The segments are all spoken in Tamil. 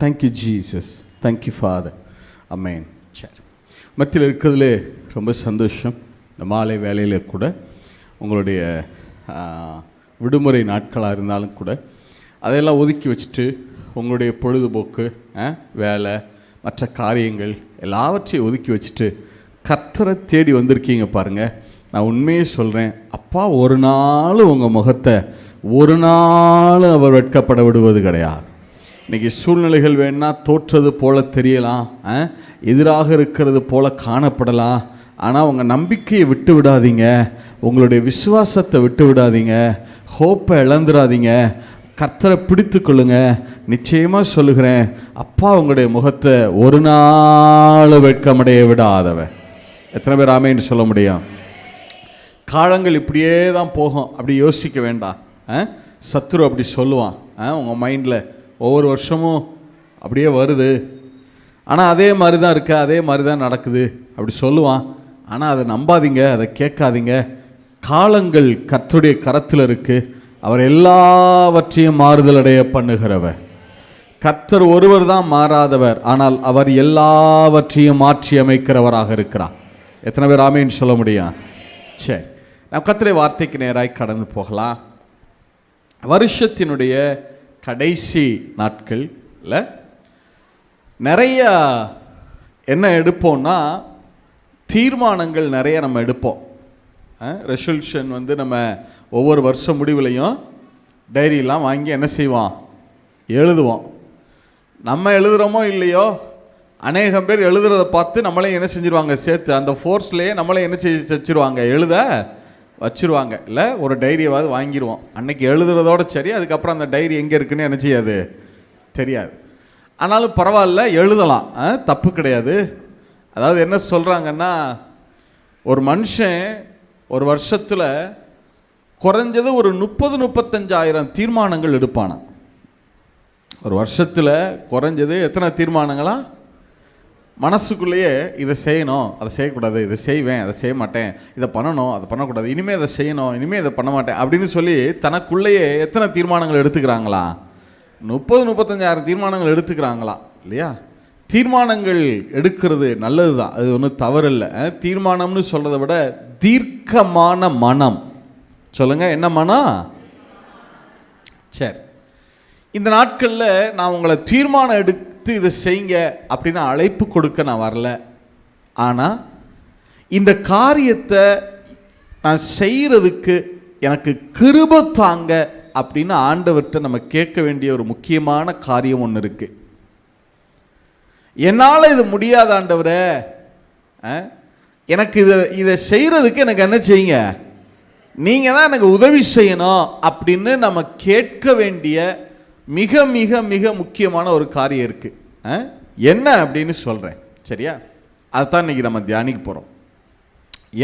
Thank you Jesus, thank you father. Amen. சரி, மத்தியில் இருக்கிறதுல ரொம்ப சந்தோஷம். இந்த மாலை வேலையில் கூட உங்களுடைய விடுமுறை நாட்களாக இருந்தாலும் கூட அதையெல்லாம் ஒதுக்கி வச்சுட்டு உங்களுடைய பொழுதுபோக்கு, வேலை, மற்ற காரியங்கள் எல்லாவற்றையும் ஒதுக்கி வச்சுட்டு கர்த்தரை தேடி வந்திருக்கீங்க பாருங்கள். நான் உண்மையே சொல்கிறேன், அப்பா ஒரு நாள் உங்கள் முகத்தை ஒரு நாள் அவர் வெட்கப்பட விடுவது கிடையாது. இன்றைக்கி சூழ்நிலைகள் வேணால் தோற்றது போல தெரியலாம், எதிராக இருக்கிறது போல காணப்படலாம். ஆனால் உங்கள் நம்பிக்கையை விட்டு விடாதீங்க, உங்களுடைய விசுவாசத்தை விட்டு விடாதீங்க, ஹோப்பை இழந்துடாதீங்க. கர்த்தரை பிடித்து கொள்ளுங்க. நிச்சயமாக சொல்லுகிறேன், அப்பா உங்களுடைய முகத்தை ஒரு நாள் வெட்கமடைய விடாதவன். எத்தனை பேர் ஆமேன்னு சொல்ல முடியும்? காலங்கள் இப்படியே தான் போகும், அப்படி யோசிக்க வேண்டாம். சத்துரு அப்படி சொல்லுவான், உங்கள் மைண்டில் ஒவ்வொரு வருஷமும் அப்படியே வருது, ஆனால் அதே மாதிரி தான் இருக்கு, அதே மாதிரி தான் நடக்குது அப்படி சொல்லுவான். ஆனால் அதை நம்பாதீங்க, அதை கேட்காதீங்க. காலங்கள் கர்த்தருடைய கரத்தில் இருக்குது. அவர் எல்லாவற்றையும் மாறுதல் அடைய பண்ணுகிறவர். கர்த்தர் ஒருவர் தான் மாறாதவர், ஆனால் அவர் எல்லாவற்றையும் மாற்றி அமைக்கிறவராக இருக்கிறார். எத்தனை பேர் ஆமேன்னு சொல்ல முடியும்? சரி, நாம் கர்த்தருடைய வார்த்தைக்கு நேராக கடந்து போகலாம். வருஷத்தினுடைய கடைசி நாட்களில் நிறைய என்ன எடுப்போம்னா, தீர்மானங்கள் நிறைய நம்ம எடுப்போம். ரெசல்யூஷன் நம்ம ஒவ்வொரு வருஷம் முடிவுலையும் டைரியெல்லாம் வாங்கி என்ன செய்வோம், எழுதுவோம். நம்ம எழுதுகிறோமோ இல்லையோ, அநேகம் பேர் எழுதுறதை பார்த்து நம்மளே என்ன செஞ்சுருவாங்க, சேர்த்து அந்த ஃபோர்ஸ்லேயே நம்மளே என்ன செஞ்சு வச்சுருவாங்க, எழுத வச்சுருவாங்க. இல்லை, ஒரு டைரியாவது வாங்கிடுவோம். அன்றைக்கி எழுதுறதோட சரி, அதுக்கப்புறம் அந்த டைரி எங்கே இருக்குன்னு என்ன செய்யாது, தெரியாது. ஆனாலும் பரவாயில்ல, எழுதலாம், தப்பு கிடையாது. அதாவது என்ன சொல்கிறாங்கன்னா, ஒரு மனுஷன் ஒரு வருஷத்தில் குறைஞ்சது ஒரு 30-35,000 தீர்மானங்கள் எடுப்பானா. ஒரு வருஷத்தில் குறைஞ்சது எத்தனை தீர்மானங்களா? மனசுக்குள்ளேயே இதை செய்யணும், அதை செய்யக்கூடாது, இதை செய்வேன், அதை செய்ய மாட்டேன், இதை பண்ணணும், அதை பண்ணக்கூடாது, இனிமேல் இதை செய்யணும், இனிமேல் இதை பண்ண மாட்டேன் அப்படின்னு சொல்லி தனக்குள்ளேயே எத்தனை தீர்மானங்கள் எடுத்துக்கிறாங்களா? 30-35,000 தீர்மானங்கள் எடுத்துக்கிறாங்களா இல்லையா? தீர்மானங்கள் எடுக்கிறது நல்லது தான், அது ஒன்றும் தவறில்லை. தீர்மானம்னு சொல்கிறத விட தீர்க்கமான மனம். சொல்லுங்கள், என்ன மனம்? சரி, இந்த நாட்களில் நான் உங்களை தீர்மானம் எடுத்து இதை செய்யுங்க அப்படின்னு அழைப்பு கொடுக்க நான் வரல. ஆனால் இந்த காரியத்தை நான் செய்கிறதுக்கு எனக்கு கிருபை தாங்க அப்படின்னு ஆண்டவர்கிட்ட நம்ம கேட்க வேண்டிய ஒரு முக்கியமான காரியம் ஒன்று இருக்குது. என்னால் இது முடியாத ஆண்டவரே, எனக்கு இதை செய்கிறதுக்கு எனக்கு என்ன செய்யுங்க, நீங்கள் தான் எனக்கு உதவி செய்யணும் அப்படின்னு நம்ம கேட்க வேண்டிய மிக மிக மிக முக்கியமான ஒரு காரியம் இருக்குது. என்ன அப்படின்னு சொல்கிறேன், சரியா? அதுதான் இன்றைக்கி நம்ம தியானிக்க போகிறோம்.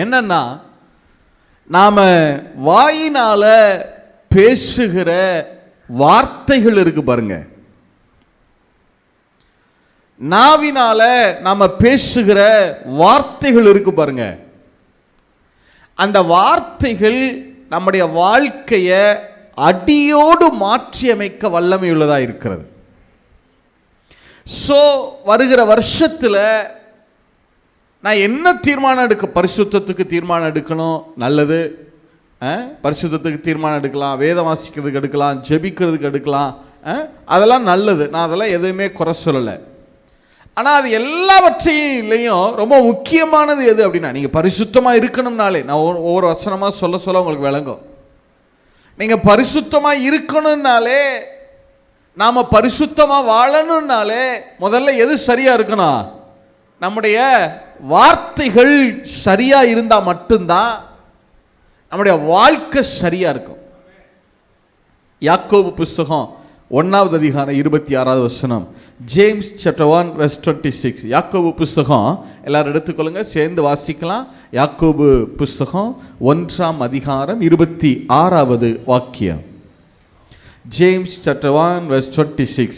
என்னன்னா, நாம் வாயினால் பேசுகிற வார்த்தைகள் இருக்கு பாருங்க. நாவினால நாம பேசுகிற வார்த்தைகள் இருக்கு பாருங்க. அந்த வார்த்தைகள் நம்முடைய வாழ்க்கையை அடியோடு மாற்றி அமைக்க வல்லமை உள்ளதா இருக்கிறது. ஸோ வருகிற வருஷத்தில் நான் என்ன தீர்மானம் எடுக்க, பரிசுத்தத்துக்கு தீர்மானம் எடுக்கணும், நல்லது. பரிசுத்தத்துக்கு தீர்மானம் எடுக்கலாம், வேதம் வாசிக்கிறதுக்கு எடுக்கலாம், ஜெபிக்கிறதுக்கு எடுக்கலாம், அதெல்லாம் நல்லது. நான் அதெல்லாம் எதுவுமே குறை சொல்லலை. ஆனால் அது எல்லாவற்றையும் ரொம்ப முக்கியமானது எது அப்படின்னா, நீங்கள் பரிசுத்தமாக இருக்கணும்னாலே, நான் ஒவ்வொரு வசனமாக சொல்ல சொல்ல உங்களுக்கு விளங்கும். நீங்கள் பரிசுத்தமாக இருக்கணும்னாலே, நாம் பரிசுத்தமாக வாழணும்னாலே முதல்ல எது சரியாக இருக்கணும்? நம்முடைய வார்த்தைகள் சரியாக இருந்தால் மட்டும்தான் நம்முடைய வாழ்க்கை சரியாக இருக்கும். யாக்கோபு புஸ்தகம் 1வது அதிகாரம் 26வது வசனம், ஜேம்ஸ் சாப்டர் 1 verse 26. யாக்கோபு புஸ்தகம் எல்லாரும் எடுத்துக்கொள்ளுங்க, சேர்ந்து வாசிக்கலாம். யாக்கோபு புஸ்தகம் 1ஆம் அதிகாரம் 26வது வாக்கியம். James chapter 1 verse 26.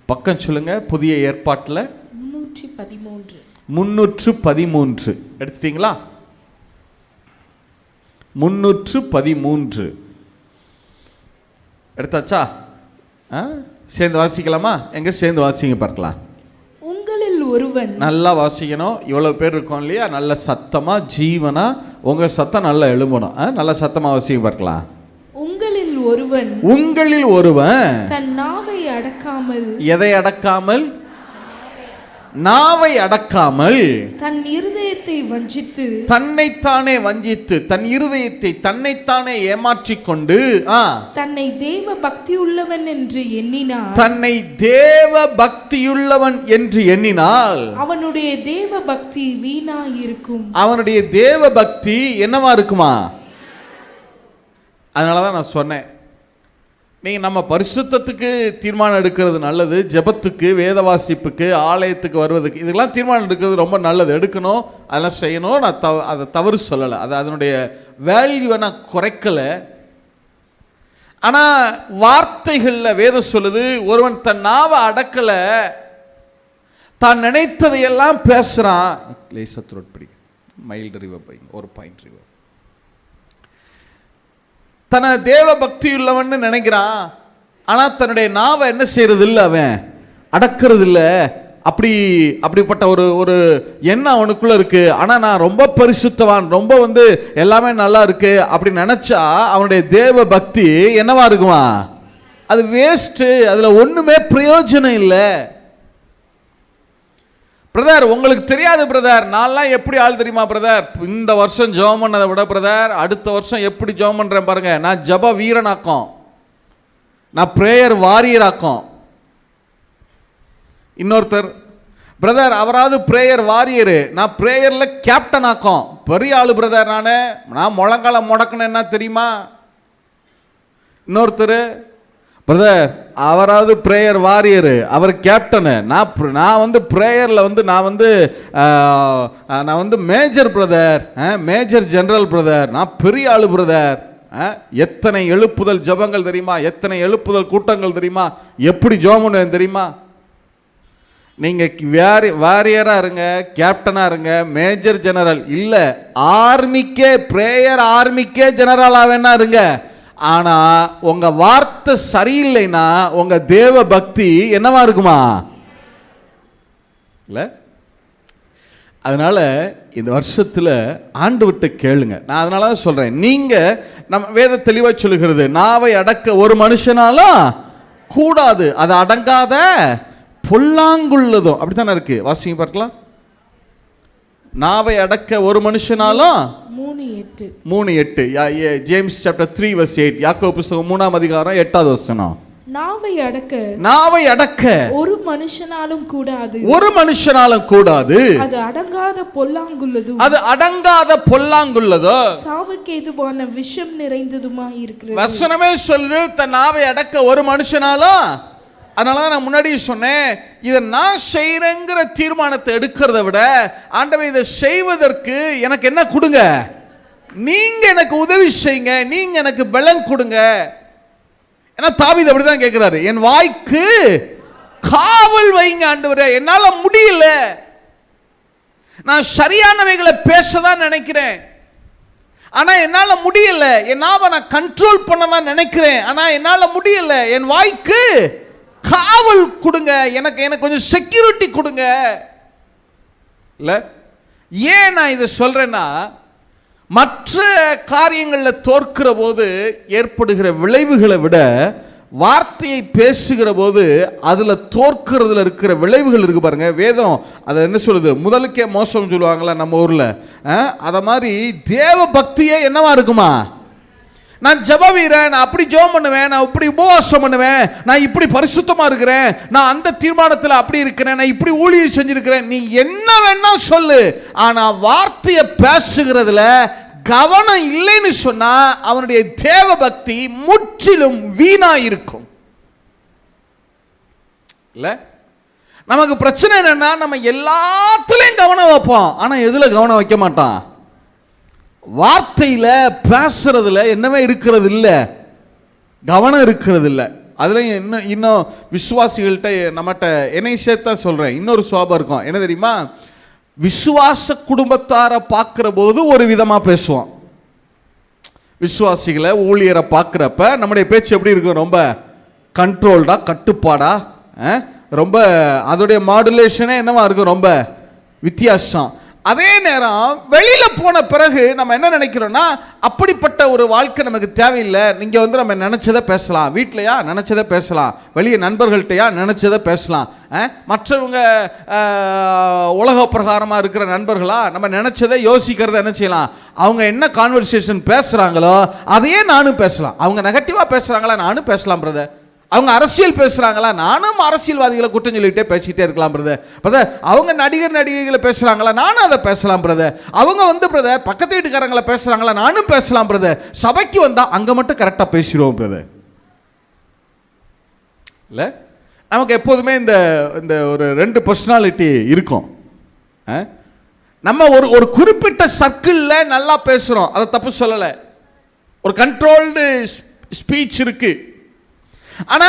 பக்கம் சொல்லுங்க. புதிய ஏற்பாட்டில் 313 எடுத்துட்டீங்களா? 313 எடுத்தாச்சா? சேர்ந்து வாசிக்கலாமா? எங்க சேர்ந்து வாசிங்க பார்க்கலாம். உங்களில் ஒருவன். நல்லா வாசிக்கணும். இவ்வளவு பேர் இருக்கோம் இல்லையா? நல்ல சத்தமா ஜீவனா உங்க சத்தம் நல்லா எழும்பணும். நல்ல சத்தமா வாசிங்க பார்க்கலாம். உங்களில் ஒருவன் தன் நாவை அடக்காமல். எதை அடக்காமல்? நாவை அடக்காமல் தன் இருதயத்தை வஞ்சித்து. தன்னைத்தானே வஞ்சித்து தன் இருதயத்தை தன்னைத்தானே ஏமாற்றிக் கொண்டு தன்னை தேவ பக்தியுள்ளவன் என்று எண்ணினார். தன்னை தேவ பக்தியுள்ளவன் என்று எண்ணினால் அவனுடைய தேவ பக்தி வீணாயிருக்கும். அவனுடைய தேவ பக்தி என்னவா இருக்குமா? அதனாலதான் நான் சொன்னேன், நீங்கள் நம்ம பரிசுத்தத்துக்கு தீர்மானம் எடுக்கிறது நல்லது, ஜெபத்துக்கு, வேத வாசிப்புக்கு, ஆலயத்துக்கு வருவதுக்கு, இதெல்லாம் தீர்மானம் எடுக்கிறது ரொம்ப நல்லது, எடுக்கணும், அதெல்லாம் செய்யணும். நான் அதை தவறு சொல்லலை, அது அதனுடைய வேல்யூவை நான் குறைக்கலை. ஆனால் வார்த்தைகளில் வேதம் சொல்லுது, ஒருவன் தன் நாவை அடக்கலை, தான் நினைத்ததையெல்லாம் பேசுகிறான். லேசத்துரோட் பிடி மைல்டு ரிவர் பை ஒரு பாயிண்ட் ரிவர். தன்னை தேவ பக்தி உள்ளவன்னு நினைக்கிறான், ஆனால் தன்னுடைய நாவை என்ன செய்யறது இல்லை, அவன் அடக்கிறது இல்லை. அப்படிப்பட்ட ஒரு எண்ணம் அவனுக்குள்ள இருக்கு. ஆனால் நான் ரொம்ப பரிசுத்தவான், ரொம்ப எல்லாமே நல்லா இருக்கு அப்படி நினைச்சா அவனுடைய தேவ பக்தி என்னவா இருக்குமா? அது வேஸ்ட்டு, அதில் ஒன்றுமே பிரயோஜனம் இல்லை. பிரதர் உங்களுக்கு தெரியாது பிரதர், நான்லாம் எப்படி ஆள் தெரியுமா பிரதர்? இந்த வருஷம் ஜெபம் பண்ணதை விட பிரதர் அடுத்த வருஷம் எப்படி ஜெபம் பண்ணுறேன் பாருங்க. நான் ஜெப வீரனாக்கும், நான் பிரேயர் வாரியராக்கும். இன்னொருத்தர், பிரதர் அவராது பிரேயர் வாரியரு, நான் பிரேயரில் கேப்டன் ஆக்கும். பெரிய ஆளு பிரதர், நான் முழங்கால முடக்கணும் என்ன தெரியுமா? இன்னொருத்தர், பிரதர் அவராவது பிரேயர் வாரியரு, அவர் கேப்டனு, நான் பிரேயரில் நான் major brother, major general brother, நான் பெரிய ஆளு பிரதர். எத்தனை எழுப்புதல் ஜபங்கள் தெரியுமா? எத்தனை எழுப்புதல் கூட்டங்கள் தெரியுமா? எப்படி ஜெபம் பண்ணுவேன் தெரியுமா? நீங்கள் வாரியராக இருங்க, கேப்டனாக இருங்க, மேஜர் ஜெனரல் இல்லை, ஆர்மிக்கே பிரேயர் ஆர்மிக்கே ஜெனரலாக வேணா இருங்க. ஆனால் உங்கள் வார்த்தை சரியில்லைன்னா உங்கள் தேவ பக்தி என்னவா இருக்குமா? இல்லை. அதனால் இந்த வருஷத்தில் ஆண்டு விட்டு கேளுங்க. நான் அதனால தான் சொல்கிறேன், நீங்கள் நம்ம வேத தெளிவாக சொல்லுகிறது, நாவை அடக்க ஒரு மனுஷனாலும் கூடாது, அது அடங்காத பொல்லாங்குள்ளதும். அப்படி தானே இருக்கு, வாசிங்க பார்க்கலாம். நாவை அடக்க ஒரு மனுஷனாலும் 3:8 ஜேம்ஸ் சாப்டர் 3:8 யாக்கோபு புத்தகம் 3ஆம் அதிகாரம் 8வது வசனம். நாவை அடக்க ஒரு மனுஷனாலும் கூடாது, ஒரு மனுஷனாலும் கூடாது, அது அடங்காத பொல்லாங்குள்ளது, அது அடங்காத பொல்லாங்குள்ளதோ, சாவுக்கு ஏதுவான விஷம் நிறைந்ததுமாய் இருக்கிறது. வசனமே சொல்லுது தன் நாவை அடக்க ஒரு மனுஷனாலும். அதனால தான் நான் முன்னாடி சொன்னேன், இதை நான் செய்கிறேங்கிற தீர்மானத்தை எடுக்கிறத விட ஆண்டவரே இதை செய்வதற்கு எனக்கு என்ன கொடுங்க, நீங்கள் எனக்கு உதவி செய்யுங்க, நீங்கள் எனக்கு பலன் கொடுங்க. ஏன்னா தாவீது அப்படிதான் கேட்கிறாரு, என் வாய்க்கு காவல் வைங்க ஆண்டவரே, என்னால் முடியல, நான் சரியானவைகளை பேசதான் நினைக்கிறேன், ஆனால் என்னால் முடியல, என் நாவை நான் கண்ட்ரோல் பண்ணதான் நினைக்கிறேன், ஆனால் என்னால் முடியல, என் வாய்க்கு காவல் கொடுங்க, எனக்கு கொஞ்சம் செக்யூரிட்டி கொடுங்க. இல்லை, ஏன் நான் இதை சொல்றேன்னா, மற்ற காரியங்களில் தோற்கிற போது ஏற்படுகிற விளைவுகளை விட வார்த்தையை பேசுகிற போது அதில் தோற்கிறதுல இருக்கிற விளைவுகள் இருக்கு பாருங்க. வேதம் அதை என்ன சொல்லுது, முதலுக்கே மோசம் சொல்லுவாங்களா நம்ம ஊரில், அதை மாதிரி தேவ பக்தியே என்னவா இருக்குமா? நான் ஜெப வீரன், நான் அப்படி ஜெபம் பண்ணுவேன், நான் இப்படி உபவாசம் பண்ணுவேன், நான் இப்படி பரிசுத்தமாக இருக்கிறேன், நான் அந்த தீர்மானத்தில் அப்படி இருக்கிறேன், நான் இப்படி ஊழியம் செஞ்சிருக்கிறேன், நீ என்ன வேணா சொல்லு, ஆனால் வார்த்தையை பேசுகிறதுல கவனம் இல்லைன்னு சொன்னா அவனுடைய தேவ பக்தி முற்றிலும் வீணா இருக்கும். இல்ல, நமக்கு பிரச்சனை என்னன்னா, நம்ம எல்லாத்துலயும் கவனம் வைப்போம், ஆனா எதுல கவனம் வைக்க மாட்டான்? வார்த்தையில் பேசுறதுல என்னவே இருக்கிறது இல்லை, கவனம் இருக்கிறது இல்லை. அதுலேயும் இன்னும் விசுவாசிகள்கிட்ட நம்மகிட்ட என்னை சேர்த்தா சொல்கிறேன், இன்னொரு சுவாபம் இருக்கும். என்ன தெரியுமா? விசுவாச குடும்பத்தாரை பார்க்குற போது ஒரு விதமாக பேசுவோம், விசுவாசிகளை ஊழியரை பார்க்குறப்ப நம்முடைய பேச்சு எப்படி இருக்கும்? ரொம்ப கண்ட்ரோல்டா, கட்டுப்பாடா, ரொம்ப அதோடைய மாடுலேஷனே என்னவா இருக்கும், ரொம்ப வித்தியாசம். அதே நேரம் வெளியில போன பிறகு நம்ம என்ன நினைக்கிறோம்னா, அப்படிப்பட்ட ஒரு வாழ்க்கை நமக்கு தேவையில்லை. நீங்க நம்ம நினைச்சதை பேசலாம், வீட்லையா நினைச்சதை பேசலாம், வெளியே நண்பர்கள்ட்டையா நினைச்சதை பேசலாம், மற்றவங்க உலக பிரகாரமா இருக்கிற நண்பர்களா நம்ம நினைச்சதை யோசிக்கிறத என்ன செய்யலாம், அவங்க என்ன கான்வர்சேஷன் பேசுறாங்களோ அதையே நானும் பேசலாம். அவங்க நெகட்டிவா பேசுறாங்களா, நானும் பேசலாம் பிரதர். அவங்க அரசியல் பேசுறாங்களா, நானும் அரசியல்வாதிகளை குற்றம் சொல்லிட்டே பேசிட்டே இருக்கலாம் பிரதர். அவங்க நடிகர்களை பேசுறாங்களா, நானும் அதை பேசலாம் பிரதர். அவங்க பிரதர் பக்கத்து வீட்டுக்காரங்களை பேசுறாங்களா, நானும் பேசலாம் பிரதர். சபைக்கு வந்தா அங்க மட்டும் கரெக்டா பேசிடுவோம் பிரதர். இல்ல, நமக்கு எப்போதுமே இந்த ஒரு 2 பர்சனாலிட்டி இருக்கும். நம்ம ஒரு குறிப்பிட்ட சர்க்கிள்ல நல்லா பேசுறோம், அதை தப்பு சொல்லலை. ஒரு கண்ட்ரோல்டு ஸ்பீச் இருக்கு. ஆனா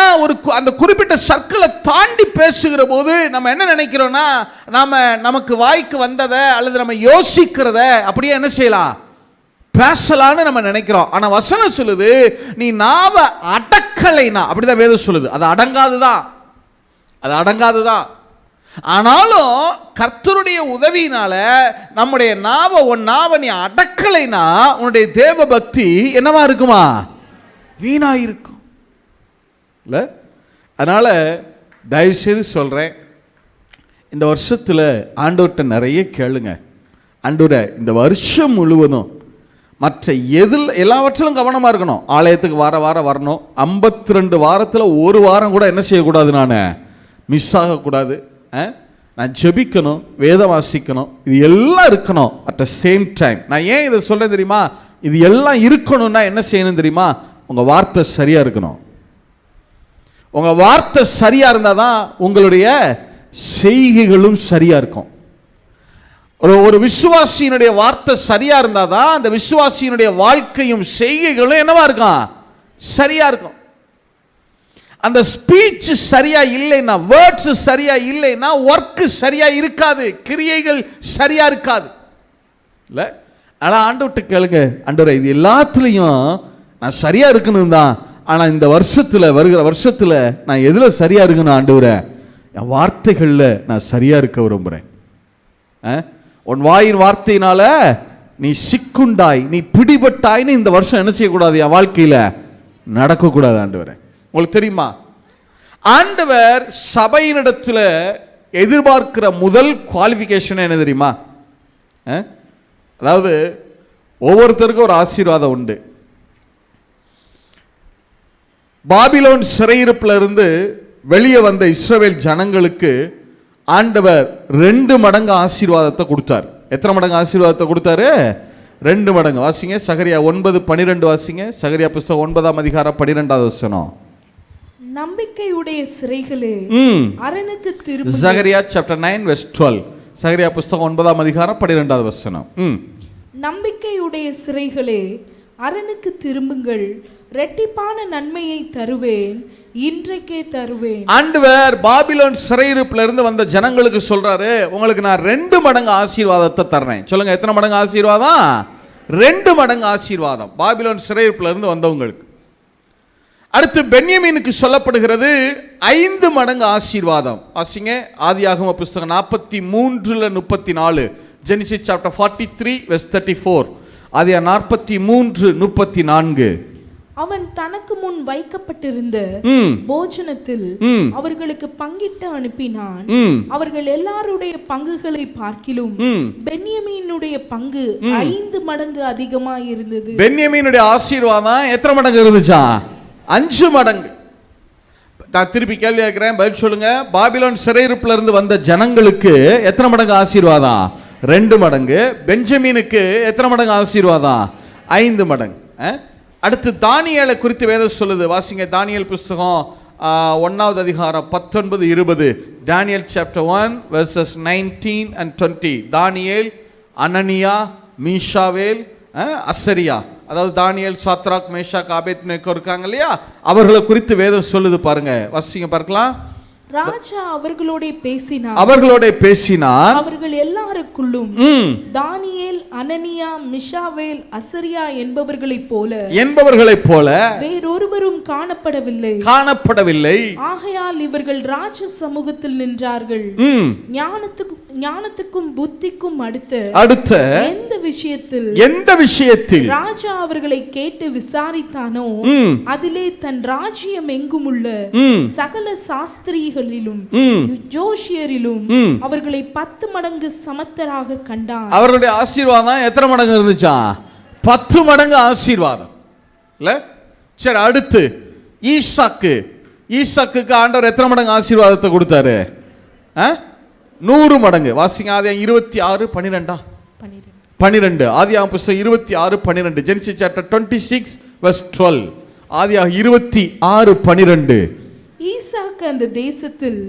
அந்த குறிப்பிட்ட சர்க்கிளை தாண்டி பேசுகிற போது நம்ம என்ன நினைக்கிறோம்னா, நமக்கு வாய்க்கு வந்ததை அல்லது நம்ம யோசிக்கிறத அப்படியே என்ன செய்யலாம், பேசலான்னு நம்ம நினைக்கிறோம். ஆனா வசனம் சொல்லுது, நீ நாவ அடக்கலைனா, அப்படிதான் வேதம் சொல்லுது, அது அடங்காதுதான். ஆனாலும் கர்த்தருடைய உதவியினால நம்முடைய நாவை நீ அடக்கலைனா உன்னுடைய தேவ பக்தி என்னவா இருக்குமா, வீணாயிருக்கும். இல்லை, அதனால் தயவுசெய்து சொல்கிறேன், இந்த வருஷத்தில் ஆண்டவர்கிட்ட நிறைய கேளுங்க. ஆண்டவரே, இந்த வருஷம் முழுவதும் மற்ற எல்லாவற்றிலும் கவனமாக இருக்கணும். ஆலயத்துக்கு வாரம் வரணும். 52 வாரத்தில் ஒரு வாரம் கூட என்ன செய்யக்கூடாது, நான் மிஸ் ஆகக்கூடாது. நான் ஜெபிக்கணும், வேதம் வாசிக்கணும், இது எல்லாம் இருக்கணும் அட் த சேம் டைம். நான் ஏன் இதை சொல்கிறேன் தெரியுமா, இது எல்லாம் இருக்கணும்னா என்ன செய்யணும் தெரியுமா, உங்கள் வார்த்தை சரியாக இருக்கணும். உங்க வார்த்தை சரியா இருந்தாதான் உங்களுடைய செய்கைகளும் சரியா இருக்கும். ஒரு விசுவாசியினுடைய வார்த்தை சரியா இருந்தாதான் அந்த விசுவாசியினுடைய வாழ்க்கையும் செய்கைகளும் என்னவா இருக்கும், சரியா இருக்கும். அந்த ஸ்பீச் சரியா இல்லைன்னா, வேர்ட்ஸ் சரியா இல்லைன்னா ஒர்க் சரியா இருக்காது, கிரியைகள் சரியா இருக்காது. இல்ல, ஆனா ஆண்டவர்கிட்ட கேளுங்க, ஆண்டவரே இது எல்லாத்துலயும் நான் சரியா இருக்கணும் தான், ஆனால் இந்த வருகிற வருஷத்தில் நான் எதில் சரியாக இருக்கணும் ஆண்டவரே, என் வார்த்தைகளில் நான் சரியாக இருக்க விரும்புகிறேன். உன் வாயின் வார்த்தையினால நீ சிக்குண்டாய், நீ பிடிபட்டாய்னு இந்த வருஷம் என்ன செய்யக்கூடாது, என் வாழ்க்கையில் நடக்கக்கூடாது ஆண்டவரே. உங்களுக்கு தெரியுமா, ஆண்டவர் சபையினிடத்தில் எதிர்பார்க்கிற முதல் குவாலிஃபிகேஷன் என்ன தெரியுமா, அதாவது ஒவ்வொருத்தருக்கும் ஒரு ஆசீர்வாதம் உண்டு. பாபிலோன் சிறையிருப்பில் இருந்து வெளியே வந்த இஸ்ரவேல் ஜனங்களுக்கு ஆண்டவர் 2 மடங்கு ஆசீர்வாதத்தை கொடுத்தார். எத்தனை மடங்கு ஆசீர்வாதத்தை கொடுத்தாரு? 2 மடங்கு. வாசிங்க சகரியா 9:12 வாசிங்க. சகரியா புஸ்தகம் 9ஆம் அதிகாரம் 12வது வசனம். நம்பிக்கையுடைய சிறைகளே அரணுக்கு திரும்புங்கள். சகரியா chapter 9 verse 12. சகரியா புஸ்தகம் 9ஆம் அதிகாரம் 12வது வசனம். நம்பிக்கையுடைய சிறைகளே அரணுக்கு திரும்புங்கள், இரட்டிப்பான நன்மையை தருவேன், இன்றைக்கே தருவேன். ஆண்டவர் பாபிலோன் சிறையிருப்பில் இருந்து வந்த ஜனங்களுக்கு சொல்றாரு, உங்களுக்கு நான் 2 மடங்கு ஆசீர்வாதத்தை தர்றேன். சொல்லுங்க, எத்தனை மடங்கு ஆசீர்வாதம்? 2 மடங்கு ஆசீர்வாதம் பாபிலோன் சிறையிருப்பில் இருந்து வந்தவங்களுக்கு. அடுத்து பென்யமீனுக்கு சொல்லப்படுகிறது 5 மடங்கு ஆசீர்வாதம். வாசிங்க ஆதியாகம புஸ்தகம் 43:34. Genesis chapter 43 verse 34. ஆதியா 43:34. அவன் தனக்கு முன் வைக்கப்பட்டிருந்த போஜனத்தில் அவர்களுக்கு பங்கிட்டு அனுப்பினான். அவர்கள் எல்லாருடைய பங்குகளை பார்க்கிலும் பென்யமீனுடைய பங்கு 5 மடங்கு அதிகமாக இருந்தது. பென்யமீனுடைய ஆசீர்வாதம் எத்தனை மடங்கு இருந்துச்சா? 5 மடங்கு. நான் திருப்பி கேள்வி கேட்கிறேன், பதில் சொல்லுங்க. பாபிலோன் சிறையிருப்பில் இருந்து வந்த ஜனங்களுக்கு எத்தனை மடங்கு ஆசீர்வாதம்? 2 மடங்கு. பென்ஜமீனுக்கு எத்தனை மடங்கு ஆசீர்வாதம்? 5 மடங்கு. அடுத்து தானியேலை குறித்து வேதம் சொல்லுது. வாசிங்க தானியேல் புஸ்தகம் 1ஆவது அதிகாரம் 19-20. தானியேல் chapter 1 verses 19 and 20. தானியேல், அனனியா, மீஷாவேல், அசரியா, அதாவது தானியேல், சாத்ராக், மேஷாக், ஆபேத்நேகோ இருக்காங்க இல்லையா, அவர்களை குறித்து வேதம் சொல்லுது பாருங்க. வாசிங்க பார்க்கலாம். ராஜா அவர்களோட பேசினார். அவர்கள் எல்லாருக்குள்ளும் தானியேல், அனனியா, மிஷாவேல், அசரியா என்பவர்களைப் போல வேறொருவரும் காணப்படவில்லை. ஆகையால் இவர்கள் ராஜ சமூகத்தில் நின்றார்கள். ஞானத்துக்கும் புத்திக்கும் அடுத்த எந்த விஷயத்தில் ராஜா அவர்களை கேட்டு விசாரித்தானோ அதிலே தன் ராஜ்யம் எங்கும் உள்ள சகல சாஸ்திரிகளிலும் ஜோஷியரிலும் அவர்களை 10 மடங்கு சமத்தராக கண்டான். அவர்களுடைய ஆசீர்வாதம் எத்தனை மடங்கு இருந்துச்சா? 10 மடங்கு ஆசீர்வாதம் இல்ல? சரி, அடுத்து ஈசாக்குக்கு ஆண்டவர் எத்தனை மடங்கு ஆசீர்வாதத்தை கொடுத்தாரு? 100 மடங்கு. வாசிங்க ஆதியாகமம் 26:12. ஆதியாகமம் புத்தகம் 26:12. Genesis chapter 26:12. ஆதியாகமம் 26:12. ஈசாக்கு அந்த தேசத்தில்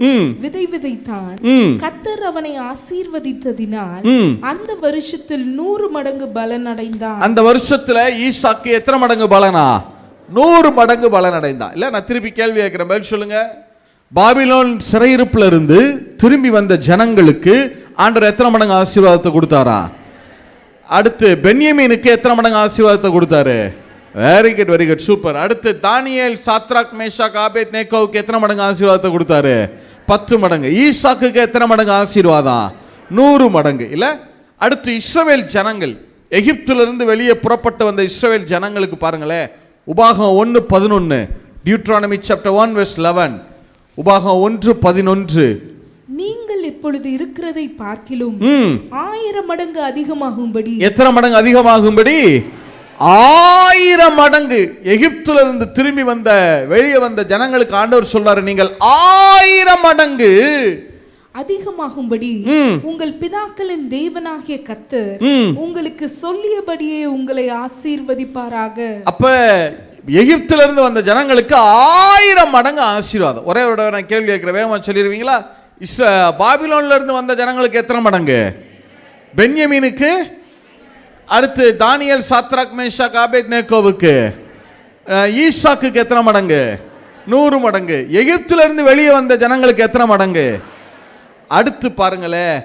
விதை விதைத்தான். கர்த்தர் அவனை ஆசீர்வதித்ததினால் அந்த வருஷத்தில் 100 மடங்கு பலன் அடைந்தான். அந்த வருஷத்துல ஈசாக்கு எத்தனை மடங்கு பலனா? 100 மடங்கு பலன் அடைந்தான். இல்ல, நான் திருப்பி கேள்வி கேட்கிறேன், பதில் சொல்லுங்க. பாபிலோன் சிறையிருப்புல இருந்து திரும்பி வந்த ஜனங்களுக்கு ஆண்டவர் எத்தனை மடங்கு ஆசீர்வாதத்தை கொடுத்தாரா? அடுத்து பென்யமீனுக்கு எத்தனை மடங்கு ஆசீர்வாதத்தை கொடுத்தாரு? Very good, super. அடுத்து தானியேல், சாத்ராக், மேஷாக், ஆபேத்நேகோவுக்கு எத்தனை மடங்கு ஆசீர்வாதத்தை கொடுத்தாரு? 10 மடங்கு. ஈசாக்குக்கு எத்தனை மடங்கு ஆசீர்வாதம்? 100 மடங்கு. இல்ல, அடுத்து இஸ்ரவேல் ஜனங்கள், எகிப்திலிருந்து வெளியே புறப்பட்டு வந்த இஸ்ரவேல் ஜனங்களுக்கு பாருங்களேன், உபாகமம் 1:11. Deuteronomy chapter 1:11. உபாகமம் 1:11. நீங்கள் இப்பொழுது இருக்கிறதை பார்க்கிலும் 1000 மடங்கு அதிகமாகும்படி. எத்தனை மடங்கு அதிகமாகும்படி? 1000 மடங்கு. எகிப்துல இருந்து திரும்பி வந்த வெளியே வந்த ஜனங்களுக்கு ஆண்டவர் சொல்றாரு, நீங்கள் 1000 மடங்கு அதிகமாகும்படி உங்கள் பிதாக்களின் தேவனாகிய கர்த்தர் உங்களுக்கு சொல்லியபடியே உங்களை ஆசீர்வதிப்பாராக. அப்ப எகிப்துல இருந்து வந்த ஜனங்களுக்கு 1000 மடங்கு ஆசீர்வாதம். ஒரே ஒரு நான் கேள்வி கேட்கிறேன், வேகமா சொல்லிடுவீங்களா? பாபிலோன்ல இருந்து வந்த ஜனங்களுக்கு எத்தனை மடங்கு? பென்யமீனுக்கு, அடுத்து தானியேல், சாத்ராக், மேஷாக், ஆபேத்நேகோவுக்கு, ஈசாக்குக்கு எத்தனை மடங்கு? 100 மடங்கு. எகிப்துல இருந்து வெளியே வந்த ஜனங்களுக்கு எத்தனை மடங்கு? அடுத்து பாருங்களேன்,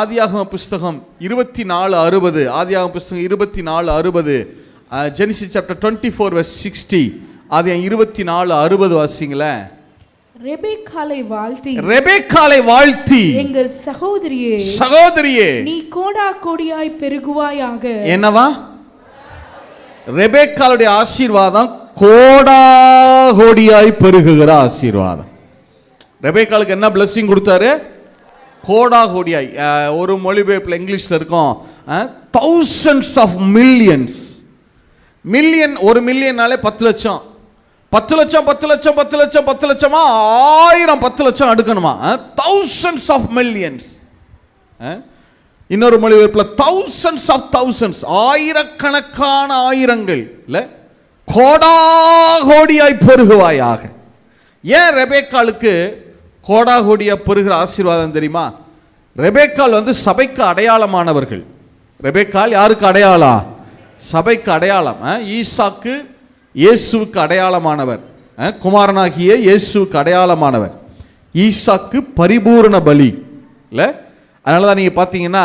ஆதியாகம புஸ்தகம் 24:60. ஆதியாகம புஸ்தகம் 24:60. Genesis chapter 24:60. ஆதியாகமம் 24:60 வாசிங்களேன். ரெபெக்காளை வாழ்த்தி எங்கள் சகோதரியே நீ கோடா கோடியாய் பெருகுவாயாக. என்னவா? ரெபெக்காளுடைய ஆசீர்வாதம் கோடா கோடியாய் பெருகுகிற ஆசீர்வாதம். ரெபெக்காளுக்கு என்ன பிளெஸிங் கொடுத்தாரு? கோடா கோடியாய். ஒரு மொழிபெயர்ப்பில் இங்கிலீஷ்ல இருக்கும், thousands of millions. மில்லியன், 1 மில்லியன்னாலே 10 லட்சம். 10 லட்சம் 10 லட்சம் 10 லட்சம் 10 லட்சமா 1000 10 லட்சம் அடுக்கணுமா? thousands of millions. இன்னொரு மொழிபெயர்ப்பில் thousands of thousands, ஆயிரக்கணக்கான ஆயிரங்கள் இல்ல, கோடா கோடியாய் பெருகுவாயாக. ஏன் ரெபெக்காளுக்கு கோடா கோடியா பெருகிற ஆசீர்வாதம் தெரியுமா? ரெபெக்காள் சபைக்கு அடையாளமானவர்கள். ரெபெக்காள் யாருக்கு அடையாளம்? சபைக்கு அடையாளம். ஈசாக்கு இயேசுவுக்கு அடையாளமானவர், குமாரனாகிய இயேசுவுக்கு அடையாளமானவர். ஈசாக்கு பரிபூரண பலி இல்ல. அதனாலதான் நீங்க பாத்தீங்கன்னா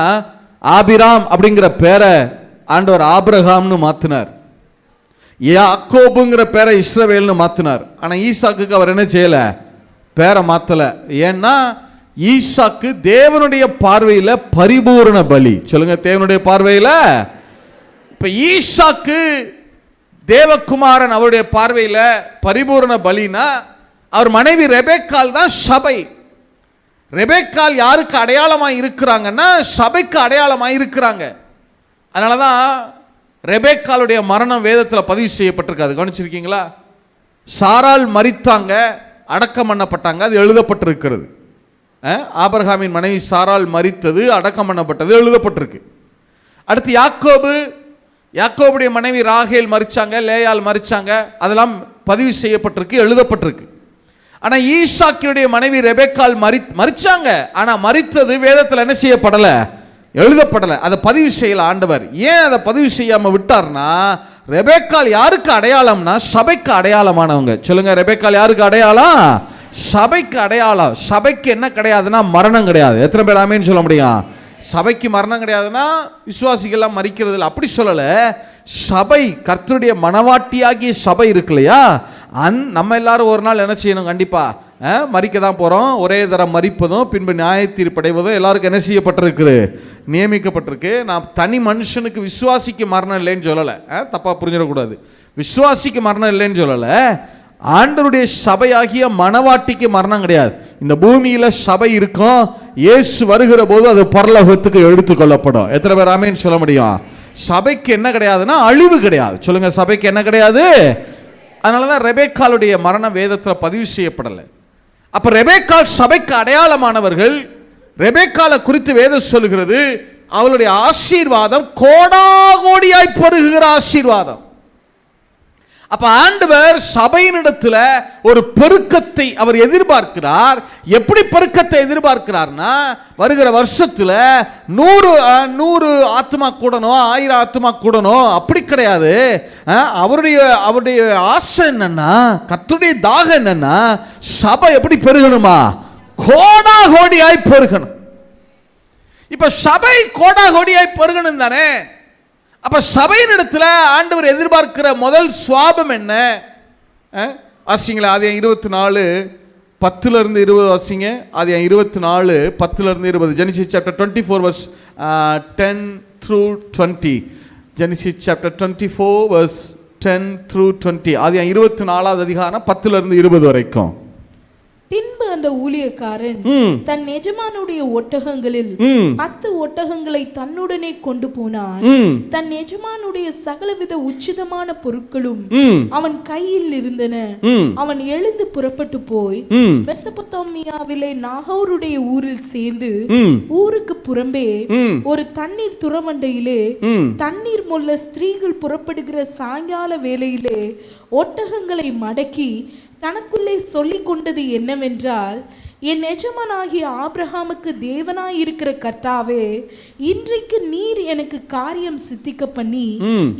ஆபிராம் அப்படிங்கிற பேரை ஆண்டவர் ஆபிரகாம்னு மாத்தினார், யாக்கோபுங்கிற பேரை இஸ்ரவேல்னு மாத்தினார். ஆனா ஈசாக்குக்கு அவர் என்ன செய்யல? பேரை மாத்தல. ஏன்னா ஈசாக்கு தேவனுடைய பார்வையில பரிபூரண பலி. சொல்லுங்க, தேவனுடைய பார்வையில. இப்ப ஈசாக்கு தேவகுமாரன் அவருடைய பார்வையில பரிபூரண பலினா, அவர் மனைவி ரெபெக்காள் தான் சபை. ரெபெக்காள் யாருக்கு அடையாளமாய் இருக்கிறாங்கன்னா சபைக்கு அடையாளமாய் இருக்கிறாங்க. அதனாலதான் ரெபெக்காளுடைய மரணம் வேதத்தில் பதிவு செய்யப்பட்டிருக்காது. கவனிச்சிருக்கீங்களா? சாராள் மரித்தாங்க, அடக்கம் பண்ணப்பட்டாங்க, அது எழுதப்பட்டிருக்கிறது. ஆபிரகாமின் மனைவி சாராள் மரித்தது, அடக்கம் பண்ணப்பட்டது எழுதப்பட்டிருக்கு. அடுத்து யாக்கோபுடைய மனைவி ராகேல் மரிச்சாங்க, லேயால் மரிச்சாங்க, அதெல்லாம் பதிவு செய்யப்பட்டிருக்கு, எழுதப்பட்டிருக்கு. ஆனா ஈசாக்கினுடைய மனைவி ரெபெக்காள் மரிச்சாங்க, ஆனா மரித்தது வேதத்தில் என்ன செய்யப்படல? எழுதப்படலை. அதை பதிவு செய்யல ஆண்டவர். ஏன் அதை பதிவு செய்யாம விட்டார்னா, ரெபெக்காள் யாருக்கு அடையாளம்னா சபைக்கு அடையாளமானவங்க. சொல்லுங்க, ரெபெக்காள் யாருக்கு அடையாளம்? சபைக்கு அடையாளம். சபைக்கு என்ன கிடையாதுன்னா மரணம் கிடையாது. எத்தனை பேர் ஆமேன்னு சொல்ல முடியும்? சபைக்கு மரணம் கிடையாதுன்னா விசுவாசிகள்லாம் மரிக்கிறது இல்லை, அப்படி சொல்லலை. சபை, கர்த்தருடைய மனவாட்டியாகிய சபை இருக்கு இல்லையா, நம்ம எல்லாரும் ஒரு நாள் என்ன செய்யணும்? கண்டிப்பாக மரிக்க தான் போகிறோம். ஒரே தரம் மரிப்பதும் பின்பு நியாயத்தீர்ப்படைவதும் எல்லாருக்கும் என்ன செய்யப்பட்டிருக்கு? நியமிக்கப்பட்டிருக்கு. நான் தனி மனுஷனுக்கு விசுவாசிக்கு மரணம் இல்லைன்னு சொல்லலை, தப்பாக புரிஞ்சிடக்கூடாது. விசுவாசிக்கு மரணம் இல்லைன்னு சொல்லலை. ஆண்டவருடைய சபையாகிய மனவாட்டிக்கு மரணம் கிடையாது. இந்த பூமியில் சபை இருக்கும், இயேசு வருகிற போது அது பரலோகத்துக்கு எடுத்துக்கொள்ளப்படும். எத்தனை பேர் ஆமேன்னு சொல்ல முடியும்? சபைக்கு என்ன கிடையாதுன்னா அழிவு கிடையாது. சொல்லுங்க, சபைக்கு என்ன கிடையாது? அதனால தான் ரெபேக்காளுடைய மரணம் வேதத்தில் பதிவு செய்யப்படலை. அப்ப ரெபேக்காள் சபைக்கு அடையாளமானவர்கள். ரெபேக்காளை குறித்து வேதம் சொல்லுகிறது, அவளுடைய ஆசீர்வாதம் கோடாகோடியாய் பெருகுகிற ஆசீர்வாதம். அப்ப ஆண்டவர் சபையினிடத்தில் ஒரு பெருக்கத்தை அவர் எதிர்பார்க்கிறார். எப்படி பெருக்கத்தை எதிர்பார்க்கிறார்னா, வருகிற வருஷத்துல 100 ஆத்மா கூடணும், 1000 ஆத்மா கூடணும், அப்படி கிடையாது. அவருடைய ஆசை என்னன்னா, கர்த்தருடைய தாகம் என்னன்னா, சபை எப்படி பெருகணுமா? கோடா கோடியாய் பெருகணும். இப்ப சபை கோடா கோடியாய் பெருகணும் தானே. அப்ப சபையின் இடத்துல ஆண்டவர் எதிர்பார்க்கிற முதல் சுவாபம் என்ன? வாசிங்களா, ஆதியாகமம் 24:10-20 வாசிங்க. ஆதியாகமம் 24:10-20. Genesis chapter 24 verse 10 through 20. Genesis chapter 24 verse 10 through 20. ஆதியாகமம் 24வது அதிகாரம் 10-20 வரைக்கும். பின்பு அந்த ஊழியக்காரன் தன் எஜமானுடைய ஒட்டகங்களில் 10 ஒட்டகங்களை தன்னுடனே கொண்டு போனான். தன் எஜமானுடைய சகலவித உச்சிதமான பொருட்களும் அவன் கையில் இருந்தன. அவன் எழுந்து புறப்பட்டு போய் மெசொப்பொத்தாமியாவிலே நாகோருடைய ஊரில் சேர்ந்து ஊருக்கு புறம்பே ஒரு தண்ணீர் துறவண்டையிலே தண்ணீர் மொல்ல ஸ்திரீகள் புறப்படுகிற சாயங்கால வேளையிலே ஒட்டகங்களை மடக்கி தனக்குள்ளே சொல்லிக் கொண்டது என்னவென்றால், என் எஜமானாகிய ஆபிரகாமுக்கு தேவனாயிருக்கிற கர்த்தாவே, இன்றைக்கு நீர் எனக்கு காரியம் சித்திக்க பண்ணி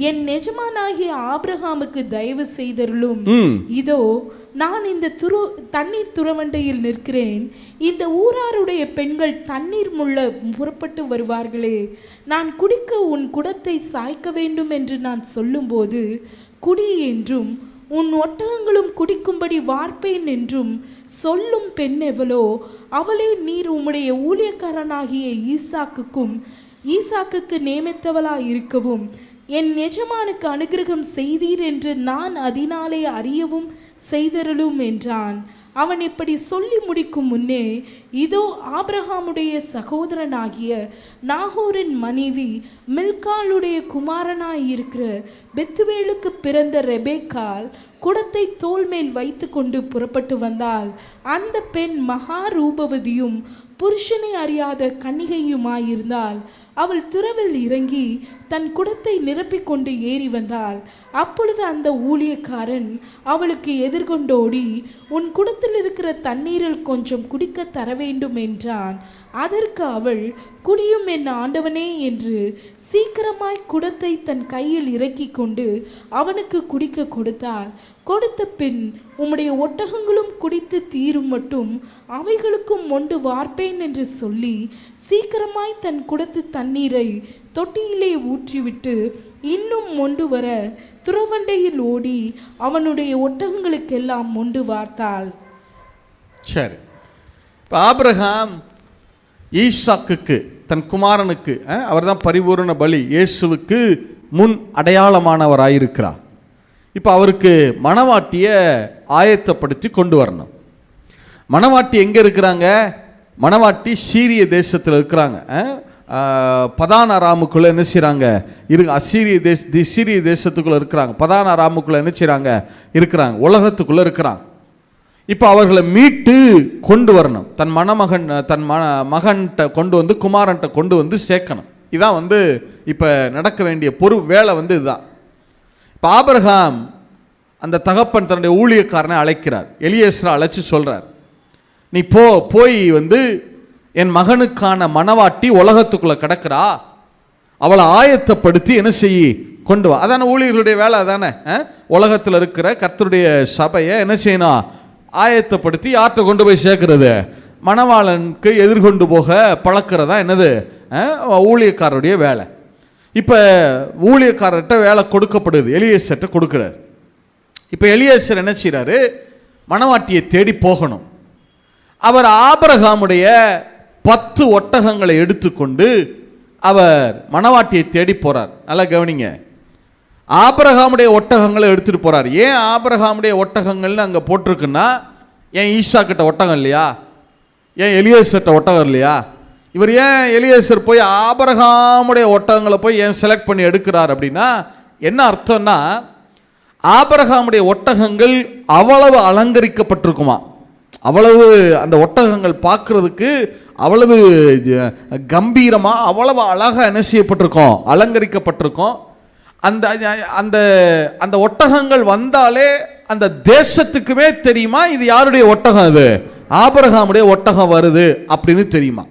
என் எஜமானாகிய ஆபிரகாமுக்கு தயவு செய்தருளும். இதோ நான் இந்த தண்ணீர் துறவண்டையில் நிற்கிறேன். இந்த ஊராருடைய பெண்கள் தண்ணீர் முள்ள புறப்பட்டு வருவார்களே, நான் குடிக்க உன் குடத்தை சாய்க்க வேண்டும் என்று நான் சொல்லும்போது குடி என்றும் உன் ஒட்டகங்களும் குடிக்கும்படி வார்ப்பேன் என்றும் சொல்லும் பெண் எவளோ அவளே நீர் உம்முடைய ஊழியக்காரனாகிய ஈசாக்குக்கு நியமித்தவளாய் இருக்கவும் என் எஜமானுக்கு அனுக்கிரகம் செய்தீர் என்று நான் அதனாலே அறியவும் செய்தருளும் என்றான். அவன் இப்படி சொல்லி முடிக்கும் முன்னே இதோ ஆபிரகாமுடைய சகோதரனாகிய நாகோரின் மனைவி மில்காளுடைய குமாரனாயிருக்கிற பெத்துவேலுக்கு பிறந்த ரெபேக்காள் குடத்தை தோல் மேல் வைத்து கொண்டு புறப்பட்டு வந்தாள். அந்த பெண் மகா ரூபவதியும் புருஷனை அறியாத கன்னிகையுமாயிருந்தாள். அவள் துறவில் இறங்கி தன் குடத்தை நிரப்பிக்கொண்டு ஏறி வந்தாள். அப்பொழுது அந்த ஊழியக்காரன் அவளுக்கு எதிர்கொண்டோடி, உன் குடத்தில் இருக்கிற தண்ணீரில் கொஞ்சம் குடிக்க தர வேண்டும் என்றான். அதற்கு அவள், குடியும் என் ஆண்டவனே என்று சீக்கிரமாய் குடத்தை தன் கையில் இறக்கி கொண்டு அவனுக்கு குடிக்க கொடுத்தாள். கொடுத்த பின், உம்முடைய ஒட்டகங்களும் குடித்து தீரும் மட்டும் அவைகளுக்கும் மொண்டு வார்ப்பேன் என்று சொல்லி சீக்கிரமாய் தன் குடத்து தண்ணீரை தொட்டியிலே ஊற்றிவிட்டு இன்னும் மொண்டு வர துறவண்டையில் ஓடி அவனுடைய ஒட்டகங்களுக்கெல்லாம் மொண்டு வார்த்தாள். சரி, ஆபிரகாம் ஈசாக்குக்கு தன் குமாரனுக்கு, அவர் தான் பரிபூரண பலி, இயேசுவுக்கு முன் அடையாளமானவராயிருக்கிறார். இப்போ அவருக்கு மணவாட்டியை ஆயத்தப்படுத்தி கொண்டு வரணும். மணவாட்டி எங்கே இருக்கிறாங்க? மணவாட்டி சீரிய தேசத்தில் இருக்கிறாங்க. பதான் அராமுக்குள்ளே என்ன செய்கிறாங்க? சீரிய தேசத்துக்குள்ளே இருக்கிறாங்க. பதான் அராமுக்குள்ளே என்ன செய்கிறாங்க? இருக்கிறாங்க, உலகத்துக்குள்ளே இருக்கிறாங்க. இப்போ அவர்களை மீட்டு கொண்டு வரணும். தன் மகன்கிட்ட கொண்டு வந்து, குமாரன்ட்ட கொண்டு வந்து சேர்க்கணும். இதான் இப்போ நடக்க வேண்டிய வேலை இதுதான். இப்போ ஆபிரகாம் அந்த தகப்பன் தன்னுடைய ஊழியக்காரனை அழைக்கிறார். எலியேசரை அழைச்சி சொல்கிறார், நீ போய் என் மகனுக்கான மணவாட்டி உலகத்துக்குள்ளே கிடக்கிறா, அவளை ஆயத்தப்படுத்தி என்ன செய்யி கொண்டு வா. அதான ஊழியர்களுடைய வேலை. அதானே உலகத்தில் இருக்கிற கர்த்தருடைய சபையை என்ன செய்யணும்? ஆயத்தப்படுத்தி யார்கிட்ட கொண்டு போய் சேர்க்கறது? மணவாளனுக்கு எதிர்கொண்டு போக பழக்கிறதா என்னது ஊழியக்காரருடைய வேலை. இப்போ ஊழியக்காரர்கிட்ட வேலை கொடுக்கப்படுது, எலியேசர்கிட்ட கொடுக்குறாரு. இப்போ எலியேசர் என்ன செய்கிறாரு? மணவாட்டியை தேடி போகணும். அவர் ஆபிரகாமுடைய 10 ஒட்டகங்களை எடுத்துக்கொண்டு அவர் மணவாட்டியை தேடி போறார். நல்லா கவனிங்க, ஆபிரகாமுடைய ஒட்டகங்களை எடுத்துட்டு போறார். ஏன் ஆபிரகாமுடைய ஒட்டகங்கள்னு அங்கே போட்டிருக்குன்னா, ஏன் ஈசா கிட்ட ஒட்டகம் இல்லையா? ஏன் எலியேசர்கிட்ட ஒட்டகம் இல்லையா? இவர் ஏன் எலியேசர் போய் ஆபிரகாமுடைய ஒட்டகங்களை போய் ஏன் செலக்ட் பண்ணி எடுக்கிறார் அப்படின்னா என்ன அர்த்தம்னா, ஆபிரகாமுடைய ஒட்டகங்கள் அவ்வளவு அலங்கரிக்கப்பட்டிருக்குமா, அவ்வளவு அந்த ஒட்டகங்கள் பார்க்கறதுக்கு அவ்வளவு கம்பீரமாக அவ்வளவு அழகாக என்ன செய்யப்பட்டிருக்கோம், அலங்கரிக்கப்பட்டிருக்கோம். அந்த அந்த அந்த ஒட்டகங்கள் வந்தாலே அந்த தேசத்துக்குமே தெரியுமா இது யாருடைய ஒட்டகம், அது ஆபிரகாமுடைய ஒட்டகம் வருது அப்படின்னு தெரியுமா.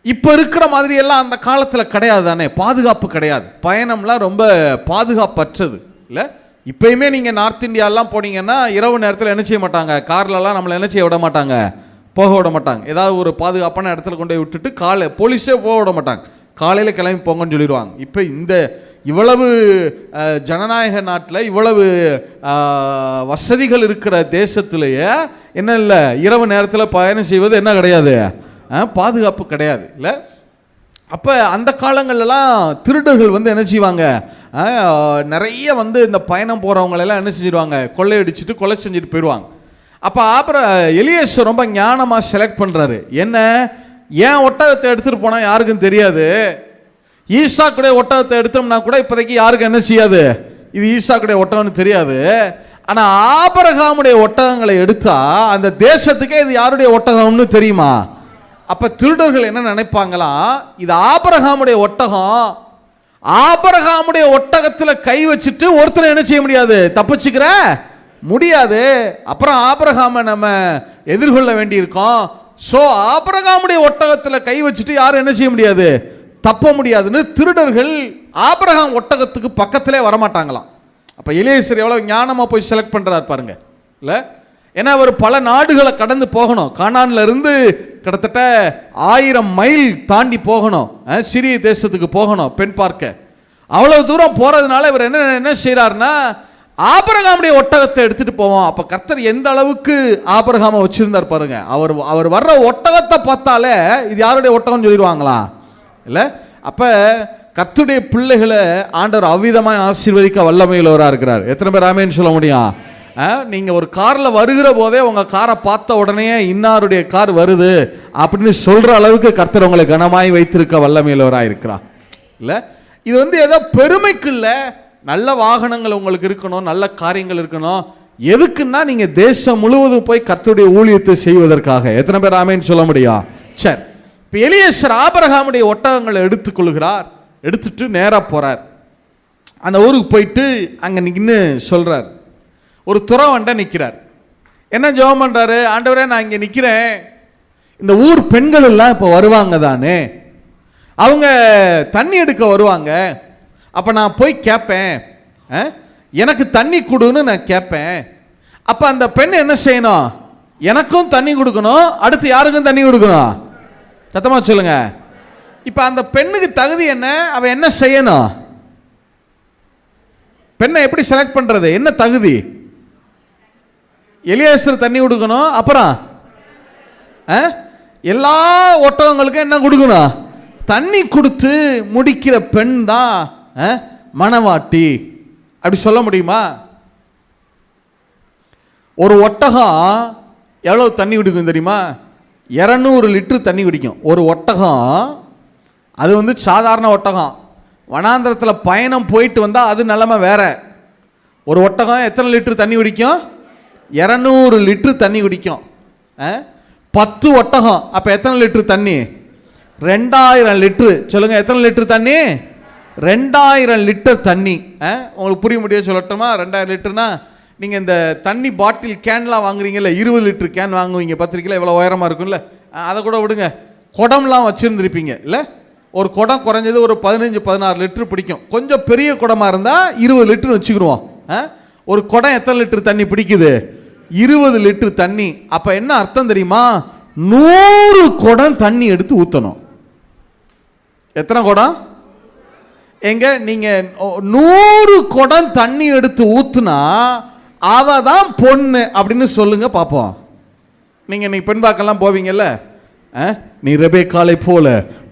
இப்போ இருக்கிற மாதிரி எல்லாம் அந்த காலத்தில் கிடையாது தானே, பாதுகாப்பு கிடையாது, பயணம்லாம் ரொம்ப பாதுகாப்பற்றது இல்லை. இப்போயுமே நீங்கள் நார்த் இந்தியாலாம் போனீங்கன்னா இரவு நேரத்தில் என்ன செய்ய மாட்டாங்க, கார்லலாம் நம்மளை என்ன செய்ய விட மாட்டாங்க, போக விட மாட்டாங்க. ஏதாவது ஒரு பாதுகாப்பான இடத்துல கொண்டு போய் விட்டுட்டு போலீஸே போக விட மாட்டாங்க, காலையில் கிளம்பி போங்கன்னு சொல்லிடுவாங்க. இப்போ இந்த இவ்வளவு ஜனநாயக நாட்டில் இவ்வளவு வசதிகள் இருக்கிற தேசத்திலேயே என்ன இல்லை, இரவு நேரத்தில் பயணம் செய்வது என்ன கிடையாது, பாதுகாப்பு கிடையாது இல்லை. அப்போ அந்த காலங்கள்லாம் திருடர்கள் வந்து என்ன செய்வாங்க, நிறைய வந்து இந்த பயணம் போகிறவங்களெல்லாம் என்ன செஞ்சிடுவாங்க, கொள்ளையடிச்சிட்டு கொலை செஞ்சுட்டு போயிடுவாங்க. அப்போ எலியேசர் ரொம்ப ஞானமாக செலக்ட் பண்ணுறாரு. என்ன, ஏன் ஒட்டகத்தை எடுத்துகிட்டு போனால் யாருக்கும் தெரியாது, ஈசாக்குடைய ஒட்டகத்தை எடுத்தோம்னா கூட இப்போதைக்கு யாருக்கும் என்ன செய்யாது, இது ஈசாக்குடைய ஒட்டகம்னு தெரியாது. ஆனால் ஆபிரகாமுடைய ஒட்டகங்களை எடுத்தா அந்த தேசத்துக்கே இது யாருடைய ஒட்டகம்னு தெரியுமா. அப்போ திருடர்கள் என்ன நினைப்பாங்களாம், இது ஆபிரகாமுடைய ஒட்டகம், ஆபிரகாமுடைய ஒட்டகத்தில் கை வச்சுட்டு ஒருத்தர் என்ன செய்ய முடியாது, தப்பிச்சுக்கிற முடியாது, அப்புறம் ஆபிரகாமை நம்ம எதிர்கொள்ள வேண்டியிருக்கோம். ஸோ ஆபிரகாமுடைய ஒட்டகத்தில் கை வச்சுட்டு யாரும் என்ன செய்ய முடியாது, தப்ப முடியாதுன்னு திருடர்கள் ஆபிரகாம் ஒட்டகத்துக்கு பக்கத்திலே வரமாட்டாங்களாம். அப்போ எலியேசர் எவ்வளோ ஞானமாக போய் செலக்ட் பண்ணுறாரு பாருங்க இல்லை. ஏன்னா அவர் பல நாடுகளை கடந்து போகணும், கானான்ல இருந்து கிட்டத்தட்ட 1000 மைல் தாண்டி போகணும், சிறிய தேசத்துக்கு போகணும் பெண் பார்க்க. அவ்வளவு தூரம் போறதுனால இவர் என்ன செய்யறாருன்னா, ஆபிரகாமுடைய ஒட்டகத்தை எடுத்துட்டு போவோம். அப்ப கர்த்தர் எந்த அளவுக்கு ஆபிரகாமை வச்சிருந்தார் பாருங்க. அவர் வர்ற ஒட்டகத்தை பார்த்தாலே இது யாருடைய ஒட்டகம் சொல்லிடுவாங்களா இல்ல. அப்ப கர்த்தருடைய பிள்ளைகளை ஆண்டவர் அவ்விதமாய் ஆசீர்வதிக்க வல்லமையுள்ளவராக இருக்கிறார். எத்தனை பேர் ஆமென் சொல்ல முடியும்? நீங்க ஒரு கார்ல வருகிற போதே உங்க காரை பார்த்த உடனே இன்னாருடைய கார் வருது அப்படின்னு சொல்ற அளவுக்கு கர்த்தர் உங்களை கனமாய் வைத்திருக்க வல்லமையுள்ளவராக இருக்கிறார் இல்ல. இது வந்து ஏதோ பெருமைக்கு இல்ல, நல்ல வாகனங்கள் உங்களுக்கு இருக்கணும், நல்ல காரியங்கள் இருக்கணும். எதுக்குன்னா நீங்க தேசம் முழுவதும் போய் கர்த்தருடைய ஊழியத்தை செய்வதற்காக. எத்தனை பேர் ஆமென் சொல்ல முடியும்? சரி, இப்போ எலியேசர் ஆபிரகாமுடைய ஒட்டகங்களை எடுத்துக்கொள்கிறார், எடுத்துட்டு நேராக போறார். அந்த ஊருக்கு போயிட்டு அங்கே நின்று சொல்றார். ஒரு துறவண்ட நிற்கிறார். என்ன ஜெபம் பண்றாரு? ஆண்டவரே, நான் இங்கே நிற்கிறேன், இந்த ஊர் பெண்கள் எல்லாம் இப்போ வருவாங்க தானே, அவங்க தண்ணி எடுக்க வருவாங்க. அப்போ நான் போய் கேட்பேன், எனக்கு தண்ணி கொடுன்னு நான் கேட்பேன். அப்போ அந்த பெண் என்ன செய்யணும்? எனக்கும் தண்ணி கொடுக்கணும், அடுத்து யாருக்கும் தண்ணி கொடுக்கணும். சத்தமா சொல்லுங்க. இப்போ அந்த பெண்ணுக்கு தகுதி என்ன? அவ என்ன செய்யணும்? பெண்ணை எப்படி செலக்ட் பண்றது? என்ன தகுதி? எலியேசர் தண்ணி கொடுக்கணும், அப்புறம் எல்லா ஒட்டகங்களுக்கும் என்ன கொடுக்கணும்? தண்ணி கொடுத்து முடிக்கிற பெண் தான் மணவாட்டி. அப்படி சொல்ல முடியுமா? ஒரு ஒட்டகம் எவ்வளவு தண்ணி குடிக்கும் தெரியுமா? 200 லிட்டர் தண்ணி குடிக்கும் ஒரு ஒட்டகம். அது வந்து சாதாரண ஒட்டகம். வனாந்திரத்தில் பயணம் போயிட்டு வந்தால் அது நிலைமை வேற. ஒரு ஒட்டகம் எத்தனை லிட்டர் தண்ணி குடிக்கும்? 200 லிட்டர் தண்ணி குடிக்கும். 10 ஒட்டகம், அப்போ எத்தனை லிட்டர் தண்ணி? 2000 லிட்டரு. சொல்லுங்க, எத்தனை லிட்டர் தண்ணி? 2000 லிட்டர் தண்ணி. உங்களுக்கு புரிய முடியாது சொல்லட்டுமா? 2000 லிட்டர்னா நீங்கள் இந்த தண்ணி பாட்டில் கேன்லாம் வாங்குறீங்கல்ல, 20 லிட்டர் கேன் வாங்குவீங்க, பத்திரிக்கையில் எவ்வளோ உயரமாக இருக்கும்ல, அதை கூட விடுங்க. குடம்லாம் வச்சுருந்துருப்பீங்க இல்லை? ஒரு குடம் குறைஞ்சது ஒரு 15-16 லிட்டர் பிடிக்கும். கொஞ்சம் பெரிய குடமாக இருந்தால் 20 லிட்டர் வச்சுக்கிடுவோம். ஒரு குடம் எத்தனை லிட்டர் தண்ணி பிடிக்குது? 20 லிட்டர் தண்ணி. அப்ப என்ன அர்த்தம் தெரியுமா? 100 குடம் தண்ணி எடுத்து ஊத்தணும். எத்தனை குடம்? எங்க நீங்க 100 குடம் தண்ணி எடுத்து ஊத்துனா அவ தான் பொண்ணு அப்படின்னு சொல்லுங்க பாப்போம். நீங்க இன்னைக்கு பெண் பார்க்கலாம் போவீங்கல்ல, நீ ரெபேக்காளை போல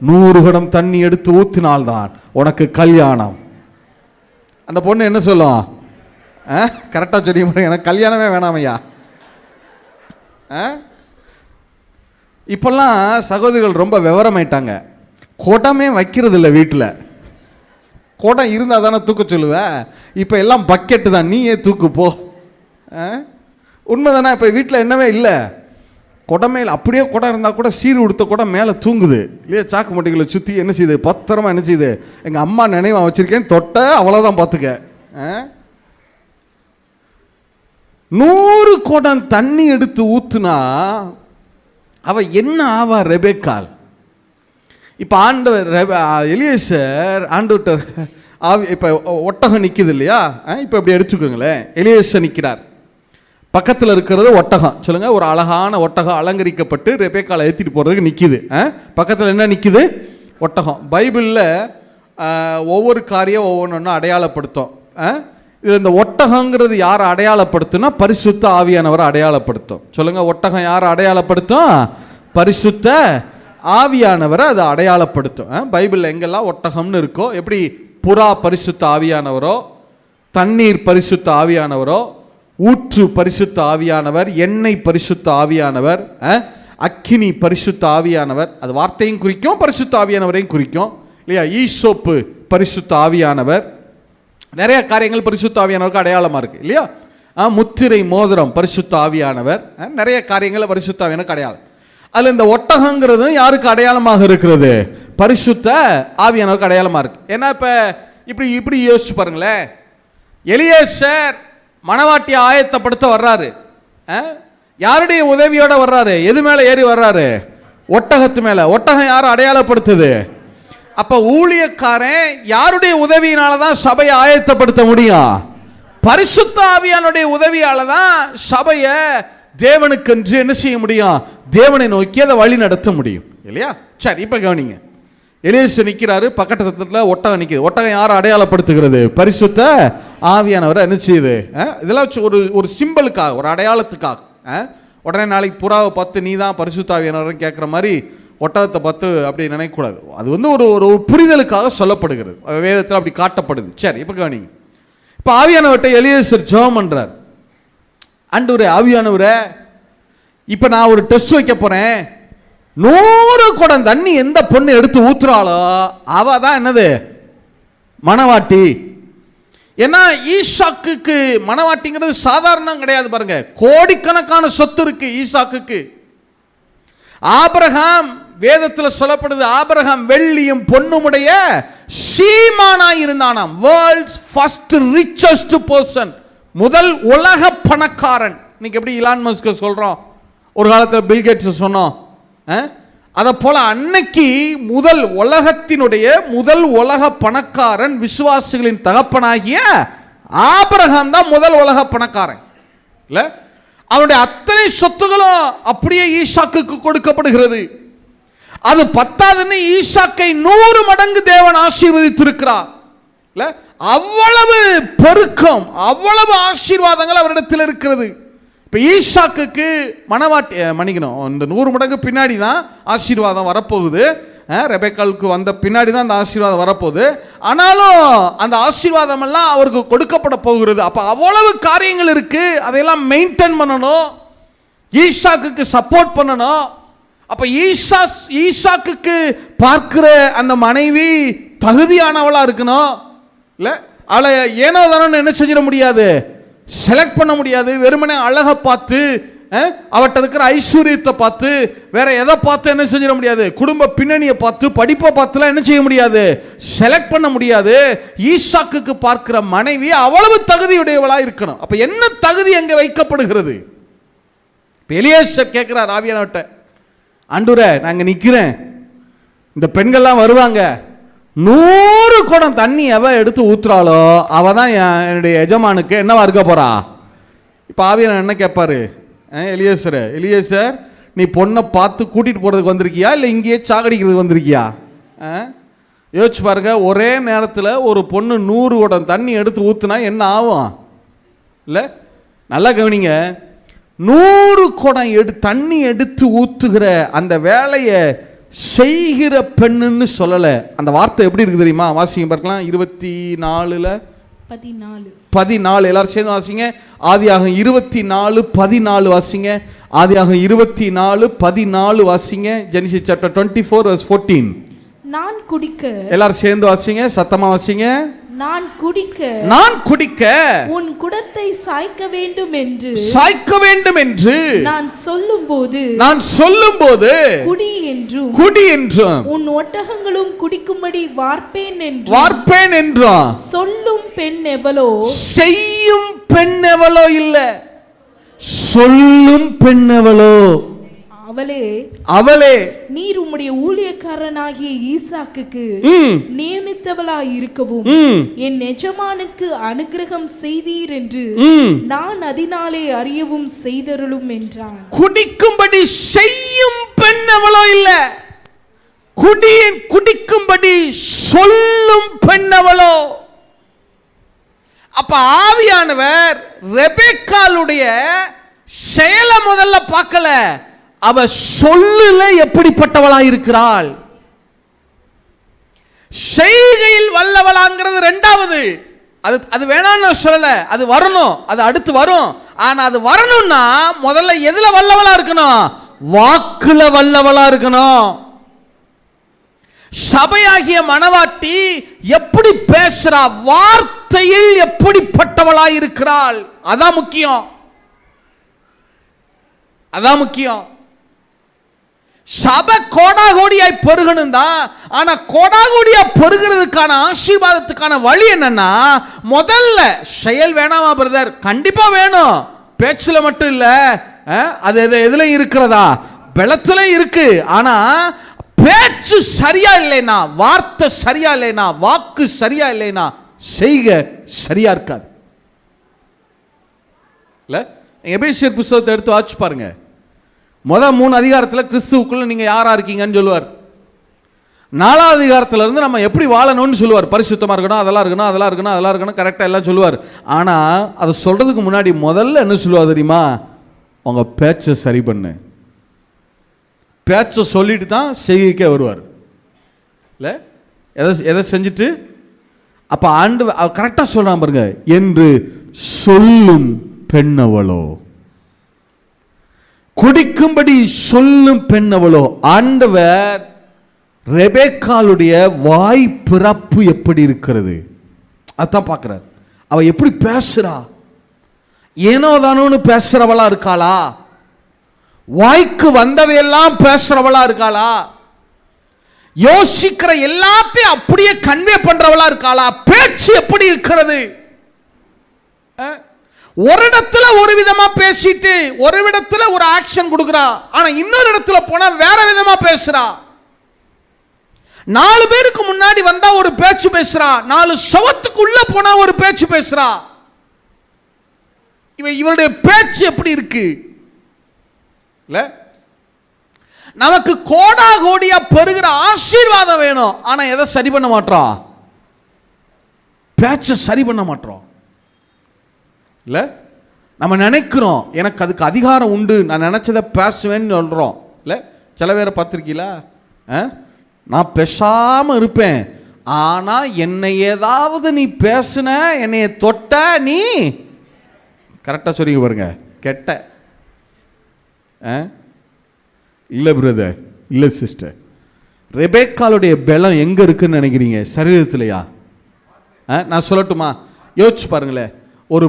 100 குடம் தண்ணி எடுத்து ஊத்தினால்தான் உனக்கு கல்யாணம். அந்த பொண்ணு என்ன சொல்லும்? கரெக்டா சொல்லி எனக்கு கல்யாணமே வேணாமையா. இப்பெல்லாம் சகோதரிகள் ரொம்ப விவரமாயிட்டாங்க. குடமே வைக்கிறது இல்லை வீட்டில். குடம் இருந்தால் தானே தூக்க சொல்லுவேன். இப்போ எல்லாம் பக்கெட்டு தான், நீயே தூக்கு போ. உண்மைதானே? இப்போ வீட்டில் என்னவே இல்லை, குடமே இல்லை. அப்படியே குடம் இருந்தால் கூட சீர் உடுத்த குடம் மேலே தூங்குது இல்லையா? சாக்கு மட்டைகளை சுற்றி என்ன செய்யுது, பத்திரமா என்ன செய்யுது. எங்கள் அம்மா நினைவாக வச்சுருக்கேன், தொட்ட அவ்வளோதான் பார்த்துக்க. 100 குடம் தண்ணி எடுத்து ஊத்துனா அவ என்ன ஆவா? ரெபேக்காள். இப்போ ஆண்டவர் எலியேசர் ஆண்டவர் இப்போ ஒட்டகம் நிற்குது இல்லையா? இப்போ இப்படி எடுத்துக்கோங்களேன். எலியேசர் நிற்கிறார், பக்கத்தில் இருக்கிறது ஒட்டகம். சொல்லுங்க, ஒரு அழகான ஒட்டகம் அலங்கரிக்கப்பட்டு ரெபேக்காளை ஏற்றிட்டு போகிறதுக்கு நிற்கிது. பக்கத்தில் என்ன நிற்கிது? ஒட்டகம். பைபிளில் ஒவ்வொரு காரியம் ஒவ்வொன்று அடையாளப்படுத்தும். இது இந்த ஒட்டகங்கிறது யாரை அடையாளப்படுத்தும்னா பரிசுத்த ஆவியானவரை அடையாளப்படுத்தும். சொல்லுங்க, ஒட்டகம் யாரை அடையாளப்படுத்தும்? பரிசுத்த ஆவியானவரை அது அடையாளப்படுத்தும். பைபிளில் எங்கெல்லாம் ஒட்டகம்னு இருக்கோ, எப்படி புறா பரிசுத்த ஆவியானவரோ, தண்ணீர் பரிசுத்த ஆவியானவரோ, ஊற்று பரிசுத்த ஆவியானவர், எண்ணெய் பரிசுத்த ஆவியானவர், அக்கினி பரிசுத்த ஆவியானவர். அது வார்த்தையும் குறிக்கும், பரிசுத்த ஆவியானவரையும் குறிக்கும் இல்லையா? ஈசோப்பு பரிசுத்த ஆவியானவர். நிறைய காரியங்கள் பரிசுத்த ஆவியானவருக்கு அடையாளமாக இருக்குது இல்லையா? முத்திரை மோதிரம் பரிசுத்த ஆவியானவர். நிறைய காரியங்கள் பரிசுத்த ஆவியானவருக்கு அடையாளம். அதில் இந்த ஒட்டகங்கிறது யாருக்கு அடையாளமாக இருக்கிறது? பரிசுத்த ஆவியானவருக்கு அடையாளமாக இருக்கு. ஏன்னா இப்போ இப்படி இப்படி யோசிச்சு பாருங்களேன். எலியேசர் மணவாட்டியை ஆயத்தப்படுத்த வர்றாரு. யாருடைய உதவியோட வர்றாரு? எது மேலே ஏறி வர்றாரு? ஒட்டகத்து மேலே. ஒட்டகம் யாரை அடையாளப்படுத்துது? அப்ப ஊழியக்காரன் யாருடைய உதவியினால தான் சபையை ஆயத்தப்படுத்த முடியும்? பரிசுத்த ஆவியானுடைய உதவியால தான் சபையை தேவனுக்கென்று என்ன செய்ய முடியும்? தேவனை நோக்கி அதை வழி நடத்த முடியும் இல்லையா? சரி, இப்ப கவனிங்க. எலியேசர் நிற்கிறாரு, பக்கத்தில் ஒட்டகம் நிற்குது. ஒட்டகம் யாரை அடையாளப்படுத்துகிறது? பரிசுத்த ஆவியானவரை என்ன செய்யுது? இதெல்லாம் ஒரு சிம்பிளுக்காக, ஒரு அடையாளத்துக்காக. உடனே நாளைக்கு புறாவை பார்த்து நீ தான் பரிசுத்த ஆவியானவரை கேட்குற மாதிரி ஒட்டகத்தை பார்த்து அப்படி நினைக்கக்கூடாது. அது ஒரு புரிதலுக்காக சொல்லப்படுகிறது, வேதத்தில் அப்படி காட்டப்படுது. சரி, இப்போ கவனிங்க. இப்போ ஆவியானவர்கிட்ட எலியேசர் ஜெபம் பண்றார். ஆண்டவரே, ஆவியானவரே, இப்போ நான் ஒரு டெஸ்ட் வைக்க போறேன். 100 குடம் தண்ணி எந்த பொண்ணு எடுத்து ஊத்துறாளோ அவ தான் என்னது? மணவாட்டி. ஏன்னா ஈசாக்குக்கு மணவாட்டிங்கிறது சாதாரணம் கிடையாது. பாருங்க, கோடிக்கணக்கான சொத்து இருக்கு ஈசாக்குக்கு. ஆபிரகாம், வேதத்தில் சொல்லப்படுது, ஆபிரகாம் வெள்ளியும் பொன்னுமுடைய சீமானாய் இருந்தானாம். வேர்ல்ட்ஸ் ஃபர்ஸ்ட் ரிச்சஸ்ட் பர்சன், முதல் உலக பணக்காரன். இன்னைக்கு எப்படி இலான் மஸ்க் சொல்றோம், ஒரு காலத்தில் பில்கேட்ஸ் சொன்னோம். அதை போல அன்னைக்கு உலகத்தினுடைய முதல் உலக பணக்காரன், விசுவாசிகளின் தகப்பனாகிய ஆபிரகாம் தான் முதல் உலக பணக்காரன் இல்ல? அவனுடைய அத்தனை சொத்துகளும் அப்படியே ஈசாக்குக்கு கொடுக்கப்படுகிறது. அது பத்தாதுன்னு ஈசாக்கை 100 மடங்கு தேவன் ஆசீர்வதித்திருக்கிறார். அவ்வளவு பெருக்கம், அவ்வளவு ஆசீர்வாதங்கள் அவரிடத்தில் இருக்கிறது. இப்போ ஈசாக்குக்கு மணவாட்டி மன்னிக்கணும், இந்த 100 மடங்கு பின்னாடி தான் ஆசீர்வாதம் வரப்போகுது. ரெபேக்காளுக்கு வந்த பின்னாடி தான் அந்த ஆசீர்வாதம் வரப்போகுது. ஆனாலும் அந்த ஆசீர்வாதம் எல்லாம் அவருக்கு கொடுக்கப்பட போகிறது. அப்போ அவ்வளவு காரியங்கள் இருக்கு, அதையெல்லாம் மெயின்டைன் பண்ணணும், ஈசாக்குக்கு சப்போர்ட் பண்ணணும். அப்ப ஈசாக்குக்கு பார்க்கிற அந்த மனைவி தகுதியானவளா இருக்கணும் இல்ல? அவளை ஏனோ தானே என்ன செஞ்சிட முடியாது, செலக்ட் பண்ண முடியாது. வெறுமனே அழகை பார்த்து, அவட்ட இருக்கிற ஐஸ்வர்யத்தை பார்த்து, வேற எதை பார்த்து என்ன செஞ்சிட முடியாது, குடும்ப பின்னணியை பார்த்து, படிப்பை பார்த்துலாம் என்ன செய்ய முடியாது, செலக்ட் பண்ண முடியாது. ஈசாக்குக்கு பார்க்கிற மனைவி அவ்வளவு தகுதியுடையவளா இருக்கணும். அப்ப என்ன தகுதி அங்கே வைக்கப்படுகிறது? எலியேசர் கேட்கிறார் ஆவியானவர்கிட்ட, ஆண்டவரே, நாங்க நிக்கிறேன், இந்த பெண்கள்லாம் வருவாங்க, 100 குடம் தண்ணி எவ எடுத்து ஊத்துறாளோ அவ தான் என்னுடைய எஜமானுக்கு என்னவா இருக்க போறா. இப்போ ஆவியானவர் என்ன கேட்பாரு? எலியேசர் நீ பொண்ணை பார்த்து கூட்டிகிட்டு போகிறதுக்கு வந்திருக்கியா இல்லை இங்கேயே சாகடிக்கிறதுக்கு வந்திருக்கியா? யோசிச்சு பாருங்க, ஒரே நேரத்தில் ஒரு பொண்ணு 100 குடம் தண்ணி எடுத்து ஊற்றுனா என்ன ஆகும்? இல்லை, நல்லா கவனிங்க. 100 குடம் தண்ணி எடுத்து ஊற்றுகிற அந்த வேலையை செய்கிற பெண்ணுன்னு சொல்லலை. அந்த வார்த்தை எப்படி இருக்குது தெரியுமா? வாசிங்க பார்க்கலாம். 14 எல்லாரும் சேர்ந்து வாசிங்க. ஆதியாகமம் 24:14 வாசிங்க. ஆதியாகமம் 24:14 வாசிங்க. Genesis chapter 24:14. நான் குடிக்க, எல்லாரும் சேர்ந்து வாசிங்க, சத்தமா வாசிங்க. நான் குடிக்க உன் குடத்தை சாய்க்க வேண்டும் என்று நான் சொல்லும்போது குடி என்றும் உன் ஒட்டகங்களும் குடிக்கும்படி வார்ப்பேன் என்றும் சொல்லும் பெண் எவளோ, செய்யும் பெண் எவளோ இல்ல, சொல்லும் பெண் எவளோ, அவளே நீர் உம்முடைய ஊழியக்காரனாகிய ஈசாக்குக்கு நியமித்தவளாய் இருக்கவும் என் எஜமானுக்கு அனுக்கிரகம் செய்தீர் என்று நான் அதனாலே அறியவும் செய்தருளும் என்றான். குடிக்கும்படி செய்யும் பெண் அவளோ இல்ல, குடிக்கும்படி சொல்லும் பெண் அவளோ. அப்ப ஆவியானவர் ரெபெக்காளுடைய செயலை முதல்ல பார்க்கல, அவ சொல்லுல எப்படிப்பட்டவளா இருக்கிறாள், செய்கையில் வல்லவளாங்கிறது ரெண்டாவது. அது வேணான்னு சொல்லல, அது வரணும், அது அடுத்து வரும். ஆனா அது வரணும்னா முதல்ல எதுல வல்லவளா இருக்கணும்? வாக்குல வல்லவளா இருக்கணும். சபையாகிய மணவாட்டி எப்படி பேசுறா, வார்த்தையில் எப்படிப்பட்டவளா இருக்கிறாள், அதான் முக்கியம். அதான் முக்கியம். சபை கோடாகோடியாய் பெருகணும் தான். ஆனா கோடாகோடியா பெருகிறதுக்கான ஆசீர்வாதத்துக்கான வழி என்னன்னா, முதல்ல செயல் வேணாமா பிரதர்? கண்டிப்பா வேணும். பேச்சுல மட்டும் இல்ல, அது எதுல இருக்கிறதா? பலத்துல இருக்கு. ஆனா பேச்சு சரியா இல்லைனா, வார்த்தை சரியா இல்லைனா, வாக்கு சரியா இல்லைனா, செய்க சரியா இருக்காது. இல்ல, எபேசியர் புத்தகத்தை எடுத்து வாசிச்சு பாருங்க. முதல் 3 அதிகாரத்தில் கிறிஸ்துவுக்குள்ள நீங்கள் யாரா இருக்கீங்கன்னு சொல்லுவார். 4வது அதிகாரத்தில் இருந்து நம்ம எப்படி வாழணும்னு சொல்லுவார். பரிசுத்தமாக இருக்கணும், அதெல்லாம் இருக்கணும், கரெக்டாக எல்லாம் சொல்லுவார். ஆனால் அதை சொல்கிறதுக்கு முன்னாடி முதல்ல என்ன சொல்லுவார் தெரியுமா? உங்கள் பேச்சை சரி பண்ணு. பேச்சை சொல்லிட்டு தான் செய்கைக்கே வருவார். இல்லை, எதை செஞ்சுட்டு அப்போ ஆண்டு கரெக்டாக சொல்கிறான் பாருங்க, என்று சொல்லும் பெண்ணவளோ, குடிக்கும்படி சொல்லும் பெண்ணவளோ. ஆண்டவர் ரெபெக்காளுடைய வாய் பிறப்பு எப்படி இருக்கிறது அதான் பார்க்கிறார். அவ எப்படி பேசுறா, ஏனோ தானோன்னு பேசுறவளா இருக்காளா, வாய்க்கு வந்ததையெல்லாம் பேசுறவளா இருக்காளா, யோசிக்கிற எல்லாத்தையும் அப்படியே கன்வே பண்றவளா இருக்காளா, பேச்சு எப்படி இருக்கிறது? ஒரு இடத்துல ஒரு விதமா பேசிட்டு ஒரு இடத்துல ஒரு ஆக்ஷன் கொடுக்கிறா, ஆனா இன்னொரு இடத்துல போனா வேற விதமா பேசுறா. 4 பேருக்கு முன்னாடி வந்தா ஒரு பேச்சு பேசுறா, 4 சவத்துக்கு உள்ள போனா ஒரு பேச்சு பேசுறா. இவளுடைய பேச்சு எப்படி இருக்கு? இல்ல, நமக்கு கோடா கோடியா பெருகிற ஆசீர்வாதம் வேணும். ஆனா எதை சரி பண்ண மாட்டோம்? பேச்சை சரி பண்ண மாட்டோம். இல்லை, நம்ம நினைக்கிறோம் எனக்கு அதுக்கு அதிகாரம் உண்டு, நான் நினச்சதை பேசுவேன்னு சொல்கிறோம். இல்லை, சில பேரை பார்த்துருக்கீங்களா, நான் பேசாமல் இருப்பேன், ஆனால் என்னை ஏதாவது நீ பேசுன, என்னைய தொட்ட, நீ கரெக்டாக சொல்லிங்க பாருங்க, கெட்ட. இல்லை பிரதர், இல்லை சிஸ்டர், ரெபெக்காளுடைய பலம் எங்கே இருக்குன்னு நினைக்கிறீங்க? சரீரத்திலையா? நான் சொல்லட்டுமா? யோசிச்சு பாருங்களேன். ஒரு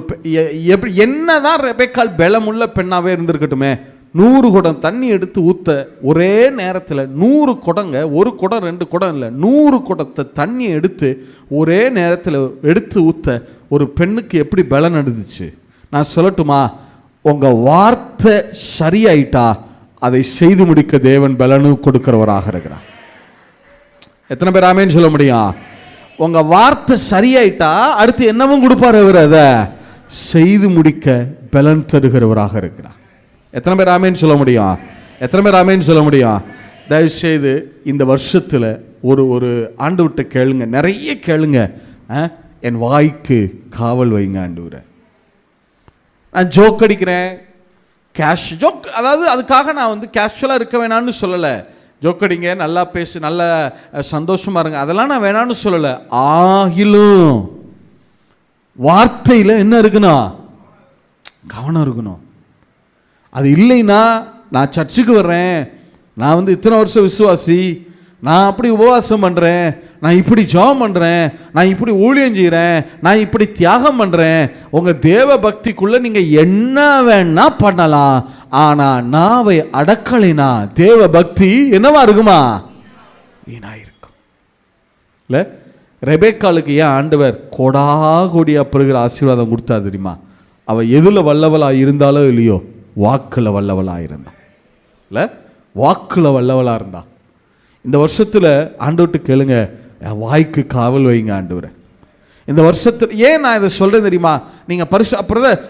எப்படி என்னதான் ரெபெக்காள் பலமுள்ள பெண்ணாவே இருந்திருக்கட்டுமே, 100 குடம் தண்ணி எடுத்து ஊற்ற ஒரே நேரத்தில் 100 குடங்க, 1 குடம் 2 குடம் இல்லை, 100 குடத்தை தண்ணி எடுத்து ஒரே நேரத்தில் எடுத்து ஊற்ற ஒரு பெண்ணுக்கு எப்படி பலன் எடுத்துச்சு? நான் சொல்லட்டுமா? உங்கள் வார்த்தை சரியாயிட்டா அதை செய்து முடிக்க தேவன் பலனு கொடுக்கிறவராக இருக்கிறார். எத்தனை பேர் ஆமேன்னு சொல்ல முடியும்? உங்க வார்த்தை சரியாயிட்டா அடுத்து என்னவும் கொடுப்பாரு, அவர் அதை செய்து முடிக்க பலன் தருகிறவராக இருக்கிறார். எத்தனை பேர் ஆமேன்னு சொல்ல முடியும்? எத்தனை பேர் ஆமேன்னு சொல்ல முடியும்? தயவுசெய்து இந்த வருஷத்தில் ஒரு ஆண்டவர்கிட்ட கேளுங்க, நிறைய கேளுங்க. என் வாய்க்கு காவல் வைங்க ஆண்டவரே. நான் ஜோக் அடிக்கிறேன், ஜோக், அதாவது அதுக்காக நான் கேஷுவலாக இருக்க வேணான்னு சொல்லலை. ஜோக் அடிங்க, நல்லா பேசு, நல்ல சந்தோஷமாக இருங்க, அதெல்லாம் நான் வேணான்னு சொல்லலை. ஆகிலும் வார்த்தையில் என்ன இருக்கணும்? கவனம் இருக்கணும். அது இல்லைன்னா நான் சர்ச்சுக்கு வர்றேன், நான் இத்தனை வருஷம் விசுவாசி, நான் அப்படி உபவாசம் பண்ணுறேன், நான் இப்படி ஜெபம் பண்ணுறேன், நான் இப்படி ஊழியம் செய்கிறேன், நான் இப்படி தியாகம் பண்ணுறேன். உங்கள் தேவ பக்திக்குள்ளே நீங்கள் என்ன வேணா பண்ணலாம், ஆனால் நாவை அடக்கலைனா தேவ பக்தி என்னவா இருக்குமா? வீணாக இருக்கும். இல்லை, ரெபேக்காளுக்கு ஏன் ஆண்டவர் கோடா கோடியாக பெறுகிற ஆசீர்வாதம் கொடுத்தா தெரியுமா? அவள் எதில் வல்லவளாக இருந்தாலோ இல்லையோ, வாக்கில் வல்லவளாக இருந்தான். இல்லை, வாக்கில் வல்லவளாக இருந்தா. இந்த வருஷத்தில் ஆண்டவர்கிட்ட கேளுங்க, வாய்க்கு காவல் வைங்க ஆண்டவரை. இந்த வருஷத்தில் ஏன் நான் இதை சொல்கிறேன் தெரியுமா? நீங்கள்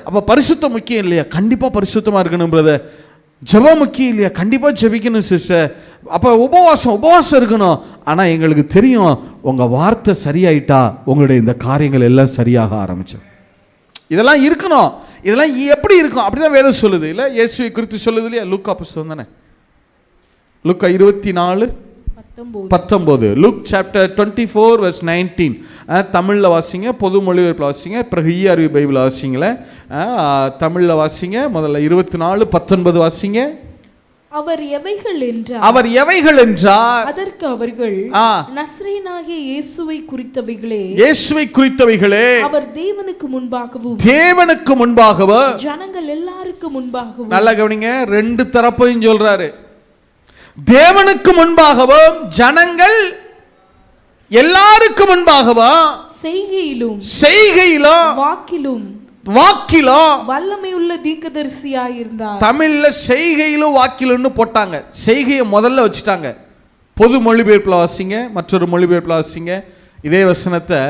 அப்போ பரிசுத்தம் முக்கியம் இல்லையா? கண்டிப்பாக பரிசுத்தமாக இருக்கணும் பிரதர். ஜெபம் முக்கியம் இல்லையா? கண்டிப்பாக ஜெபிக்கணும் சிஸ்டர். அப்போ உபவாசம் இருக்கணும். ஆனால் எங்களுக்கு தெரியும், உங்கள் வார்த்தை சரியாயிட்டா உங்களுடைய இந்த காரியங்கள் எல்லாம் சரியாக ஆரம்பிச்சு. இதெல்லாம் இருக்கணும். இதெல்லாம் எப்படி இருக்கும்? அப்படிதான் வேதம் சொல்லுது இல்லை? இயேசுவை குறித்து சொல்லுது இல்லையா? லூக்கா புஸ்தகம் தானே, லூக்கா 24:19. Look chapter 24:19. தமிழில் வாசிங்க, பொது மொழிபெயர்ப்பில் வாசிங்க, பிறகு ERV பைபிள் வாசிங்களேன். தமிழில் வாசிங்க, முதல்ல 24:19 வாசிங்க. அவர் எவைகள் என்றார் அதற்கு அவர்கள், நசரேயனாகிய இயேசுவை குறித்தவைகளே, அவர் தேவனுக்கு முன்பாகவும் ஜனங்கள் எல்லாருக்கும் முன்பாகவும். நல்லா கவனிங்க, ரெண்டு தரப்பையும் சொல்றாரு. தேவனுக்கு முன்பாகவும் ஜனங்கள் எல்லாருக்கும் முன்பாகவும், செய்கையிலும் வாக்கிலும் வல்லமையுள்ள தீர்க்கதரிசியாய் இருந்தார். தமிழ்ல செய்கையிலும் வாக்கிலும்னு போட்டாங்க. செய்கையை முதல்ல வச்சுட்டாங்க. பொது மொழிபெயர்ப்பில் வாசிங்க, மற்றொரு மொழிபெயர்ப்பில் வாசிங்க. இதே வசனத்தை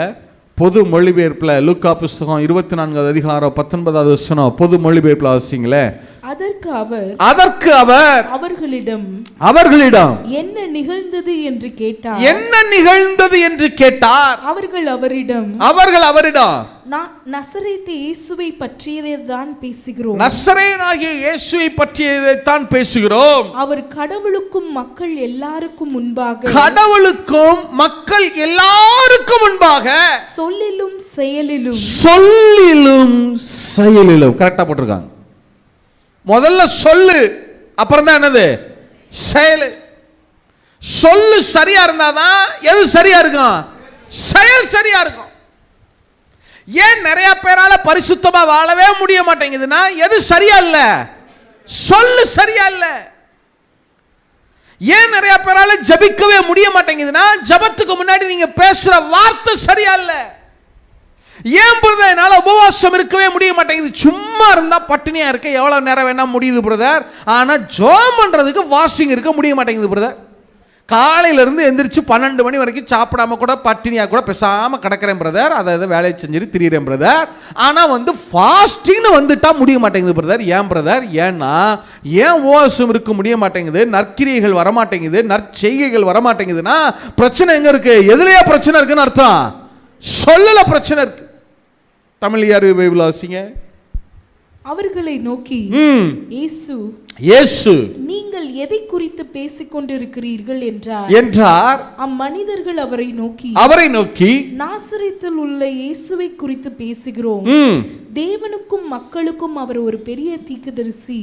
பொது மொழிபெயர்ப்பில் லூக்கா புஸ்தகம் 24வது அதிகாரம் 19வது வசனம் பொது மொழிபெயர்ப்பில் வாசிங்களே. அதற்கு அவர் அவர்களிடம் என்ன நிகழ்ந்தது என்று கேட்டார். அவர்கள் அவரிடம் நசரேத்து இயேசுவை பற்றியதைத்தான் பேசுகிறோம். நசரேயனாகிய இயேசுவை பற்றியதைத்தான் பேசுகிறோம். அவர் கடவுளுக்கும் மக்கள் எல்லாருக்கும் முன்பாக சொல்லிலும் செயலிலும் கரெக்டா போட்டிருக்காங்க. முதல்ல சொல்லு, அப்புறம் தான் என்னது? செயல். சொல்லு சரியா இருந்தாதான் எது சரியா இருக்கும்? செயல் சரியா இருக்கும். ஏன் நிறைய பேரால பரிசுத்தமா வாழவே முடிய மாட்டேங்குதுன்னா எது சரியா இல்ல? சொல்லு சரியா இல்ல. ஏன் நிறைய பேரால ஜபிக்கவே முடிய மாட்டேங்குதுன்னா ஜபத்துக்கு முன்னாடி நீங்க பேசுற வார்த்தை சரியா இல்ல. ஏன் பிரதர் என்னால உபவாசம் இருக்கவே முடிய மாட்டேங்குது? சும்மா இருந்தா பட்டினியா இருக்க எவ்வளவு நேரம் வேணா முடியுது பிரதர், ஆனா ஜெபம் பண்றதுக்கு வாஷிங் இருக்க முடிய மாட்டேங்குது பிரதர். காலையிலேருந்து எந்திரிச்சு 12 மணி வரைக்கும் சாப்பிடாம கூட பட்டினியாக கூட பேசாமல் கிடக்கிறேன் பிரதர், அதை வேலையை செஞ்சுட்டு திரியிறேன் பிரதர். ஆனால் ஃபாஸ்டிங்னு வந்துட்டா முடிய மாட்டேங்குது பிரதர். ஏன் பிரதர்? ஏன்னா ஏன் உபவாசம் இருக்க முடிய மாட்டேங்குது? நற்கிரியைகள் வரமாட்டேங்குது, நற்செய்கைகள் வரமாட்டேங்குதுன்னா பிரச்சனை எங்கே இருக்கு? எதுலையா பிரச்சனை இருக்குன்னு அர்த்தம்? சொல்லல பிரச்சனை இருக்கு. தமிழ் ERV பைபிள் வாசிங்க. அவர்களை நோக்கி இயேசு நீங்கள் எதை குறித்து பேசிக் கொண்டிருக்கிறீர்கள் என்றார். அம்மனிதர்கள் அவரை நோக்கி நாசரேத்தில் உள்ள இயேசுவை குறித்து பேசுகிறோம். தேவனுக்கும் மக்களுக்கும் அவர் ஒரு பெரிய தீர்க்கதரிசி.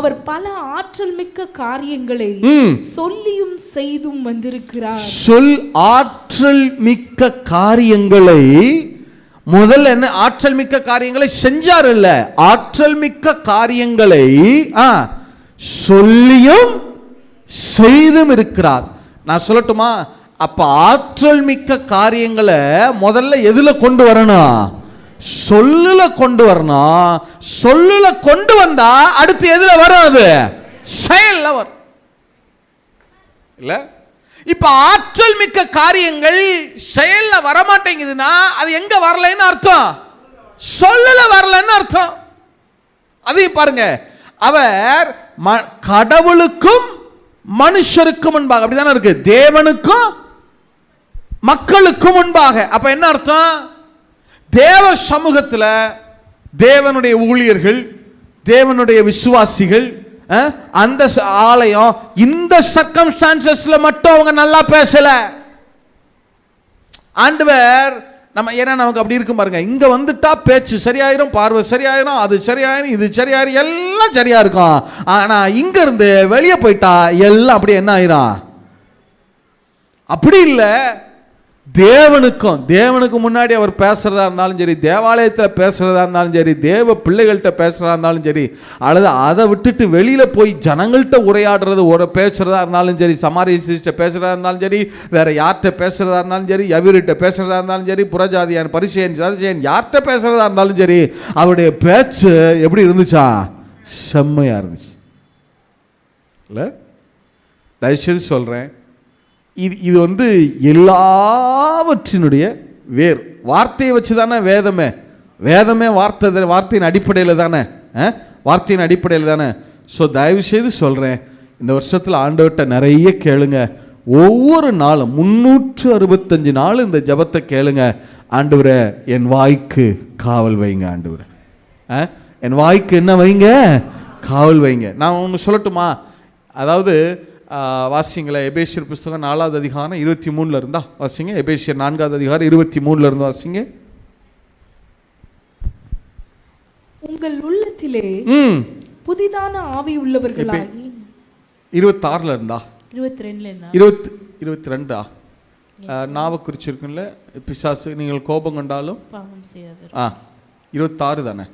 அவர் பல ஆற்றல் மிக்க காரியங்களை சொல்லியும் செய்தும் வந்திருக்கிறார். ஆற்றல் மிக்க காரியங்களை முதல்ல என்ன? ஆற்றல் மிக்க காரியங்களை செஞ்சார் இல்ல, ஆற்றல் மிக்க காரியங்களை சொல்லியும் செய்தும் இருக்கிறார். நான் சொல்லட்டுமா? அப்ப ஆற்றல் மிக்க காரியங்களை முதல்ல எதுல கொண்டு வரணும்? சொல்லுல கொண்டு வரணும். சொல்லுல கொண்டு வந்தா அடுத்து எதுல வரும்? அது செயல்ல வரும் இல்ல? இப்ப ஆற்றல் மிக்க காரியங்கள் செயல்ல வரமாட்டேங்குதுன்னா அது எங்க வரலன்னு அர்த்தம்? சொல்லல வரலன்னு அர்த்தம். அதையும் பாருங்க, அவர் கடவுளுக்கும் மனுஷருக்கும் முன்பாக, அப்படிதானே இருக்கு, தேவனுக்கும் மக்களுக்கும் முன்பாக. அப்ப என்ன அர்த்தம்? தேவ சமூகத்தில் தேவனுடைய ஊழியர்கள், தேவனுடைய விசுவாசிகள், அந்த ஆலயம் இந்த சர்க்கம்ஸ்டான்சஸ்ல மட்டும் அவங்க நல்லா பேசல. ஆண்டவர் நம்ம ஏன்னா நமக்கு அப்படி இருக்கும் பாருங்க, இங்க வந்துட்டா பேச்சு சரியாயிரும், பார்வை சரியாயிரும், அது சரியாயிரும், இது சரியாயிரும், எல்லாம் சரியா இருக்கும். ஆனா இங்க இருந்து வெளியே போயிட்டா எல்லாம் அப்படி என்ன ஆயிரும்? அப்படி இல்லை. தேவனுக்கு முன்னாடி அவர் பேசுறதா இருந்தாலும் சரி, தேவாலயத்தில் பேசுறதா இருந்தாலும் சரி, தேவ பிள்ளைகள்கிட்ட பேசுறதா இருந்தாலும் சரி, அல்லது அதை விட்டுட்டு வெளியில போய் ஜனங்கள்கிட்ட உரையாடுறது பேசுறதா இருந்தாலும் சரி, சமாரியசிட்ட பேசுறதா இருந்தாலும் சரி, வேற யார்கிட்ட பேசுறதா இருந்தாலும் சரி, யவீர்கிட்ட பேசுறதா இருந்தாலும் சரி, புறஜாதியான், பரிசேயன், சதுசேயன் யார்கிட்ட பேசுறதா இருந்தாலும் சரி, அவருடைய பேச்சு எப்படி இருந்துச்சா? செம்மையா இருந்துச்சு. இல்லை, தயவுசெய்து சொல்றேன், இது எல்லாவற்றினுடைய வேர். வார்த்தையை வச்சு தானே வேதமே வார்த்தையின் அடிப்படையில் தானே, வார்த்தையின் அடிப்படையில் தானே. ஸோ தயவு செய்து சொல்கிறேன், இந்த வருஷத்தில் ஆண்டவர்கிட்ட நிறைய கேளுங்க. ஒவ்வொரு நாளும் 365 நாள் இந்த ஜெபத்தை கேளுங்க. ஆண்டவரே, என் வாய்க்கு காவல் வைங்க. ஆண்டவரே, என் வாய்க்கு என்ன வைங்க? காவல் வைங்க. நான் ஒன்று சொல்லட்டுமா? அதாவது வாசிங்கள, எபேசியர் புஸ்தகம் 4வது அதிகாரம் 23 இருந்தா வாசிங்க. எபேசியர் 4வது அதிகாரம் 23 இருந்து வாசிங்க. உங்கள் உள்ளத்திலே புதிதான ஆவி உள்ளவர்களாகி 26 இருந்தா 22 நாவை குறிச்சிருக்குல்ல, பிசாசு நீங்கள் கோபம் கொண்டாலும் பாவம் செய்யாது. 26 தானே,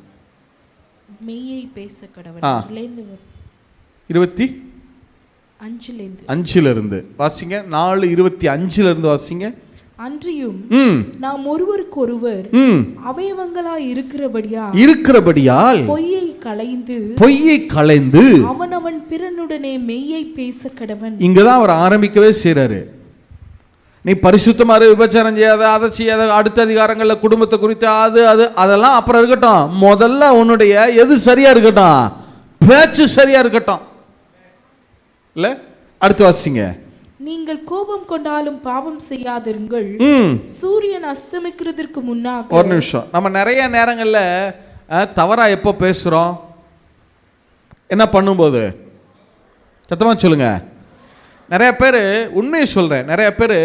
மெய்யை பேச கடவுள். 25 இருந்து வாசிங்க. 4:25 இருந்து வாசிங்க. அன்றியும் நாம் ஒருவருக்கொருவர் அவயவங்களாய் இருக்கிறபடியால் பொய்யை களைந்து அவனவன் பிறனுடனே மெய்யை பேச கடவன். இங்கதான் அவர் ஆரம்பிக்கவே செய்றாரு. நீ பரிசுத்தமா விபச்சாரம் செய்யாத, அதை செய்யாத, அடுத்த அதிகாரங்கள்ல குடும்பத்தை குறித்து அதெல்லாம் அப்புறம் இருக்கட்டும். முதல்ல உன்னுடைய எது சரியா இருக்கட்டும்? பேச்சு சரியா இருக்கட்டும். இல்ல, அடுத்து வாசிங்க. நீங்கள் கோபம் கொண்டாலும் பாவம் செய்யாதிருங்கள், சூரியன் அஸ்தமிக்கிறதுக்கு முன்னாக. ஒரு நிமிஷம், நம்ம நிறைய நேரங்கள்ல தவறா எப்போ பேசுறோம்? என்ன பண்ணும்போது? சத்தமா சொல்லுங்க. நிறைய பேர், உண்மையை சொல்றேன், நிறைய பேர்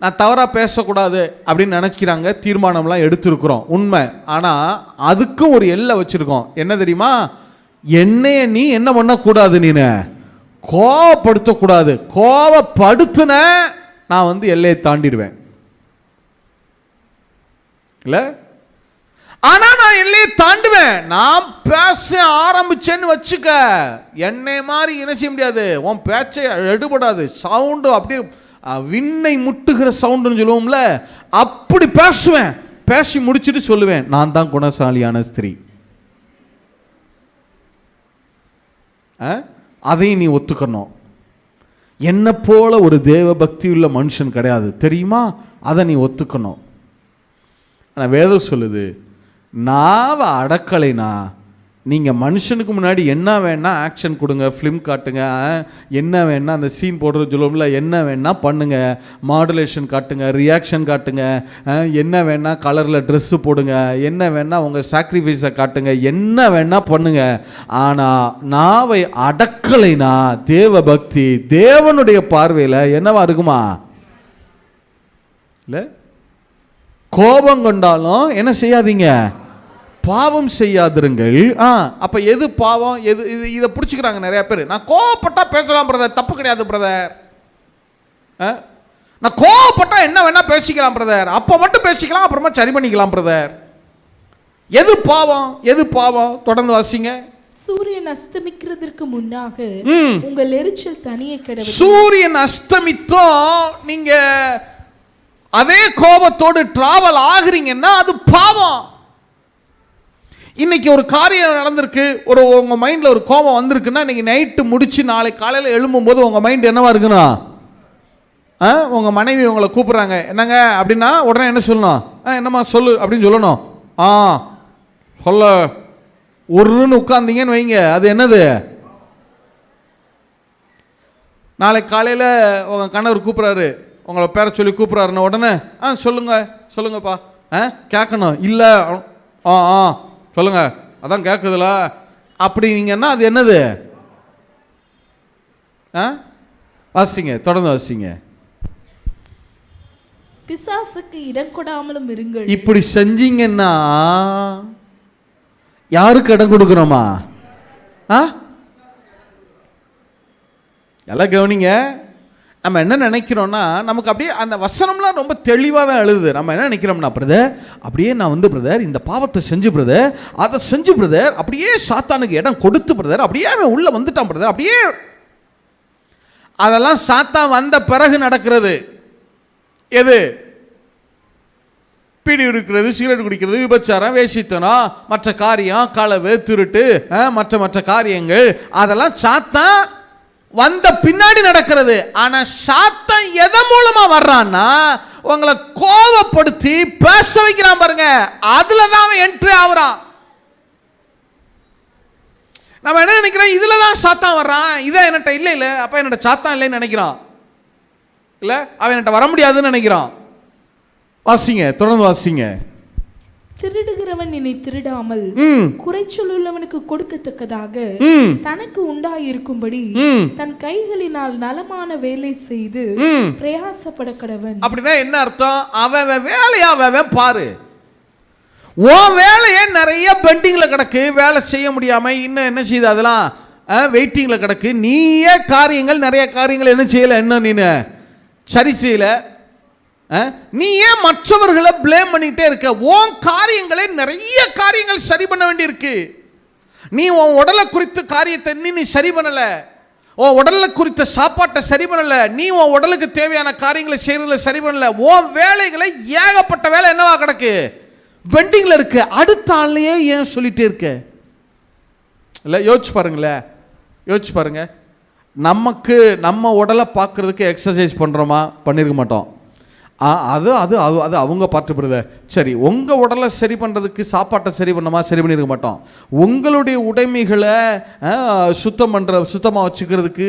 நான் தவறா பேசக்கூடாது அப்படின்னு நினைக்கிறாங்க. தீர்மானம்லாம் எடுத்திருக்கிறோம், உண்மை. ஆனா அதுக்கும் ஒரு எல்லை வச்சிருக்கோம். என்ன தெரியுமா? என்னைய நீ என்ன பண்ணக்கூடாது? நீனு கோவப்படுத்தக்கூடாது. கோவப்படுத்தின நான் எல்லையை தாண்டிடுவேன். இல்ல, ஆனா நான் எல்லையை தாண்டுவேன். நான் பேச ஆரம்பிச்சேன்னு வச்சுக்க, என்னை மாதிரி என்ன செய்ய முடியாது, உன் பேச்சை எடுபடாது. சவுண்டு அப்படியே விண்ணை முட்டுகிற சவுண்டுன்னு சொல்லுவோம்ல, அப்படி பேசுவேன். பேசி முடிச்சுட்டு சொல்லுவேன், நான் தான் குணசாலியான ஸ்திரீ. அதையும் நீ ஒத்துக்கணும். என்ன போல ஒரு தேவ பக்தி உள்ள மனுஷன் கிடையாது, தெரியுமா? அதை நீ ஒத்துக்கணும். ஆனால் வேதம் சொல்லுது, நாவை அடக்கலைனா நீங்கள் மனுஷனுக்கு முன்னாடி என்ன வேணா ஆக்ஷன் கொடுங்க, ஃபிலிம் காட்டுங்க, என்ன வேணா அந்த சீன் போடுறது சொல்லுவோம்ல, என்ன வேணா பண்ணுங்க, மாடுலேஷன் காட்டுங்க, ரியாக்ஷன் காட்டுங்க, என்ன வேணா கலரில் ட்ரெஸ்ஸு போடுங்க, என்ன வேணா உங்கள் சாக்ரிஃபைஸை காட்டுங்க, என்ன வேணா பண்ணுங்க. ஆனால் நாவை அடக்கலைனா தேவ பக்தி தேவனுடைய பார்வையில் என்னவா இருக்குமா? இல்லை, கோபம் கொண்டாலும் என்ன செய்யாதீங்க? பாவம் செய்யாதிருங்கள். அப்ப எது பாவம், எது? இதை பிடிச்சிக்கிறாங்க நிறைய பேர். நான் கோவப்பட்டா பேசலாம் பிரதர், தப்பு கிடையாது பிரதர். நான் கோவப்பட்டா என்ன வேணா பேசிக்கலாம் பிரதர், அப்ப மட்டும் பேசிக்கலாம், அப்புறமா சரி பண்ணிக்கலாம் பிரதர். எது பாவம், எது பாவம்? தொடர்ந்து வாசிங்க. சூரியன் அஸ்தமிக்கிறதுக்கு முன்னாக உங்கள் எரிச்சல் தனியே கிடையாது. சூரியன் அஸ்தமித்தோம் நீங்க அதே கோபத்தோடு டிராவல் ஆகுறீங்கன்னா அது பாவம். இன்னைக்கு ஒரு காரியம் நடந்திருக்கு, உங்க மைண்ட்ல ஒரு கோபம் வந்திருக்குன்னா, இன்னைக்கு நைட்டு முடிச்சு நாளைக்கு காலையில் எழும்பும் போது உங்க மைண்ட் என்னவா இருக்குன்னா, உங்க மனைவி உங்களை கூப்பிடுறாங்க, என்னங்க அப்படின்னா உடனே என்ன சொல்லணும்? என்னம்மா சொல்லு அப்படின்னு சொல்லணும். சொல்ல ஒருன்னு உட்கார்ந்தீங்கன்னு வைங்க, அது என்னது? நாளைக்கு காலையில் உங்கள் கணவர் கூப்பிட்றாரு, உங்களை பேர சொல்லி கூப்பிட்றாருன்னு உடனே சொல்லுங்கப்பா கேட்கணும். இல்லை சொல்லுங்க அதான் கேட்குதுல அப்படிங்கன்னா அது என்னது? வாசிங்க, தொடர்ந்து வாசிங்க. பிசாசுக்கு இடம் கொடாமலும் இருங்கள். இப்படி செஞ்சீங்கன்னா யாருக்கு இடம் கொடுக்குறோமா? எல்லாம் கவனிங்க. நம்ம என்ன நினைக்கிறோம்னா, நமக்கு அப்படியே அந்த வசனம்லாம் ரொம்ப தெளிவாக தான் எழுதுது. நம்ம என்ன நினைக்கிறோம்னா, பிரதர் அப்படியே நான் பிரதர் இந்த பாவத்தை செஞ்சு பிரதர், அதை செஞ்சு பிரதர், அப்படியே சாத்தானுக்கு இடம் கொடுத்து பிரதர், அப்படியே அவன் உள்ள வந்துட்டான் பிரதர், அப்படியே. அதெல்லாம் சாத்தான் வந்த பிறகு நடக்கிறது. எது? பீடி இருக்கிறது, சிகரெட் குடிக்கிறது, விபச்சாரம், வேசித்தனம், மற்ற காரியம், களவு, திருட்டு, மற்ற காரியங்கள், அதெல்லாம் சாத்தான் வந்த பின்னாடி நடக்கிறது. ஆனா சாத்தான் எதன் மூலமா வர்றான்னா, உங்களை கோபப்படுத்தி பேச வைக்கிறான் பாருங்க, அதுலதான் அவன் என்ட்ரி ஆகுறான். நம்ம என்ன நினைக்கிறோம், இதுலதான் சாத்தான் வர்றான், இதான் என்கிட்ட இல்ல அப்ப என்னோட சாத்தான் இல்லைன்னு நினைக்கிறான். இல்ல, அவன் என்கிட்ட வர முடியாதுன்னு நினைக்கிறான். வாசிங்க, தொடர்ந்து வாசிங்க. திருடுகிறவன் என்னை திருடாமல் குறைச்சொல்லுள்ளவனுக்கு கொடுக்கத்தக்கதாக தனக்கு உண்டாயிருக்கும்படி தன் கைகளினால் நலமான வேலை செய்து பிரயாசப்பட கடவன். அப்படின்னா என்ன அர்த்தம்? அவன் வேலையா அவன் பாரு. உன் வேலையே நிறைய பெண்டிங்ல கிடக்கு, வேலை செய்ய முடியாம இன்னும் என்ன செய்யுது, அதெல்லாம் வெயிட்டிங்ல கிடக்கு. நீயே காரியங்கள், நிறைய காரியங்கள் என்ன செய்யல, என்ன நீ சரி செய்யல. நீ ஏன் மற்றவர்களை பிளேம் பண்ணிட்டே இருக்க? உன் காரியங்களை, நிறைய காரியங்கள் சரி பண்ண வேண்டி இருக்கு. நீ உன் உடலை குறித்த காரியத்தை நீ சரி பண்ணல, உன் உடலை குறித்த சாப்பாட்டை சரி பண்ணல, நீ உன் உடலுக்கு தேவையான காரியங்களை செய்யறதுல சரி பண்ணல. உன் வேலைகளை ஏகப்பட்ட வேலை என்னவா கிடக்கு, பெண்டிங்ல இருக்கு. அடுத்த ஆளையே ஏன் சொல்லிட்டே இருக்க? இல்ல, யோசிச்சு பாருங்க. நமக்கு நம்ம உடலை பார்க்கறதுக்கு எக்ஸசைஸ் பண்றோமா? பண்ணிருக்க மாட்டோம். அது அது அது அவங்க பார்த்து பிரதர். சரி, உங்கள் உடலை சரி பண்ணுறதுக்கு சாப்பாட்டை சரி பண்ணமா? சரி பண்ணியிருக்க மாட்டோம். உங்களுடைய உடைமைகளை சுத்தமாக வச்சுக்கிறதுக்கு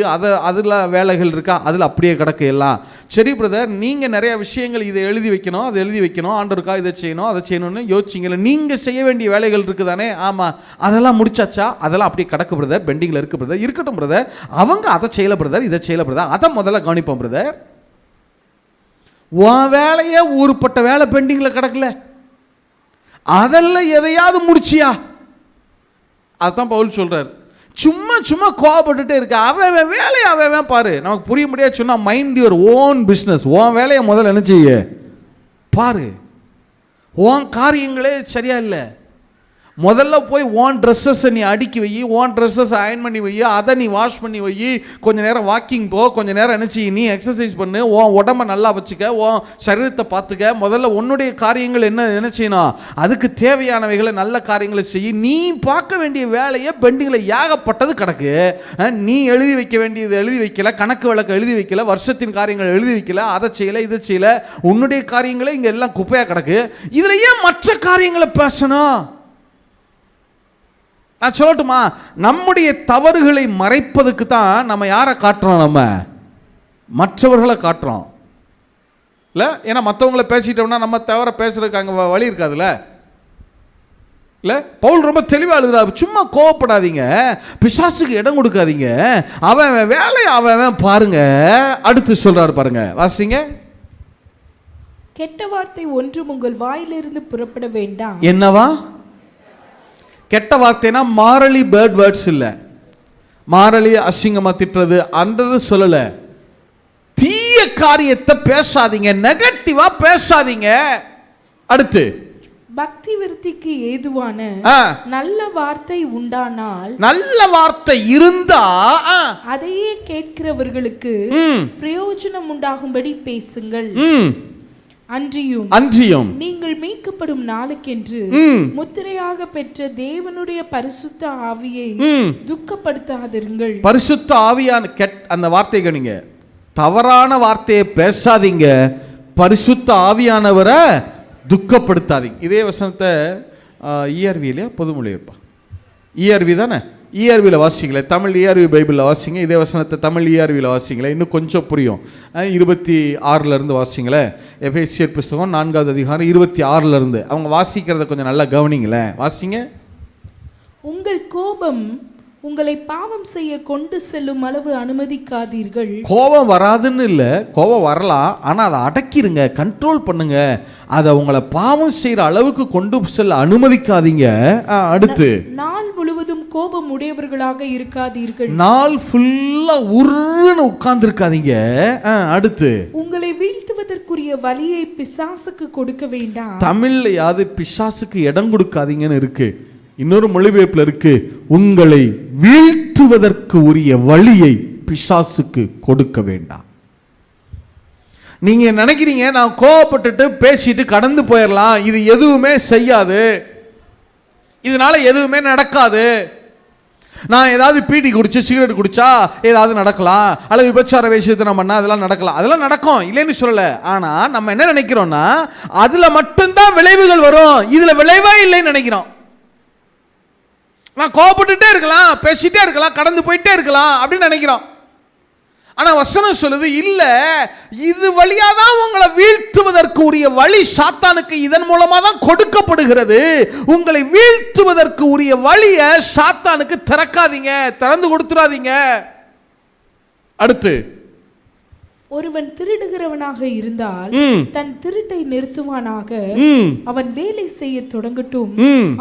அதில் வேலைகள் இருக்கா? அதில் அப்படியே கிடக்கு எல்லாம். சரி பிரதர், நீங்கள் நிறைய விஷயங்கள் இதை எழுதி வைக்கணும், அதை எழுதி வைக்கணும், ஆண்டருக்கா இதை செய்யணும், அதை செய்யணும்னு யோசிச்சிங்களே. நீங்கள் செய்ய வேண்டிய வேலைகள் இருக்குதானே? ஆமாம், அதெல்லாம் முடிச்சாச்சா? அதெல்லாம் அப்படியே கிடக்கு பிரதர், பெண்டிங்கில் இருக்குது பிரதர். இருக்கட்டும் பிரதர், அவங்க அதை செய்யலை பிரதர், இதை செய்யலை பிரதர், அதை முதல்ல கவனிப்போம் பிரதர். உன் வேலையே ஊருப்பட்ட வேலை பெண்டிங்ல கிடக்கல, அதெல்லாம் எதையாவது முடிச்சியா? அதுதான் பவுல் சொல்றார். சும்மா கோபப்பட்டுட்டே இருக்க, அவன் வேலையை அவன் பாரு. நமக்கு புரிய முடியாது சொன்னா, மைண்ட் யுவர் ஓன் பிஸ்னஸ். உன் வேலையை முதல்ல என்ன செய்ய பாரு. உன் காரியங்களே சரியா இல்லை. முதல்ல போய் ஓன் ட்ரெஸ்ஸஸை நீ அடுக்கி வை, ஓன் ட்ரெஸ்ஸஸ் அயன் பண்ணி வை, அதை நீ வாஷ் பண்ணி வை. கொஞ்ச நேரம் வாக்கிங் போ, கொஞ்ச நேரம் என்ன செய்ய, நீ எக்ஸசைஸ் பண்ணு, உன் உடம்பை நல்லா வச்சுக்க, உன் சரீரத்தை பார்த்துக்க. முதல்ல உன்னுடைய காரியங்கள் என்ன செய்யணும், அதுக்கு தேவையானவைகளை நல்ல காரியங்களை செய்ய. நீ பார்க்க வேண்டிய வேலையை பெண்டிங்கில் ஏகப்பட்டது கிடக்கு. நீ எழுதி வைக்க வேண்டியது எழுதி வைக்கல, கணக்கு வழக்கு எழுதி வைக்கல, வருஷத்தின் காரியங்கள் எழுதி வைக்கல, அதை செய்யலை இதை செய்யலை. உன்னுடைய காரியங்களே இங்கே எல்லாம் குப்பையாக கிடக்கு. இதில் ஏன் மற்ற காரியங்களை பேசணும்? நான் சொல்லட்டுமா, நம்முடைய தவறுகளை மறைப்பதுக்கு தான் நம்ம யாரை காட்டுறோம், நம்ம மற்றவர்களை காட்டுறோம். இல்லை, ஏன்னா மற்றவங்களை பேசிட்டோம்னா நம்ம தவற பேசுறதுக்கு அங்கே வழி இருக்காதுல்ல. இல்லை, பவுல் ரொம்ப தெளிவாக எழுதுறாரு. சும்மா கோவப்படாதீங்க, பிசாசுக்கு இடம் கொடுக்காதீங்க, அவன் வேலையை அவன் பாருங்க. அடுத்து சொல்றாரு பாருங்க, வாசிங்க. கெட்ட வார்த்தை ஒன்றும் உங்கள் வாயிலிருந்து புறப்பட வேண்டாம். என்னவா கெட்ட வார்த்தைனா? மாரலி பேர்ட் வேர்ட்ஸ் இல்லை, மாரலி அசிங்கமா திட்டுறது அந்த சொல்லல. தீய காரியத்தை பேசாதீங்க, நெகட்டிவா பேசாதீங்க. அடுத்து, பக்தி விருத்திக்கு ஏதுவான நல்ல வார்த்தை உண்டானால், நல்ல வார்த்தை இருந்தா அதையே கேட்கிறவர்களுக்கு பிரயோஜனம் உண்டாகும்படி பேசுங்கள். அன்றியும் நீங்கள் மீட்கப்படும் நாளுக்கென்று முத்திரையாக பெற்ற தேவனுடைய பரிசுத்த ஆவியை துக்கப்படுத்தாதிருங்கள். பரிசுத்த ஆவியான அந்த வார்த்தை கவனிங்க, தவறான வார்த்தையை பேசாதீங்க, பரிசுத்த ERV தானே, ERVயில் வாசிங்களேன், தமிழ் ERV பைபிளில் வாசிங்க. இதே வசனத்தை தமிழ் ERVயில் வாசிங்களேன், இன்னும் கொஞ்சம் புரியும். 26 வாசிங்களேன். எபேசியர் புஸ்தகம் 4வது அதிகாரம் 26 அவங்க வாசிக்கிறத கொஞ்சம் நல்லா கவனிங்களேன், வாசிங்க. உங்கள் கோபம் உங்களை பாவம் செய்ய கொண்டு செல்லும் அளவு அனுமதிக்காதீர்கள். கோபம் வராதுன்னு இல்லை, கோபம் வரலாம், ஆனால் அதை அடக்கிருங்க, கண்ட்ரோல் பண்ணுங்க. அதை உங்களை பாவம் செய்கிற அளவுக்கு கொண்டு செல்ல அனுமதிக்காதீங்க. அடுத்து, நாள் முழுவதும் கோபம் உடையவர்களாக இருக்காதீர்கள். நாள் ஃபுல்லா உருன்னு உட்கார்ந்து இருக்காதீங்க. அடுத்து, உங்களை வீழ்த்துவதற்குரிய வலியை பிசாசுக்கு கொடுக்க வேண்டாம். தமிழ்ல யாது பிசாசுக்கு இடம் கொடுக்காதீங்கன்னு இருக்கு. இன்னொரு மொழிபெயர்ப்புல இருக்கு, உங்களை வீழ்த்துவதற்கு உரிய வழியை பிசாசுக்கு கொடுக்க வேண்டாம். நீங்க நினைக்கிறீங்க நான் கோவப்பட்டுட்டு பேசிட்டு கடந்து போயிடலாம், இது எதுவுமே செய்யாது, இதனால எதுவுமே நடக்காது, நான் ஏதாவது பீடி குடிச்சு சிகரெட் குடிச்சா ஏதாவது நடக்கலாம், அல்லது விபச்சார விஷயத்தை நம்ம பண்ணா அதெல்லாம் நடக்கலாம், அதெல்லாம் நடக்கும், இல்லைன்னு சொல்லல. ஆனா நம்ம என்ன நினைக்கிறோம்னா அதுல மட்டும்தான் விளைவுகள் வரும், இதுல விளைவா இல்லைன்னு நினைக்கிறோம். நான் கோபப்பட்டுட்டே இருக்கலாம், பேசிட்டே இருக்கலாம், கடந்து போயிட்டே இருக்கலாம் அப்படின்னு நினைக்கிறோம். ஆனா வசனம் சொல்லுது இல்ல, இது வழியா தான் உங்களை வீழ்த்துவதற்கு உரிய வழி சாத்தானுக்கு இதன் மூலமா தான் கொடுக்கப்படுகிறது. உங்களை வீழ்த்துவதற்கு உரிய வழியை சாத்தானுக்கு திறக்காதீங்க, திறந்து கொடுத்துறாதீங்க. அடுத்து, ஒருவன் திருடுகிறவனாக இருந்தால் தன் திருட்டை நிறுத்துவானாக, அவன் வேலை செய்ய தொடங்கட்டும்,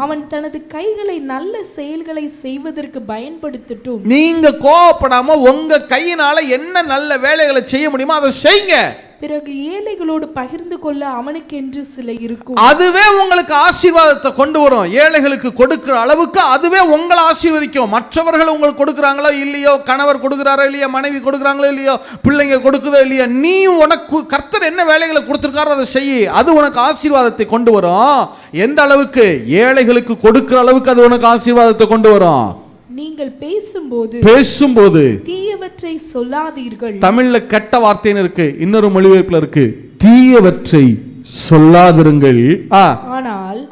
அவன் தனது கைகளை நல்ல செயல்களை செய்வதற்கு பயன்படுத்தட்டும். நீங்க கோபப்படாம உங்க கையினால என்ன நல்ல வேலைகளை செய்ய முடியுமோ அதை செய்யுங்க. பிறகு ஏழைகளோடு பகிர்ந்து கொள்ள அவனுக்கென்று சில இருக்கும். அதுவே உங்களுக்கு ஆசீர்வாதத்தை கொண்டு வரும். ஏழைகளுக்கு கொடுக்கிற அளவுக்கு அதுவே உங்களை ஆசீர்வதிக்கும். மற்றவர்கள் உங்களுக்கு கொடுக்குறாங்களோ இல்லையோ, கணவர் கொடுக்குறாரோ இல்லையோ, மனைவி கொடுக்குறாங்களோ இல்லையோ, பிள்ளைங்க கொடுக்குதோ இல்லையோ, நீ உனக்கு கர்த்தர் என்ன வேலைகளை கொடுத்துருக்காரோ அதை செய்யி, அது உனக்கு ஆசீர்வாதத்தை கொண்டு வரும். எந்த அளவுக்கு? ஏழைகளுக்கு கொடுக்கிற அளவுக்கு அது உனக்கு ஆசீர்வாதத்தை கொண்டு வரும். நீங்கள் பேசும்போது தீயவற்றை சொல்லாதீர்கள். தமிழ்ல கெட்ட வார்த்தைன்னு இருக்கு, இன்னொரு மொழிபெயர்ப்புல இருக்கு தீயவற்றை சொல்லாதிருங்கள்,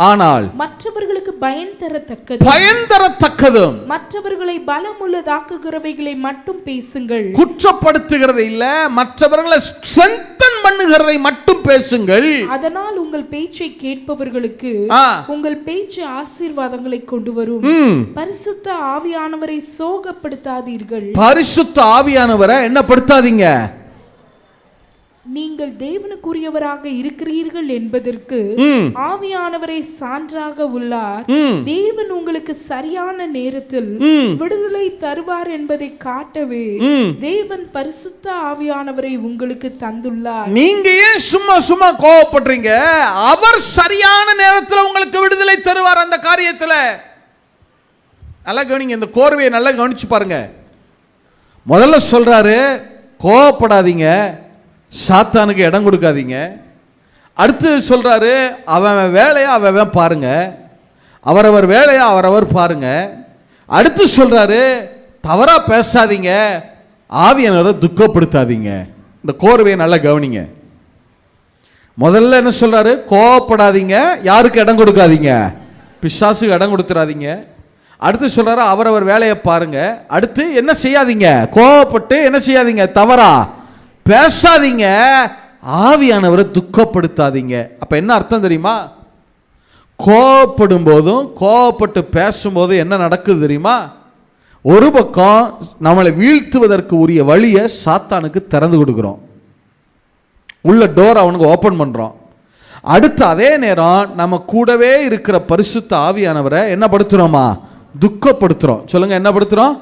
ஆனால் மற்றவர்களுக்கு பயன் தரத்தக்கதும் மற்றவர்களை பலமுள்ளதாக்குகிறவைகளை மட்டும் பேசுங்கள். குற்றப்படுத்துகிறதை இல்ல, மற்றவர்களை ஸ்ட்ரெங்தன் பண்ணுகிறதை மட்டும் பேசுங்கள். அதனால் உங்கள் பேச்சை கேட்பவர்களுக்கு உங்கள் பேச்சு ஆசீர்வாதங்களை கொண்டு வரும். பரிசுத்த ஆவியானவரை சோகப்படுத்தாதீர்கள். பரிசுத்த ஆவியானவரை என்ன படுத்தாதீங்க? நீங்கள் தேவனுக்குரியவராக இருக்கிறீர்கள் என்பதற்கு ஆவியானவரை சான்றாக உள்ளார். தேவன் உங்களுக்கு சரியான நேரத்தில் விடுதலை தருவார் என்பதை காட்டவே தேவன் பரிசுத்த ஆவியானவரை உங்களுக்கு தந்துள்ளார். நீங்க ஏன் சும்மா சும்மா கோவப்படுறீங்க? அவர் சரியான நேரத்தில் உங்களுக்கு விடுதலை தருவார். அந்த காரியத்தில் நல்லா கவனிங்க, இந்த கோர்வையை நல்லா கவனிச்சு பாருங்க. முதல்ல சொல்றாரு கோவப்படாதீங்க, சாத்தானுக்கு இடம் கொடுக்காதீங்க. அடுத்து சொல்றாரு அவன் வேலையா அவன் பாருங்க, அவரவர் வேலையா அவரவர் பாருங்க. அடுத்து சொல்றாரு தவறா பேசாதீங்க, ஆவியானவரை துக்கப்படுத்தாதீங்க. இந்த கோர்வையை நல்லா கவனிங்க. முதல்ல என்ன சொல்றாரு? கோவப்படாதீங்க, யாருக்கு இடம் கொடுக்காதீங்க, பிசாசுக்கு இடம் கொடுத்துறாதீங்க. அடுத்து சொல்றாரு அவரவர் வேலையை பாருங்க. அடுத்து என்ன செய்யாதீங்க? கோவப்பட்டு என்ன செய்யாதீங்க? தவறா பேசாதீங்க, ஆவியானவரை துக்கப்படுத்தாதீங்க. அப்ப என்ன அர்த்தம் தெரியுமா? கோவப்படும் போதும் கோவப்பட்டு பேசும்போது என்ன நடக்குது தெரியுமா? ஒரு பக்கம் நம்மளை வீழ்த்துவதற்கு உரிய வழியை சாத்தானுக்கு திறந்து கொடுக்கிறோம், உள்ள டோர் அவனுக்கு ஓபன் பண்றோம். அடுத்து அதே நேரம் நம்ம கூடவே இருக்கிற பரிசுத்த ஆவியானவரை என்ன படுத்துறோமா? துக்கப்படுத்துறோம். சொல்லுங்க, என்ன படுத்துறோம்?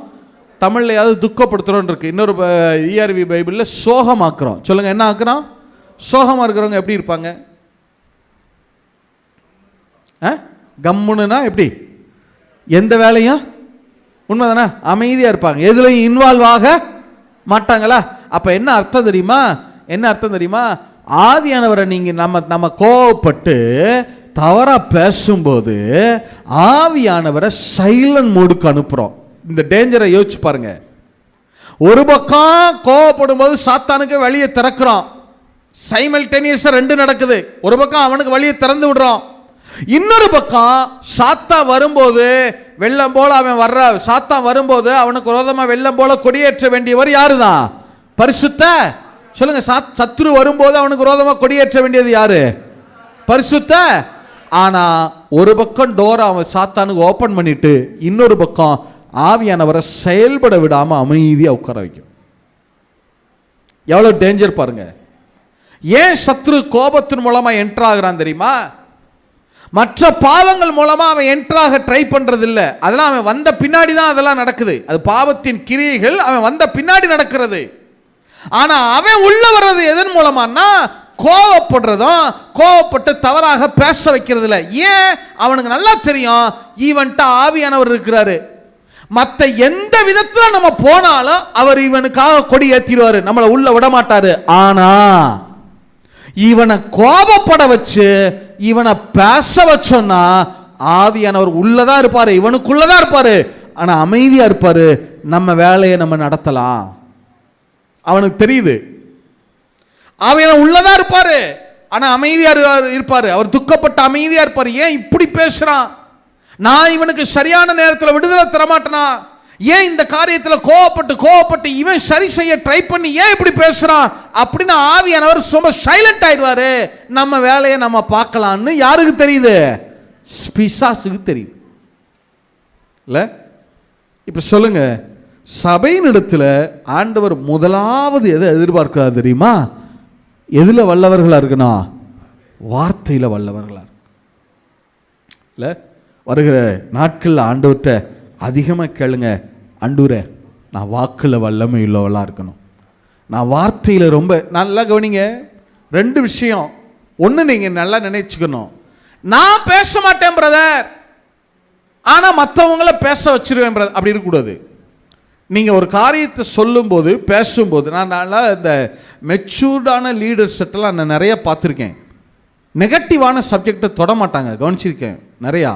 தமிழ்லையாவது துக்கப்படுத்துறோம் இருக்கு, இன்னொரு ERV பைபிளில் சோகமாக்குறோம். சொல்லுங்க, என்ன ஆக்குறோம்? சோகமா இருக்கிறவங்க எப்படி இருப்பாங்க? கம்முன்னா எப்படி? எந்த வேலையும் உண்மைதானே அமைதியா இருப்பாங்க, எதுலையும் இன்வால்வ் ஆக மாட்டாங்களா? அப்ப என்ன அர்த்தம் தெரியுமா? என்ன அர்த்தம் தெரியுமா? ஆவியானவரை நீங்க நம்ம கோவப்பட்டு தவறா பேசும்போது ஆவியானவரை சைலண்ட் மோடுக்கு அனுப்புறோம். இந்த டேஞ்சரை யோசிச்சு பாருங்க. ஒரு பக்கம் கோவப்படும் போது சாத்தானுக்கு வழியை திறக்கிறோம், சைமல்டேனியஸா ரெண்டு நடக்குது. ஒரு பக்கம் அவனுக்கு வழியை திறந்து விடுறோம், இன்னொரு பக்கம் சாத்தான் வரும்போது வெள்ளம் போல அவன் சாத்தான் வரும்போது அவனுக்கு விரோதமா வெள்ளம் போல கொடியேற்ற வேண்டியவர் யாருதான்? பரிசுத்த. சொல்லுங்க, சத்துரு வரும்போது அவனுக்கு விரோதமா கொடியேற்ற வேண்டியது யாரு? பரிசுத்த. ஆனா ஒரு பக்கம் டோரை அவன் சாத்தானுக்கு ஓபன் பண்ணிட்டு இன்னொரு பக்கம் ஆவியானவரை செயல்பட விடாம அமைதியா உட்கார வைக்கும். எவ்வளவு டேஞ்சர் பாருங்க. ஏன் சத்ரு கோபத்தின் மூலமா என்டர் ஆகுறான் தெரியுமா? மற்ற பாவங்கள் மூலமா அவன் என்டராக ட்ரை பண்றது இல்ல. அதெல்லாம் அவன் வந்த பின்னாடி தான் அதெல்லாம் நடக்குது. அது பாவத்தின் கிரியைகள் அவன் வந்த பின்னாடி நடக்கிறது. ஆனா அவன் உள்ள வர்றது எதன் மூலமானா கோவப்படுறதும், கோவப்பட்டு தவறாக பேச வைக்கிறது இல்ல. ஏன்? அவனுக்கு நல்லா தெரியும் இவன்ட்ட ஆவியானவர் இருக்கிறாரு. மற்ற எந்த விதத்துல நம்ம போனாலும் அவர் இவனுக்காக கொடி ஏத்திடுவாரு, நம்மளை உள்ள விட மாட்டாரு. ஆனா இவனை கோபப்பட வச்சு இவனை பேச வச்சோன்னா ஆவியானவர் உள்ளதான் இருப்பாரு, இவனுக்குள்ளதான் இருப்பாரு. ஆனா அமைதியா இருப்பாரு. நம்ம வேலையை நம்ம நடத்தலாம். அவனுக்கு தெரியுது ஆவியானவர் உள்ளதான் இருப்பாரு, ஆனா அமைதியா இருப்பாரு. அவர் துக்கப்பட்ட அமைதியா இருப்பாரு. ஏன் இப்படி பேசுறான்? நான் இவனுக்கு சரியான நேரத்தில் விடுதலை தரமாட்டேனா? ஏன் இந்த காரியத்தில் கோவப்பட்டு இவன் சரி செய்ய ட்ரை பண்ணி ஏன் இப்படி பேசுறான் அப்படின்னு ஆவியானவர் சும்மா சைலண்ட் ஆயிடுவாரு. நம்ம வேலையை நம்ம பார்க்கலான்னு யாருக்கு தெரியுது? பிசாசுக்கு தெரியுது இல்ல? இப்ப சொல்லுங்க, சபையின் இடத்துல ஆண்டவர் முதலாவது எதை எதிர்பார்க்கிறார் தெரியுமா? எதுல வல்லவர்களா இருக்கணும்? வார்த்தையில வல்லவர்களா இல்ல? வருகிற நாட்களில் ஆண்டவர்கிட்ட அதிகமாக கேளுங்க, ஆண்டவரே நான் வாக்கில் வல்லமை உள்ளவளாக இருக்கணும், நான் வார்த்தையில் ரொம்ப நல்லா கவனிங்க. ரெண்டு விஷயம். ஒன்று நீங்கள் நல்லா நினைச்சுக்கணும், நான் பேச மாட்டேன் பிரதர், ஆனால் மற்றவங்கள பேச வச்சிருவேன் பிரதர், அப்படி இருக்கக்கூடாது. நீங்கள் ஒரு காரியத்தை சொல்லும்போது பேசும்போது, நான் நல்லா இந்த மெச்சூர்டான லீடர்ஸ்ட்டெல்லாம் நான் நிறைய பார்த்துருக்கேன். நெகட்டிவான சப்ஜெக்டை தொட மாட்டாங்க, கவனிச்சிருக்கேன் நிறையா.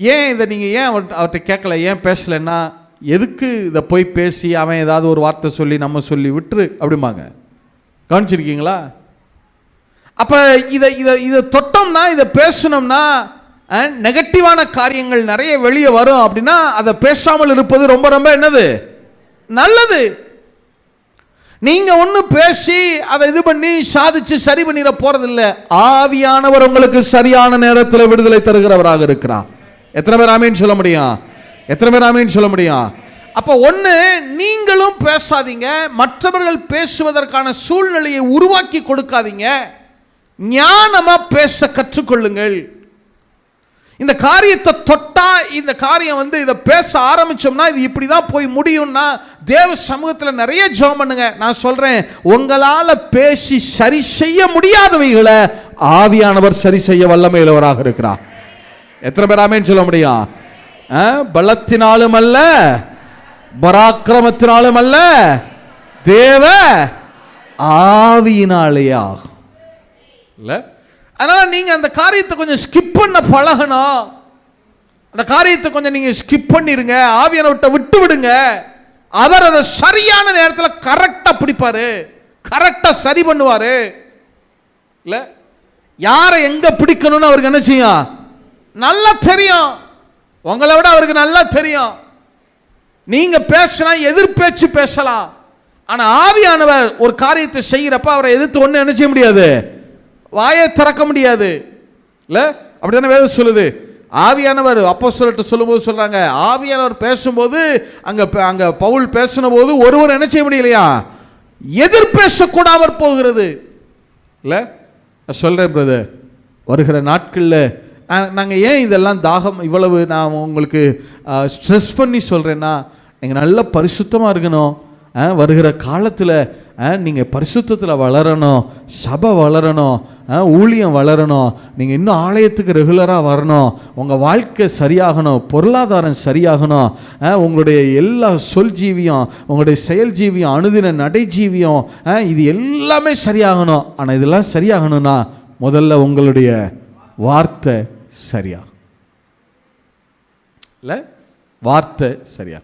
ஏன் இதை நீங்கள் ஏன் அவர்கிட்ட கேட்கல, ஏன் பேசலைன்னா, எதுக்கு இதை போய் பேசி அவன் ஏதாவது ஒரு வார்த்தை சொல்லி நம்ம சொல்லி விட்டுரு அப்படிம்பாங்க. கவனிச்சிருக்கீங்களா? அப்போ இதை தொட்டோம்னா, இதை பேசணும்னா நெகட்டிவான காரியங்கள் நிறைய வெளியே வரும். அப்படின்னா அதை பேசாமல் இருப்பது ரொம்ப ரொம்ப என்னது நல்லது. நீங்க ஒன்று பேசி அதை இது பண்ணி சாதிச்சு சரி பண்ணிட போறதில்ல. ஆவியானவர் உங்களுக்கு சரியான நேரத்தில் விடுதலை தருகிறவராக இருக்கிறார். எத்தனை பேர் ஆமீன் சொல்ல முடியும்? எத்தனை பேர் ஆமீன் சொல்ல முடியும்? அப்போ ஒன்று, நீங்களும் பேசாதீங்க, மற்றவர்கள் பேசுவதற்கான சூழ்நிலையை உருவாக்கி கொடுக்காதீங்க. ஞானமா பேச கற்றுக்கொள்ளுங்கள். இந்த காரியத்தை தொட்டா, இந்த காரியம் இதை பேச ஆரம்பிச்சோம்னா இது இப்படிதான் போய் முடியும்னா தேவ சமூகத்தில் நிறைய ஜெபம் பண்ணுங்க. நான் சொல்றேன், உங்களால பேசி சரி செய்ய முடியாதவைகளை ஆவியானவர் சரி செய்ய வல்லமையுள்ளவராக இருக்கிறார். எத்தனை பேர் ஆமென் சொல்ல முடியும்? பலத்தினாலும் அல்ல, பராக்கிரமத்தினாலும் அல்ல, தேவ ஆவியினாலே ஆகும் இல்ல? அதனால நீங்க அந்த காரியத்தை கொஞ்சம் ஸ்கிப் பண்ண பழகணும். அந்த காரியத்தை கொஞ்சம் நீங்க ஸ்கிப் பண்ணிருங்க, ஆவியானவர்கிட்ட விட்டு விடுங்க. அவர் அதை சரியான நேரத்தில் கரெக்டா பிடிப்பாரு, கரெக்டா சரி பண்ணுவாரு இல்ல? யாரை எங்க பிடிக்கணும்னு அவருக்கு என்ன செய்யும்? நல்லா தெரியும். உங்களை விட அவருக்கு நல்லா தெரியும். நீங்க பேசினா எதிர்பேச்சு பேசலாம், ஆனா ஆவியானவர் ஒரு காரியத்தை செய்யறப்ப அவரை எதிர்த்து ஒண்ணு என்ன செய்ய முடியாது, வாயை திறக்க முடியாது இல்ல? அப்படித்தானே வேதம் சொல்லுது. ஆவியானவர் அப்போஸ்தலர்கிட்ட சொல்லும்போது சொல்றாங்க, ஆவியானவர் பேசும்போது அங்க பவுல் பேசின போது ஒருவர் என்ன செய்ய முடியலையா, எதிர்பேசக்கூடாமற் போகிறது இல்ல? சொல்றேன் பிரதர், வருகிற நாட்களில் நாங்கள் ஏன் இதெல்லாம் தாகம் இவ்வளவு நான் உங்களுக்கு ஸ்ட்ரெஸ் பண்ணி சொல்கிறேன்னா, நீங்கள் நல்ல பரிசுத்தமாக இருக்கணும். வருகிற காலத்தில் நீங்கள் பரிசுத்தத்தில் வளரணும், சபை வளரணும், ஊழியம் வளரணும், நீங்கள் இன்னும் ஆலயத்துக்கு ரெகுலராக வரணும், உங்கள் வாழ்க்கை சரியாகணும், பொருளாதாரம் சரியாகணும், உங்களுடைய எல்லா சொல் ஜீவியம், உங்களுடைய செயல் ஜீவியம், அனுதின நடை ஜீவியம், இது எல்லாமே சரியாகணும். ஆனால் இதெல்லாம் சரியாகணும்னா முதல்ல உங்களுடைய வார்த்தை சரியா இல்ல? வார்த்தை சரியா.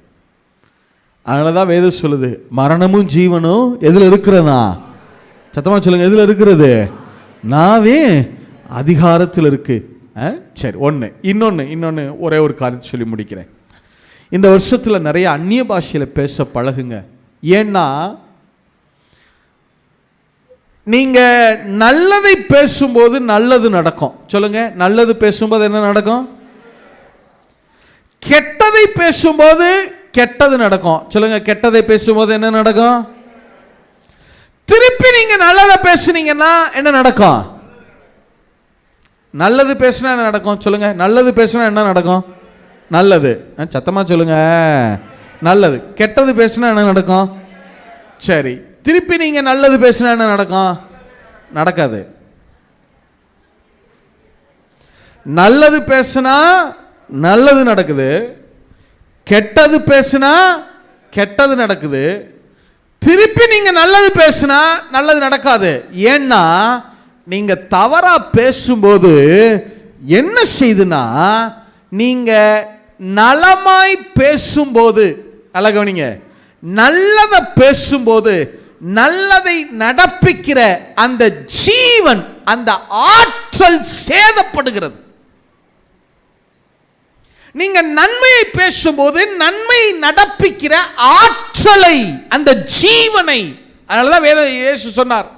அதனாலதான் வேதம் சொல்லுது, மரணமும் ஜீவனும் எதுல இருக்கிறதா? சத்தமா சொல்லுங்க, எதுல இருக்கிறது? நாவே அதிகாரத்தில் இருக்கு. சரி, இன்னொன்று ஒரே ஒரு காரியத்தை சொல்லி முடிக்கிறேன். இந்த வருஷத்தில் நிறைய அந்நிய பாஷையில் பேச பழகுங்க. ஏன்னா நீங்க நல்லதை பேசும்போது நல்லது நடக்கும். சொல்லுங்க, நல்லது பேசும்போது என்ன நடக்கும்? கெட்டதை பேசும்போது கெட்டது நடக்கும். சொல்லுங்க, கெட்டதை பேசும்போது என்ன நடக்கும்? திருப்பி நீங்க நல்லதை பேசுனீங்கன்னா என்ன நடக்கும்? நல்லது பேசினா என்ன நடக்கும்? சொல்லுங்க, நல்லது பேசினா என்ன நடக்கும்? நல்லது. சத்தமா சொல்லுங்க, நல்லது. கெட்டது பேசினா என்ன நடக்கும்? சரி, திருப்பி நீங்க நல்லது பேசினா என்ன நடக்கும்? நடக்காது. நல்லது பேசினா நல்லது நடக்குது, கெட்டது பேசினா கெட்டது நடக்குது. திருப்பி நீங்க நல்லது பேசினா நல்லது நடக்காது. ஏன்னா நீங்க தவறா பேசும்போது என்ன செய்துனா, நீங்க நலமாய் பேசும்போது, நல்லா கவனிங்க, நல்லதை பேசும்போது நல்லதை நடப்பிக்கிற அந்த ஜீவன், அந்த ஆற்றல் சேதப்படுகிறது. நீங்க நன்மையை பேசும்போது நன்மை நடப்பிக்கிற ஆற்றலை, அந்த ஜீவனை, அதனாலதான் இயேசு சொன்னார்,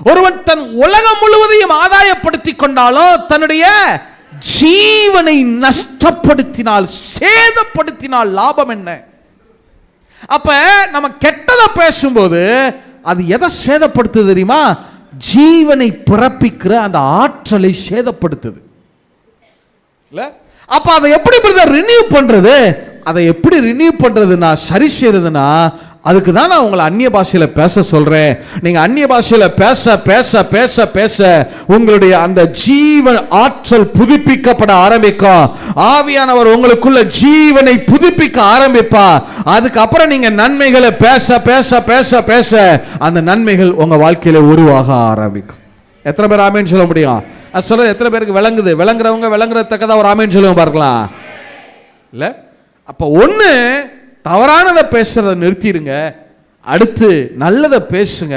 ஒருவன் தன் உலகம் முழுவதையும் ஆதாயப்படுத்திக் கொண்டாலும் தன்னுடைய ஜீவனை நஷ்டப்படுத்தினால், சேதப்படுத்தினால் லாபம் என்ன? அப்ப நம்ம கெட்டதை பேசும்போது அது எதை சேதப்படுத்துது தெரியுமா? ஜீவனை பிறப்பிக்கிற அந்த ஆற்றலை சேதப்படுத்துது. இல்ல? அப்ப அதை எப்படி ரினியூ பண்றது? அதை எப்படி ரினியூ பண்றதுன்னா, சரி செய்யறதுன்னா, அதுக்கு தான் நான் உங்களை அந்நிய பாஷையில பேச சொல்றேன். நீங்க அந்நிய பாஷையில பேச பேச பேச பேச உங்களுடைய அந்த ஜீவன் ஆற்றல் புதுப்பிக்கப்பட ஆரம்பிக்கும். ஆவியானவர் உங்களுக்குள்ள ஜீவனை புதுப்பிக்க ஆரம்பிப்பா. அதுக்கப்புறம் நீங்க நன்மைகளை பேச பேச பேச பேச அந்த நன்மைகள் உங்க வாழ்க்கையில உருவாக ஆரம்பிக்கும். எத்தனை பேர் ஆமேன்னு சொல்ல முடியும்? நான் சொல்றது எத்தனை பேருக்கு விளங்குது? விளங்குறவங்க விளங்குறதுக்கதான் ஒரு ஆமேன்னு சொல்லுங்க பார்க்கலாம். இல்ல, அப்ப ஒண்ணு, தவறானதை பேசுறதை நிறுத்திடுங்க. அடுத்து நல்லதை பேசுங்க.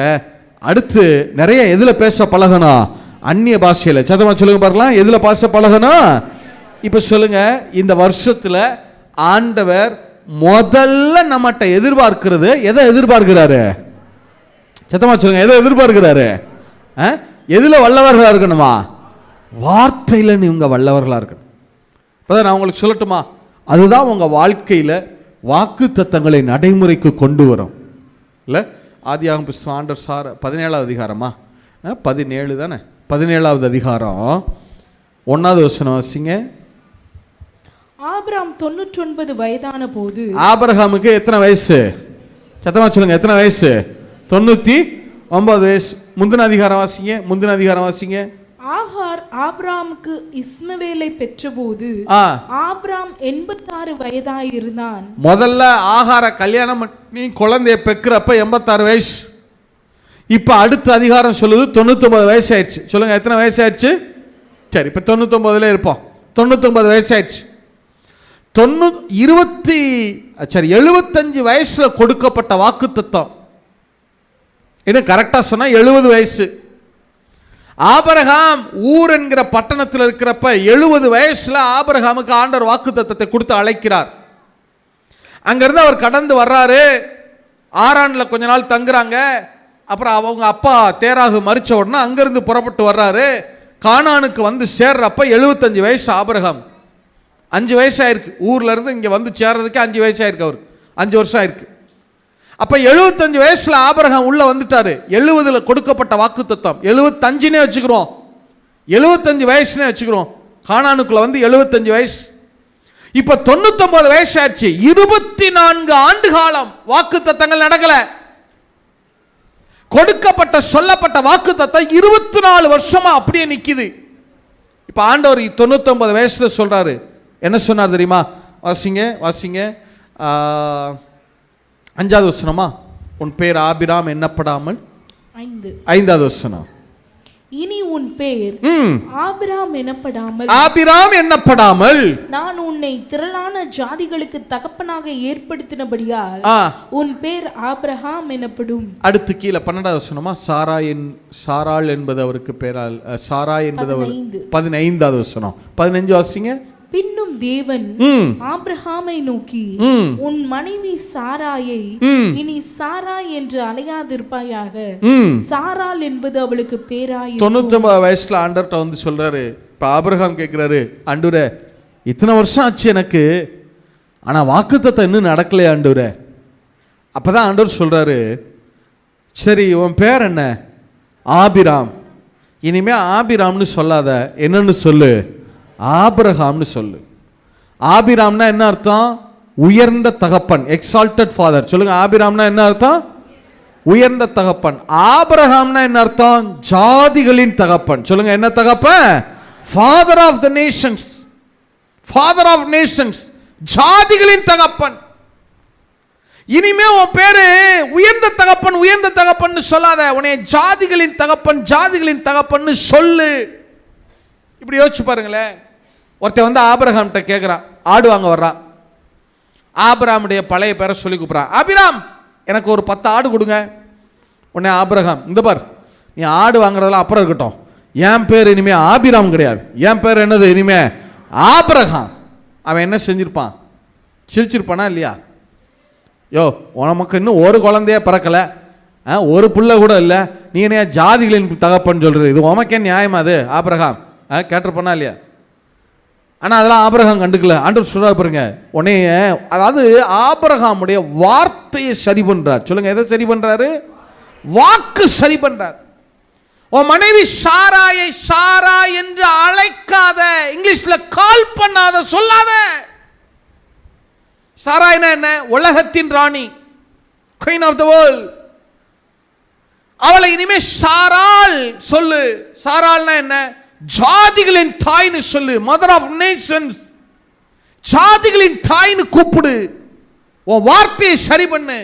அடுத்து நிறைய எதுல பேச பழகணும்? அந்நிய பாஷையில. சத்தமா சொல்லுங்க பார்க்கலாம், எதுல பேச பழகணும்? இப்ப சொல்லுங்க, இந்த வருஷத்துல ஆண்டவர் முதல்ல நம்மகிட்ட எதிர்பார்க்கிறது எதை எதிர்பார்க்கிறாரு? சத்தமா சொல்லுங்க, எதை எதிர்பார்க்கிறாரு? எதுல வல்லவர்களா இருக்கணுமா? வார்த்தையில நீங்க வல்லவர்களா இருக்கணும். நான் உங்களுக்கு சொல்லட்டுமா, அதுதான் உங்க வாழ்க்கையில வாக்கு தத்தங்களை நடைமுறைக்கு கொண்டு வரும். இல்லை, ஆதியாகமம் புத்தகம் ஆண்டவர் சார் 17வது அதிகாரமா, 17 தானே, 17வது அதிகாரம் 1வது வசனம் வாசிங்க. ஆபிரகாம் 99 வயதான போது. ஆபிரகாமுக்கு எத்தனை வயசு? சத்தமா சொல்லுங்க, எத்தனை வயசு? 99 வயசு. முந்தின அதிகாரம் வாசிங்க, முந்தின அதிகாரம் வாசிங்க. ஆகார் ஆபிரகாமுக்கு இஸ்மவேலை பெற்றபோது ஆபிரகாம் 86 வயதாய் இருந்தான். முதல்ல ஆகார கல்யாணம் பண்ணி குழந்தைய பெக்கிறப்ப 86 வயசு. இப்ப அடுத்த அதிகாரம் சொல்லுது 99 வயசு ஆயிடுச்சு. சொல்லுங்க, எத்தனை வயசு ஆயிடுச்சு? சரி, இப்ப 99ல இருப்போம். 99 வயசு ஆயிடுச்சு. 75 வயசுல கொடுக்கப்பட்ட வாக்கு தத்தம் இன்னும் கரெக்டா சொன்னா 70 வயசு. ஆபிரகாம் ஊர் என்கிற பட்டணத்தில் இருக்கிறப்ப 70 வயசுல ஆபிரகாமுக்கு ஆண்டவர் வாக்கு தத்தத்தை கொடுத்து அழைக்கிறார். அங்கிருந்து அவர் கடந்து வர்றாரு. ஆரான்ல கொஞ்ச நாள் தங்குறாங்க. அப்புறம் அவங்க அப்பா தேராகு மரிச்ச உடனே அங்கிருந்து புறப்பட்டு வர்றாரு. கானானுக்கு வந்து சேர்றப்ப 75 வயசு ஆபிரகாம். 5 வயசு ஆயிருக்கு. ஊர்ல இருந்து இங்க வந்து சேர்றதுக்கு 5 வயசு ஆயிருக்கு. அவருக்கு 5 வருஷம் ஆயிருக்கு. அப்ப 75 வயசுல ஆபிரகாம் உள்ள வந்துட்டாரு. 70ல கொடுக்கப்பட்ட வாக்கு தத்தம் 75னே வச்சுக்கிறோம், 75 வயசுனே வச்சுக்கிறோம். கானானுக்குள்ள வந்து 75 வயசு. இப்ப 99 வயசு ஆச்சு. 24 ஆண்டு காலம் வாக்கு தத்தங்கள் நடக்கல. கொடுக்கப்பட்ட சொல்லப்பட்ட வாக்கு தத்தம் 24 வருஷமா அப்படியே நிக்குது. இப்ப ஆண்டவர் 99 வயசுல சொல்றாரு. என்ன சொன்னார் தெரியுமா? வாசிங்க வாசிங்க. 5வது வசனமா, உன் பேர் ஆபிராம் என்னப்படாமல் 5வது வசனம். இனி உன் பேர் ஆபிராம் எண்ணப்படாமல் நான் உன்னை திரளான ஜாதிகளுக்கு தகப்பனாக ஏற்படுத்தினபடியால் உன் பேர் ஆபிரகாம் எனப்படும். அடுத்து கீழே 12வது வசனமா சாராள் என்பது அவருக்கு பேரால் சாரா என்பது 15வது வசனம் 15 வாசிங்க. பின்னும் தேவன் ஆபிரகாமை நோக்கி உன் மனைவி சாராயை இனி சாரா என்று அலையாதிருப்பாயாக, சாராள் என்பது அவளுக்கு பேராய். 99 வயசுல ஆண்டவர்ட்ட வந்து சொல்றாரு. இப்ப ஆபிரகாம் கேட்கிறாரு, ஆண்டவரே இத்தனை வருஷம் ஆச்சு எனக்கு, ஆனா வாக்குத்தத்தம் இன்னும் நடக்கலையே ஆண்டவரே. அப்பதான் ஆண்டவர் சொல்றாரு, சரி உன் பேர் என்ன? ஆபிராம். இனிமே ஆபிராம்னு சொல்லாத, என்னன்னு சொல்லு? ஆபிரகாம்னு சொல்லு. ஆபிராம்னா என்ன அர்த்தம்? உயர்ந்த தகப்பன், எக்ஸால்டட் ஃபாதர். சொல்லுங்க, ஆபிராம்னா என்ன அர்த்தம்? உயர்ந்த தகப்பன். ஆபிரகாம்னா என்ன அர்த்தம்? ஜாதிகளின் தகப்பன். சொல்லுங்க, என்ன தகப்பன்? Father of the nations. Father of nations, ஜாதிகளின் தகப்பன். இனிமே உன் பேரு உயர்ந்த தகப்பன், உயர்ந்த தகப்பன் சொல்லாத, உன்னை ஜாதிகளின் தகப்பன், ஜாதிகளின் தகப்பன் சொல்லு. இப்படி யோசிச்சு பாருங்களேன். ஒருத்தன் வந்து ஆபிரகாம்கிட்ட கேட்குறான், ஆடு வாங்க வர்றான். ஆபிரகாமுடைய பழைய பேரை சொல்லி கூப்பிட்றான். ஆபிராம், எனக்கு ஒரு 10 ஆடு கொடுங்க. உடனே ஆபிரகாம், இந்த பார், நீ ஆடு வாங்குறதெல்லாம் அப்புறம் இருக்கட்டும், என் பேர் இனிமே ஆபிராம் கிடையாது, என் பேர் என்னது இனிமே ஆபிரகாம். அவன் என்ன செஞ்சிருப்பான்? சிரிச்சிருப்பானா இல்லையா? யோ, உனக்கு இன்னும் ஒரு குழந்தைய பிறக்கலை, ஒரு பிள்ளை கூட இல்லை, நீ என்ன ஜாதிகளின் தகப்பன்னு சொல்றது? இது உமக்கே நியாயமா? அது ஆபிரகாம் கேட்டிருப்பானா இல்லையா? ஆனால் அதெல்லாம் ஆபிரகாம் கண்டுக்கல. ஆண்டவர் சொல்றாரு பாருங்க, உடனே அதாவது ஆபிரகாமுடைய வார்த்தையை சரி பண்றார். சொல்லுங்க, எதை சரி பண்றாரு? வாக்கு சரி பண்றார். உன் மனைவி சாராயை சாரா என்று அழைக்காத, இங்கிலீஷ்ல கால் பண்ணாத, சொல்லாத. சாராய்னா என்ன? உலகத்தின் ராணி, குயின் ஆஃப் த வேர்ல்ட். அவளை இனிமே சாராள் சொல்லு. சாராள்னா என்ன? ஜாதிகளின் தாய்னு சொல்லு. மதர் ஆஃப் நேஷன்ஸ், ஜாதிகளின் தாய்னு கூப்பிடு. உன் வார்த்தையை சரி பண்ணு.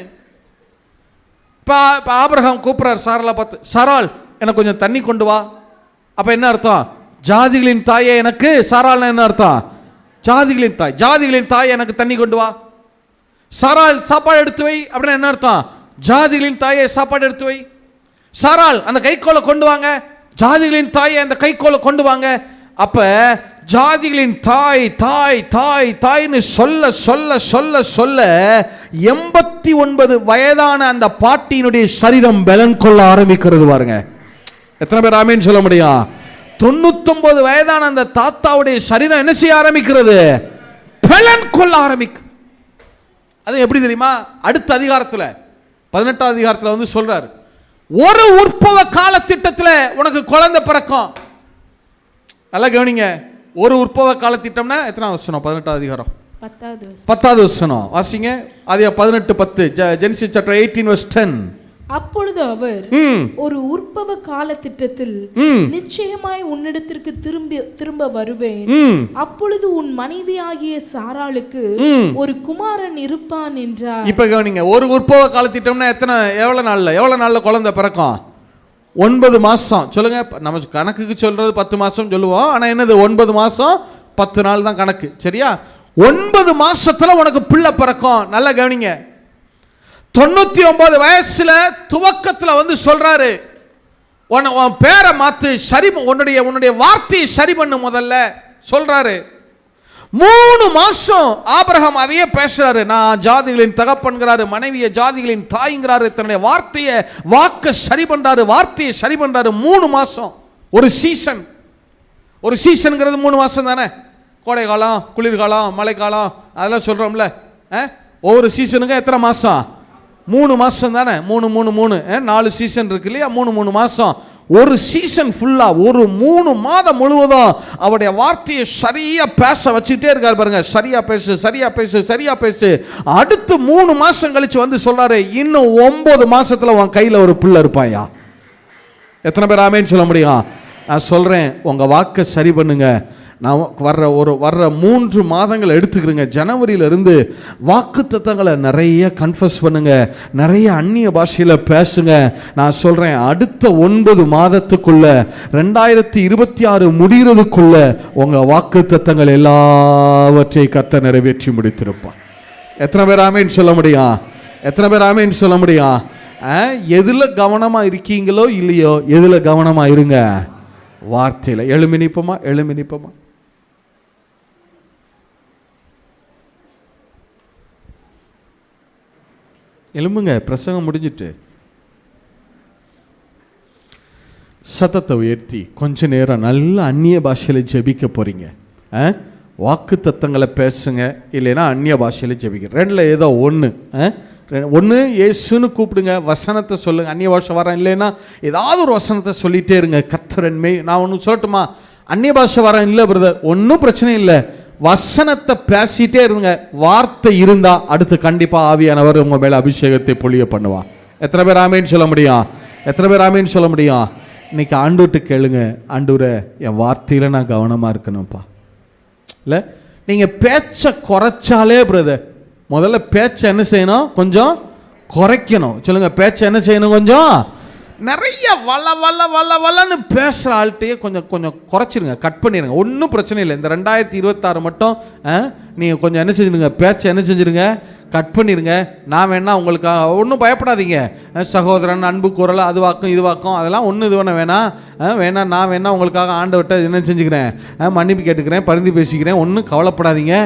இப்போ ஆபிரகாம் கூப்பிடுறார் சாராளை பார்த்து, சாராள் எனக்கு கொஞ்சம் தண்ணி கொண்டு வா. அப்ப என்ன அர்த்தம்? ஜாதிகளின் தாயே எனக்கு. சாராள்னா என்ன அர்த்தம்? ஜாதிகளின் தாய். ஜாதிகளின் தாய் எனக்கு தண்ணி கொண்டு வா. சாராள் சாப்பாடு எடுத்து வை அப்படின்னா என்ன அர்த்தம்? ஜாதிகளின் தாயே சாப்பாடு எடுத்து வை. சாராள் அந்த கைக்கோலை கொண்டு வாங்க. ஜாதிகளின் தாயை அந்த கைக்கோலை கொண்டு வாங்க. அப்ப ஜாதிகளின் தாய் தாய் தாய் தாய்னு சொல்ல சொல்ல சொல்ல சொல்ல 89 வயதான அந்த பாட்டியினுடைய சரீரம் பலன் கொள்ள ஆரம்பிக்கிறது. பாருங்க, எத்தனை பேர் ஆமேன்னு சொல்ல முடியும்? 99 வயதான அந்த தாத்தாவுடைய சரீரம் என்ன செய்ய ஆரம்பிக்கிறது? பலன் கொள்ள ஆரம்பிக்கும். அது எப்படி தெரியுமா? அடுத்த அதிகாரத்தில் 18ஆம் அதிகாரத்தில் வந்து சொல்றாரு, ஒரு உற்பவ கால திட்டத்தில் உனக்கு குழந்தை பிறக்கும். நல்லா கவனிங்க, ஒரு உற்பவ கால திட்டம்னா எத்தனை வசனம்? 18ஆம் அதிகாரம் 10வது வசனம் வாசிங்க. அது 18:10, ஜெனசிஸ் சாப்டர் 18 verse 10. அப்பொழுது அவர், ஒரு உற்பவ கால திட்டத்தில் நிச்சயமாய் உன்னிடத்திற்கு திரும்ப வருவேன், அப்பொழுது உன் மனைவி ஆகிய சாராளுக்கு ஒரு குமாரன் இருப்பான் என்றார். இப்ப கவனிங்க, ஒரு உற்பவ கால திட்டம்னா எத்தனை, எவ்வளவு நாள்ல குழந்தை பிறக்கும்? 9 மாசம். சொல்லுங்க, நம்ம கணக்குக்கு சொல்றது 10 மாசம் சொல்லுவோம், ஆனா என்னது 9 மாசம் 10 நாள் தான் கணக்கு. சரியா? 9 மாசத்துல உனக்கு பிள்ளை பிறக்கும். நல்லா கவனிங்க, 99 வயசுல துவக்கத்துல வந்து சொல்றாரு, உன் பேரை மாத்து, சரி, உன்னுடைய வார்த்தையை சரி பண்ணு முதல்ல சொல்றாரு. 3 மாசம் ஆபிரகாம் அதையே பேசுறாரு. நான் ஜாதிகளின் தகப்பன்கிறாரு, மனைவியை ஜாதிகளின் தாய்ங்கிறாரு, தன்னுடைய வார்த்தையை வாக்க சரி பண்றாரு, வார்த்தையை சரி பண்றாரு. 3 மாசம். ஒரு சீசன், ஒரு சீசன்ங்கிறது 3 மாசம் தானே. கோடை காலம், குளிர்காலம், மழைக்காலம், அதெல்லாம் சொல்றோம்ல. ஒவ்வொரு சீசனுக்கும் எத்தனை மாசம்? 3 மாசம் தானே. 3 4 சீசன் இருக்கு இல்லையா? 3 மாசம். ஒரு சீசன் ஃபுல்லா, ஒரு 3 மாதம் முழுவதும் அவருடைய வார்த்தையை சரியா பேச வச்சுட்டே இருக்காரு. பாருங்க, சரியா பேசு, சரியா பேசு, சரியா பேசு. அடுத்து 3 மாசம் கழிச்சு வந்து சொல்றாரு, இன்னும் 9 மாசத்துல உன் கையில ஒரு பிள்ளை இருப்பாயா. எத்தனை பேர் ஆமேன்னு சொல்ல முடியும்? நான் சொல்றேன், உங்க வாக்கை சரி பண்ணுங்க. நான் வர்ற 3 மாதங்கள் எடுத்துக்கிறேங்க. ஜனவரியிலிருந்து வாக்குத்தத்தங்களை நிறைய கன்ஃபஸ் பண்ணுங்க, நிறைய அந்நிய பாஷையில் பேசுங்க. நான் சொல்கிறேன், அடுத்த 9 மாதத்துக்குள்ள 2026 முடிகிறதுக்குள்ள உங்கள் வாக்குத்தத்தங்கள் எல்லாவற்றையும் கர்த்தர் நிறைவேற்றி முடித்திருப்பான். எத்தனை பேர் ஆமேன்னு சொல்ல முடியும்? எத்தனை பேர் ஆமேன்னு சொல்ல முடியும்? எதில் கவனமாக இருக்கீங்களோ இல்லையோ, எதில் கவனமாக இருங்க? வார்த்தையில். எழுமி நிற்போமா? எழுமி நிற்போமா? எழும்புங்க, பிரசங்கம் முடிஞ்சிட்டு. சத்தத்தை உயர்த்தி கொஞ்ச நேரம் நல்ல அந்நிய பாஷையில் ஜெபிக்க போறீங்க. வாக்கு தத்தங்களை பேசுங்க, இல்லைன்னா அந்நிய பாஷையில் ஜெபிக்க. 2ல் ஏதோ ஒன்று இயேசுன்னு கூப்பிடுங்க, வசனத்தை சொல்லுங்க. அந்நிய பாஷை வரேன் இல்லைன்னா ஏதாவது ஒரு வசனத்தை சொல்லிகிட்டே இருங்க. கர்த்தரன்மை. நான் ஒன்று சொல்லட்டுமா? அந்நிய பாஷை வரேன் இல்லை பிரதர், ஒன்றும் பிரச்சனை இல்லை, வசனத்தை பேசிட்டே இருங்க. வார்த்தை இருந்தா அடுத்து கண்டிப்பா ஆவியானவர் உங்க மேல அபிஷேகத்தை பொழிய பண்ணுவா. எத்தனை பேர் ஆமேன்னு சொல்ல முடியும்? எத்தனை பேர் ஆமேன்னு சொல்ல முடியும்? இன்னைக்கு ஆண்டவர்கிட்ட கேளுங்க, ஆண்டவரே என் வார்த்தையில நான் கவனமா இருக்கணும்ப்பா. இல்லை நீங்கள் பேச்சை குறைச்சாலே பிரதர், முதல்ல பேச்சை என்ன செய்யணும்? கொஞ்சம் குறைக்கணும். சொல்லுங்க, பேச்சை என்ன செய்யணும்? கொஞ்சம் நிறைய வல்லன்னு பேசுகிற ஆள்கிட்டையே கொஞ்சம் கொஞ்சம் குறைச்சிருங்க, கட் பண்ணிடுங்க. ஒன்றும் பிரச்சனை இல்லை. இந்த 2026 மட்டும் நீங்கள் கொஞ்சம் என்ன செஞ்சுருங்க, பேச்சை என்ன செஞ்சுருங்க, கட் பண்ணிடுங்க. நான் வேணா உங்களுக்கு ஒன்றும் பயப்படாதீங்க. சகோதரன், அன்பு குரல், அதுவாக்கும் இதுவாக்கும் அதெல்லாம் ஒன்றும் இது பண்ண வேணாம். நான் வேணா உங்களுக்காக ஆண்டவர்கிட்ட என்ன செஞ்சுக்கிறேன், மன்னிப்பு கேட்டுக்கிறேன், பரிந்து பேசிக்கிறேன். ஒன்றும் கவலைப்படாதீங்க.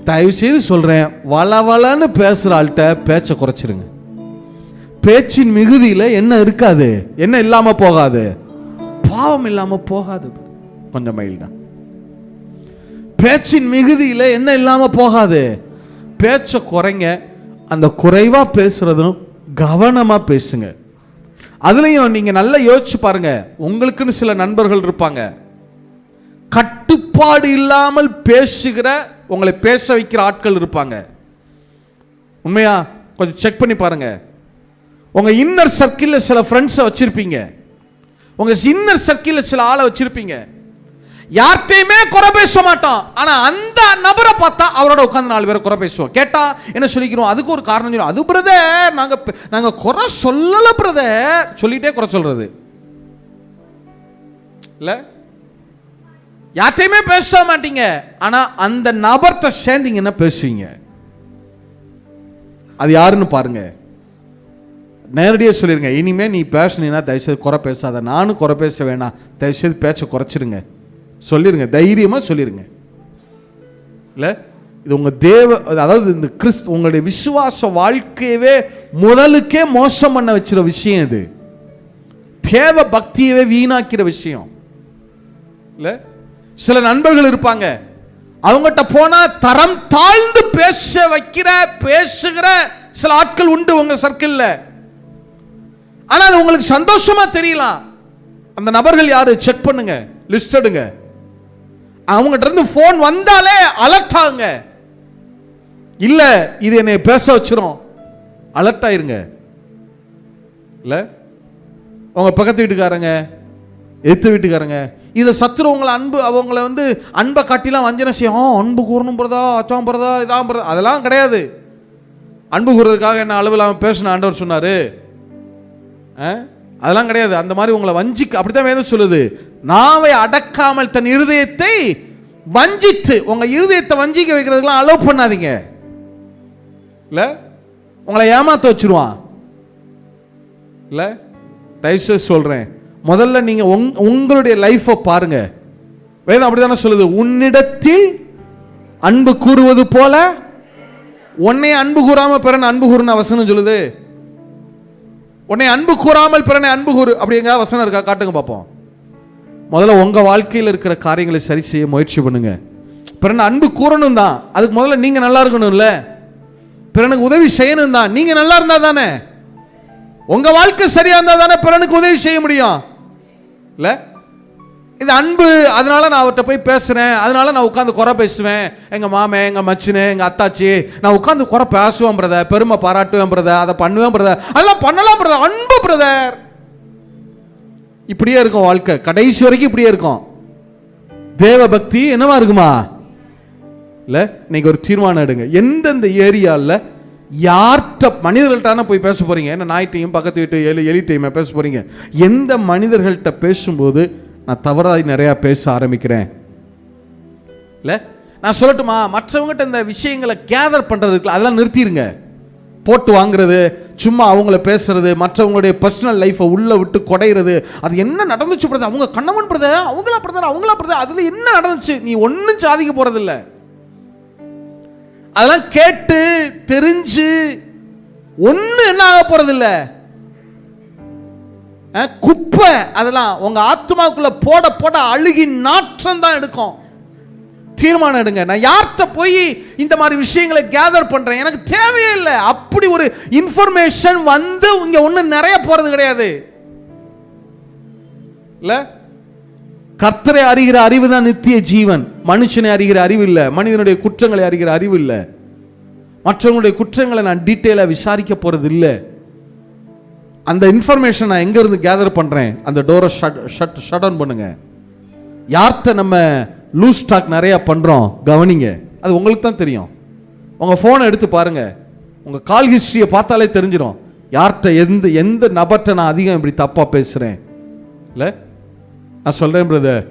தயவுசெய்து சொல்கிறேன், வளன்னு பேசுகிற ஆள்கிட்ட பேச்சை குறைச்சிருங்க. பேச்சின் மிகுதியில் என்ன இருக்காது? என்ன இல்லாமல் போகாது? பாவம் இல்லாமல் போகாது. கொஞ்சம் மைல்டா. பேச்சின் மிகுதியில் என்ன இல்லாமல் போகாது? பேச்சை குறைங்க. அந்த குறைவா பேசுறதும் கவனமா பேசுங்க. அதுலயும் நீங்க நல்லா யோசிச்சு பாருங்க. உங்களுக்குன்னு சில நண்பர்கள் இருப்பாங்க, கட்டுப்பாடு இல்லாமல் பேசுகிற, உங்களை பேச வைக்கிற ஆட்கள் இருப்பாங்க. உண்மையா? கொஞ்சம் செக் பண்ணி பாருங்க. உங்க இன்னர் சர்க்கிளில் சில ஃப்ரெண்ட்ஸை வச்சிருப்பீங்க, உங்க இன்னர் சர்க்கிளில் சில ஆளை வச்சிருப்பீங்க. யார்கிட்டையுமே குறை பேச மாட்டோம், ஆனா அந்த நபரை பார்த்தா அவரோட உட்காந்து 4 பேரை குறை பேசுவோம். கேட்டா என்ன சொல்லிக்கிறோம்? அதுக்கு ஒரு காரணம் சொல்லுவோம். அது பிரதர், நாங்க குறை சொல்லல பிரதர், சொல்லிட்டே குறை சொல்றது இல்ல. யார்கிட்டையுமே பேச மாட்டீங்க, ஆனா அந்த நபர்கிட்ட சேர்ந்தீங்கன்னா பேசுவீங்க. அது யாருன்னு பாருங்க. நேரடியாக சொல்லிருங்க, இனிமே நீ பேசுனீங்கன்னா தயவுசெய்து குறை பேசாத. நானும் குறை பேச வேணாம், தயவுசெய்து பேச்ச குறைச்சிருங்க சொல்லிருங்க. தைரியமா சொல்லிருங்க. இல்லை இது உங்க அதாவது இந்த உங்களுடைய விசுவாச வாழ்க்கையவே முதலுக்கே மோசம் பண்ண வச்சிட விஷயம். இது தேவ பக்தியவே வீணாக்கிற விஷயம். இல்லை சில நண்பர்கள் இருப்பாங்க, அவங்ககிட்ட போனா தரம் தாழ்ந்து பேசுகிற சில ஆட்கள் உண்டு உங்க சர்க்கிள்ல. ஆனால் உங்களுக்கு சந்தோஷமா தெரியலாம். அந்த நபர்கள் யாரு? செக் பண்ணுங்க, லிஸ்ட் எடுங்க. அவங்ககிட்ட இருந்து போன் வந்தாலே அலர்ட் ஆகுங்க. இல்ல இது என்னை பேச வச்சிரும், அலர்ட் ஆயிருங்க. இல்ல உங்க பக்கத்து வீட்டுக்காரங்க, எதிர்த்து வீட்டுக்காரங்க, இதை சத்துரு உங்களை அவங்கள அன்பை காட்டிலாம் வஞ்சனை செய்யும். அன்பு கூறணும் போறதா, அச்சாம் போறதா, இதான் போறதா, அதெல்லாம் கிடையாது. அன்பு கூறுறதுக்காக என்ன அளவில் அவன் பேசின ஆண்டவர் சொன்னாரு? அதெல்லாம் கிடையாது. அந்த மாதிரி உங்களை வஞ்சிக்க, அப்படித்தான் வேதம் சொல்லுது. நாவை அடக்காமல் தன் இருதயத்தை வஞ்சித்து, உங்க இருதயத்தை வஞ்சிக்க வைக்கிறதுக்கெல்லாம் அலோவ் பண்ணாதீங்க. இல்ல உங்களை ஏமாத்த வச்சிருவான். இல்ல தயவுசெய்து சொல்றேன், முதல்ல நீங்க உங்களுடைய லைஃபை பாருங்க. வேதம் அப்படித்தானே சொல்லுது, உன்னிடத்தில் அன்பு கூறுவது போல உன்னை அன்பு கூறாம பிறனை அன்பு கூறுன்னு வசனம் சொல்லுது. உன்னை அன்பு கூறாமல் பிறனை அன்பு கூறு, அப்படிங்க வசனம் இருக்கா? காட்டுங்க பார்ப்போம். முதல்ல உங்க வாழ்க்கையில் இருக்கிற காரியங்களை சரி செய்ய முயற்சி பண்ணுங்க. பிறனை அன்பு கூறணும் தான், அதுக்கு முதல்ல நீங்க நல்லா இருக்கணும்ல. பிறனுக்கு உதவி செய்யணும் தான், நீங்க நல்லா இருந்தா தானே. உங்க வாழ்க்கை சரியா இருந்தா தானே பிறனுக்கு உதவி செய்ய முடியும். இல்ல இது அன்பு. அதனால நான் அவர்கிட்ட போய் பேசுறேன், அதனால நான் உட்காந்து குறை பேசுவேன். எங்க மாமே, எங்க மச்சினு, எங்க அத்தாச்சி, நான் உட்காந்து குறை பேசுவேன் பிரதர், பெருமை பாராட்டுவேன் பிரதர், அதை பண்ணுவேன் பிரதர், அதெல்லாம் பண்ணலாம் பிரதர், அன்பு பிரதர். இப்படியே இருக்கும் வாழ்க்கை, கடைசி வரைக்கும் இப்படியே இருக்கும். தேவ பக்தி என்னவா இருக்குமா? இல்ல, இன்னைக்கு ஒரு தீர்மானம் எடுங்க. எந்தெந்த ஏரியாவில் யார்கிட்ட மனிதர்கள்ட்டான போய் பேச போறீங்க? என்ன நாய்ட்டையும் பக்கத்து வீட்டு எலிட்டையுமே பேச போறீங்க? எந்த மனிதர்கள்ட்ட பேசும்போது நான் தவறாக நிறையா பேச ஆரம்பிக்கிறேன்? இல்லை, நான் சொல்லட்டுமா, மற்றவங்ககிட்ட இந்த விஷயங்களை கேதர் பண்ணுறதுக்கு அதெல்லாம் நிறுத்திடுங்க. போட்டு வாங்குறது, சும்மா அவங்கள பேசுறது, மற்றவங்களுடைய பர்சனல் லைஃப்பை உள்ள விட்டு கொடைகிறது, அது என்ன நடந்துச்சு பிரதர், அவங்க கண்ணவன் பிரதர், அவங்களா பிரதர், அதுல என்ன நடந்துச்சு, நீ ஒன்றும் சாதிக்க போறதில்ல. அதெல்லாம் கேட்டு தெரிஞ்சு ஒன்று என்ன ஆக போறதில்ல. குப்பை அதெல்லாம் உங்க ஆத்மாவுக்குள்ள போட போட அழுகி நாற்றம் தான் எடுக்கும். தீர்மானம் எடுங்க. நான் யார்கிட்ட போய் இந்த மாதிரி விஷயங்களை கேதர் பண்றேன்? எனக்கு தேவையே இல்லை. அப்படி ஒரு இன்ஃபர்மேஷன் வந்து இங்க ஒன்றும் நிறைய போறது கிடையாது. இல்ல, கர்த்தரை அறிகிற அறிவு தான் நித்திய ஜீவன். மனுஷனை அறிகிற அறிவு இல்லை, மனிதனுடைய குற்றங்களை அறிகிற அறிவு இல்லை. மற்றவங்களுடைய குற்றங்களை நான் டீட்டெயிலாக விசாரிக்க போறது இல்லை. அந்த இன்ஃபர்மேஷன் நான் எங்க இருந்து கேதர் பண்றேன்? அந்த டோரை ஷட் டவுன் பண்ணுங்க. யார்கிட்ட நம்ம லூஸ் ஸ்டாக் நிறைய பண்றோம் கவனிங்க. அது உங்களுக்கு தான் தெரியும். உங்க போனை எடுத்து பாருங்க, உங்க கால் ஹிஸ்டரியை பார்த்தாலே தெரிஞ்சிடும் யார்கிட்ட எந்த நபர்கிட்ட நான் அதிகம் இப்படி தப்பா பேசுறேன். இல்லை, நான் சொல்றேன் பிரதர்,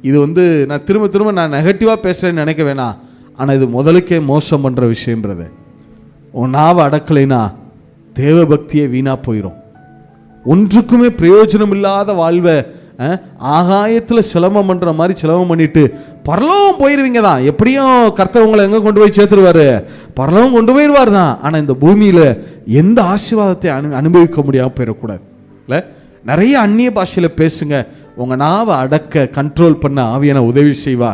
இது நான் திரும்ப நான் நெகட்டிவா பேசுறேன்னு நினைக்க வேணாம். ஆனா இது முதலுக்கே மோசம் பண்ற விஷயம் பிரதர். உன் நாவை அடக்கலைனா தேவ பக்தியே வீணா போயிடும். ஒன்றுக்குமே பிரயோஜனம் இல்லாத வாழ்வை ஆகாயத்தில் சிலமம் பண்ற மாதிரி சிலமம் பண்ணிட்டு பரலோகம் போயிருவீங்க தான். எப்படியும் கர்த்தர் உங்களை எங்க கொண்டு போய் சேர்த்துருவாரு? பரலோகம் கொண்டு போயிடுவார் தான். ஆனா இந்த பூமியில எந்த ஆசீர்வாதத்தை அனுபவிக்க முடியாம போயிடக்கூடாது. இல்லை, நிறைய அந்நிய பாஷையில பேசுங்க. உங்க நாவை அடக்க கண்ட்ரோல் பண்ண ஆவியான உதவி செய்வா.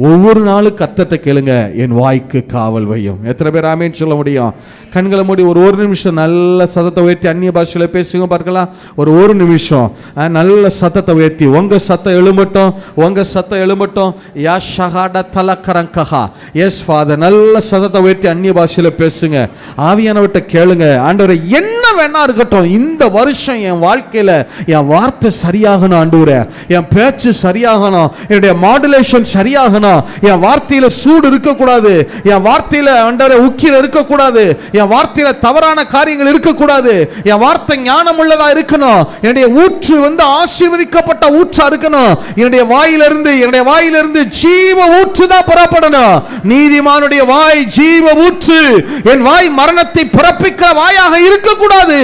ஒவ்வொரு நாளும் கர்த்தர்ட்ட கேளுங்க, என் வாய்க்கு காவல் வையும். எத்தனை பேர் ஆமேன்னு சொல்ல முடியும்? கண்களை மூடி ஒரு நிமிஷம் நல்ல சத்தத்தை உயர்த்தி அந்நிய பாஷையில பேசுங்க பார்க்கலாம். ஒரு நிமிஷம் நல்ல சத்தத்தை உயர்த்தி உங்க சத்தம் எழும்பட்டும், உங்க சத்தம் எழும்பட்டும். யா ஷஹாட தலக்கரங்கஹா. எஸ் ஃபாதர், நல்ல சத்தத்தை உயர்த்தி அந்நிய பாஷையில பேசுங்க. ஆவியானவர்கிட்ட கேளுங்க, ஆண்டவரே என்ன வேணா இருக்கட்டும், இந்த வருஷம் என் வாழ்க்கையில என் வார்த்தை சரியாகணும் ஆண்டவரே, என் பேச்சு சரியாகணும், என்னுடைய மாடுலேஷன் சரியாகணும், என் வார்த்தையில சூடு இருக்கக்கூடாது, என் வார்த்தையில ஆண்டவரே உக்கிர இருக்கக்கூடாது, என் வார்த்தையில தவறான காரியங்கள் இருக்கக்கூடாது, என் வார்த்தை ஞானம் உள்ளதா இருக்கணும், என்னுடைய ஊற்று ஆசீர்வதிக்கப்பட்ட ஊற்றா இருக்கணும், என்னுடைய வாயிலிருந்து ஜீவ ஊற்று தான் புறப்படணும். நீதிமானுடைய வாய் ஜீவ ஊற்று, என் வாய் மரணத்தை பிறப்பிக்கிற வாயாக இருக்கக்கூடாது.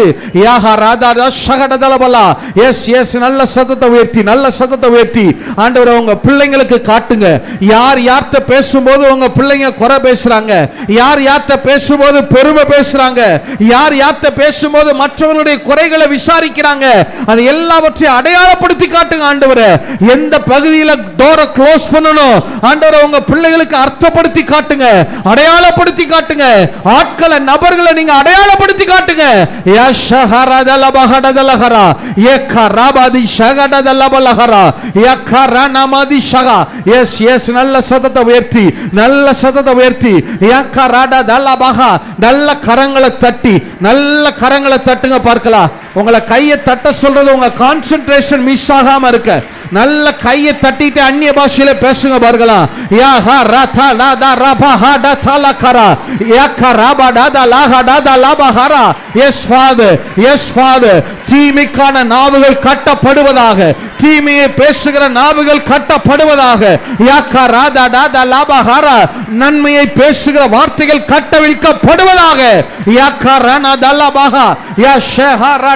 யாஹா ராதா ஷகடதலபலா. எஸ் எஸ், நல்ல சத்தத்தை உயர்த்தி ஆண்டவரே உங்க பிள்ளைங்களுக்கு காட்டுங்க. யார்கிட்ட பேசும்போது உங்க பிள்ளைங்க குறை பேசுறாங்க, யார்கிட்ட பேசும்போது பெருமை பேசுறாங்க, யார்கிட்ட பேசும்போது மற்றவர்களுடைய குறைகளை விசாரிக்கிறாங்க, அது எல்லாவற்றையும் அடையாளப்படுத்தி காட்டுங்க ஆண்டவரே. எந்த பகுதியில் டோரை க்ளோஸ் பண்ணணும் ஆண்டவரே உங்க பிள்ளைகளுக்கு அர்த்தப்படுத்தி காட்டுங்க, அடையாளப்படுத்தி காட்டுங்க. ஆட்களை நபர்களை நீங்க அடையாளப்படுத்தி காட்டுங்க. யஷஹரதலபஹடதலஹரா யக்கராபாதி ஷகடதலபலஹரா யக்கரனமதி ஷகா. எஸ் எஸ், நல்ல சத்தத்தை உயர்த்தி நல்ல கரங்களை தட்டுங்க பார்க்கலாம். உங்களை கையை தட்ட சொல்றது உங்க கான்சென்ட்ரேஷன் மிஸ் ஆகாம இருக்க. நல்ல கையை தட்டிட்டு அந்நிய பாஷையில பேசுங்க பார்க்கலாம். யாஹா ரதா லதா ரபஹா டதலகரா யக்கரபா டதலஹா டதலபஹரா. எஸ் ஃபாதர், தீமைக்கான நாவுகள் கட்டப்படுவதாக, தீமையை பேசுகிற நாவுகள் கட்டப்படுவதாக. யக்கரதா டதலபஹரா, நன்மையை பேசுகிற வார்த்தைகள் கட்டவிழ்க்கப்படுவதாக. யக்கரனதலபஹா யஷஹரா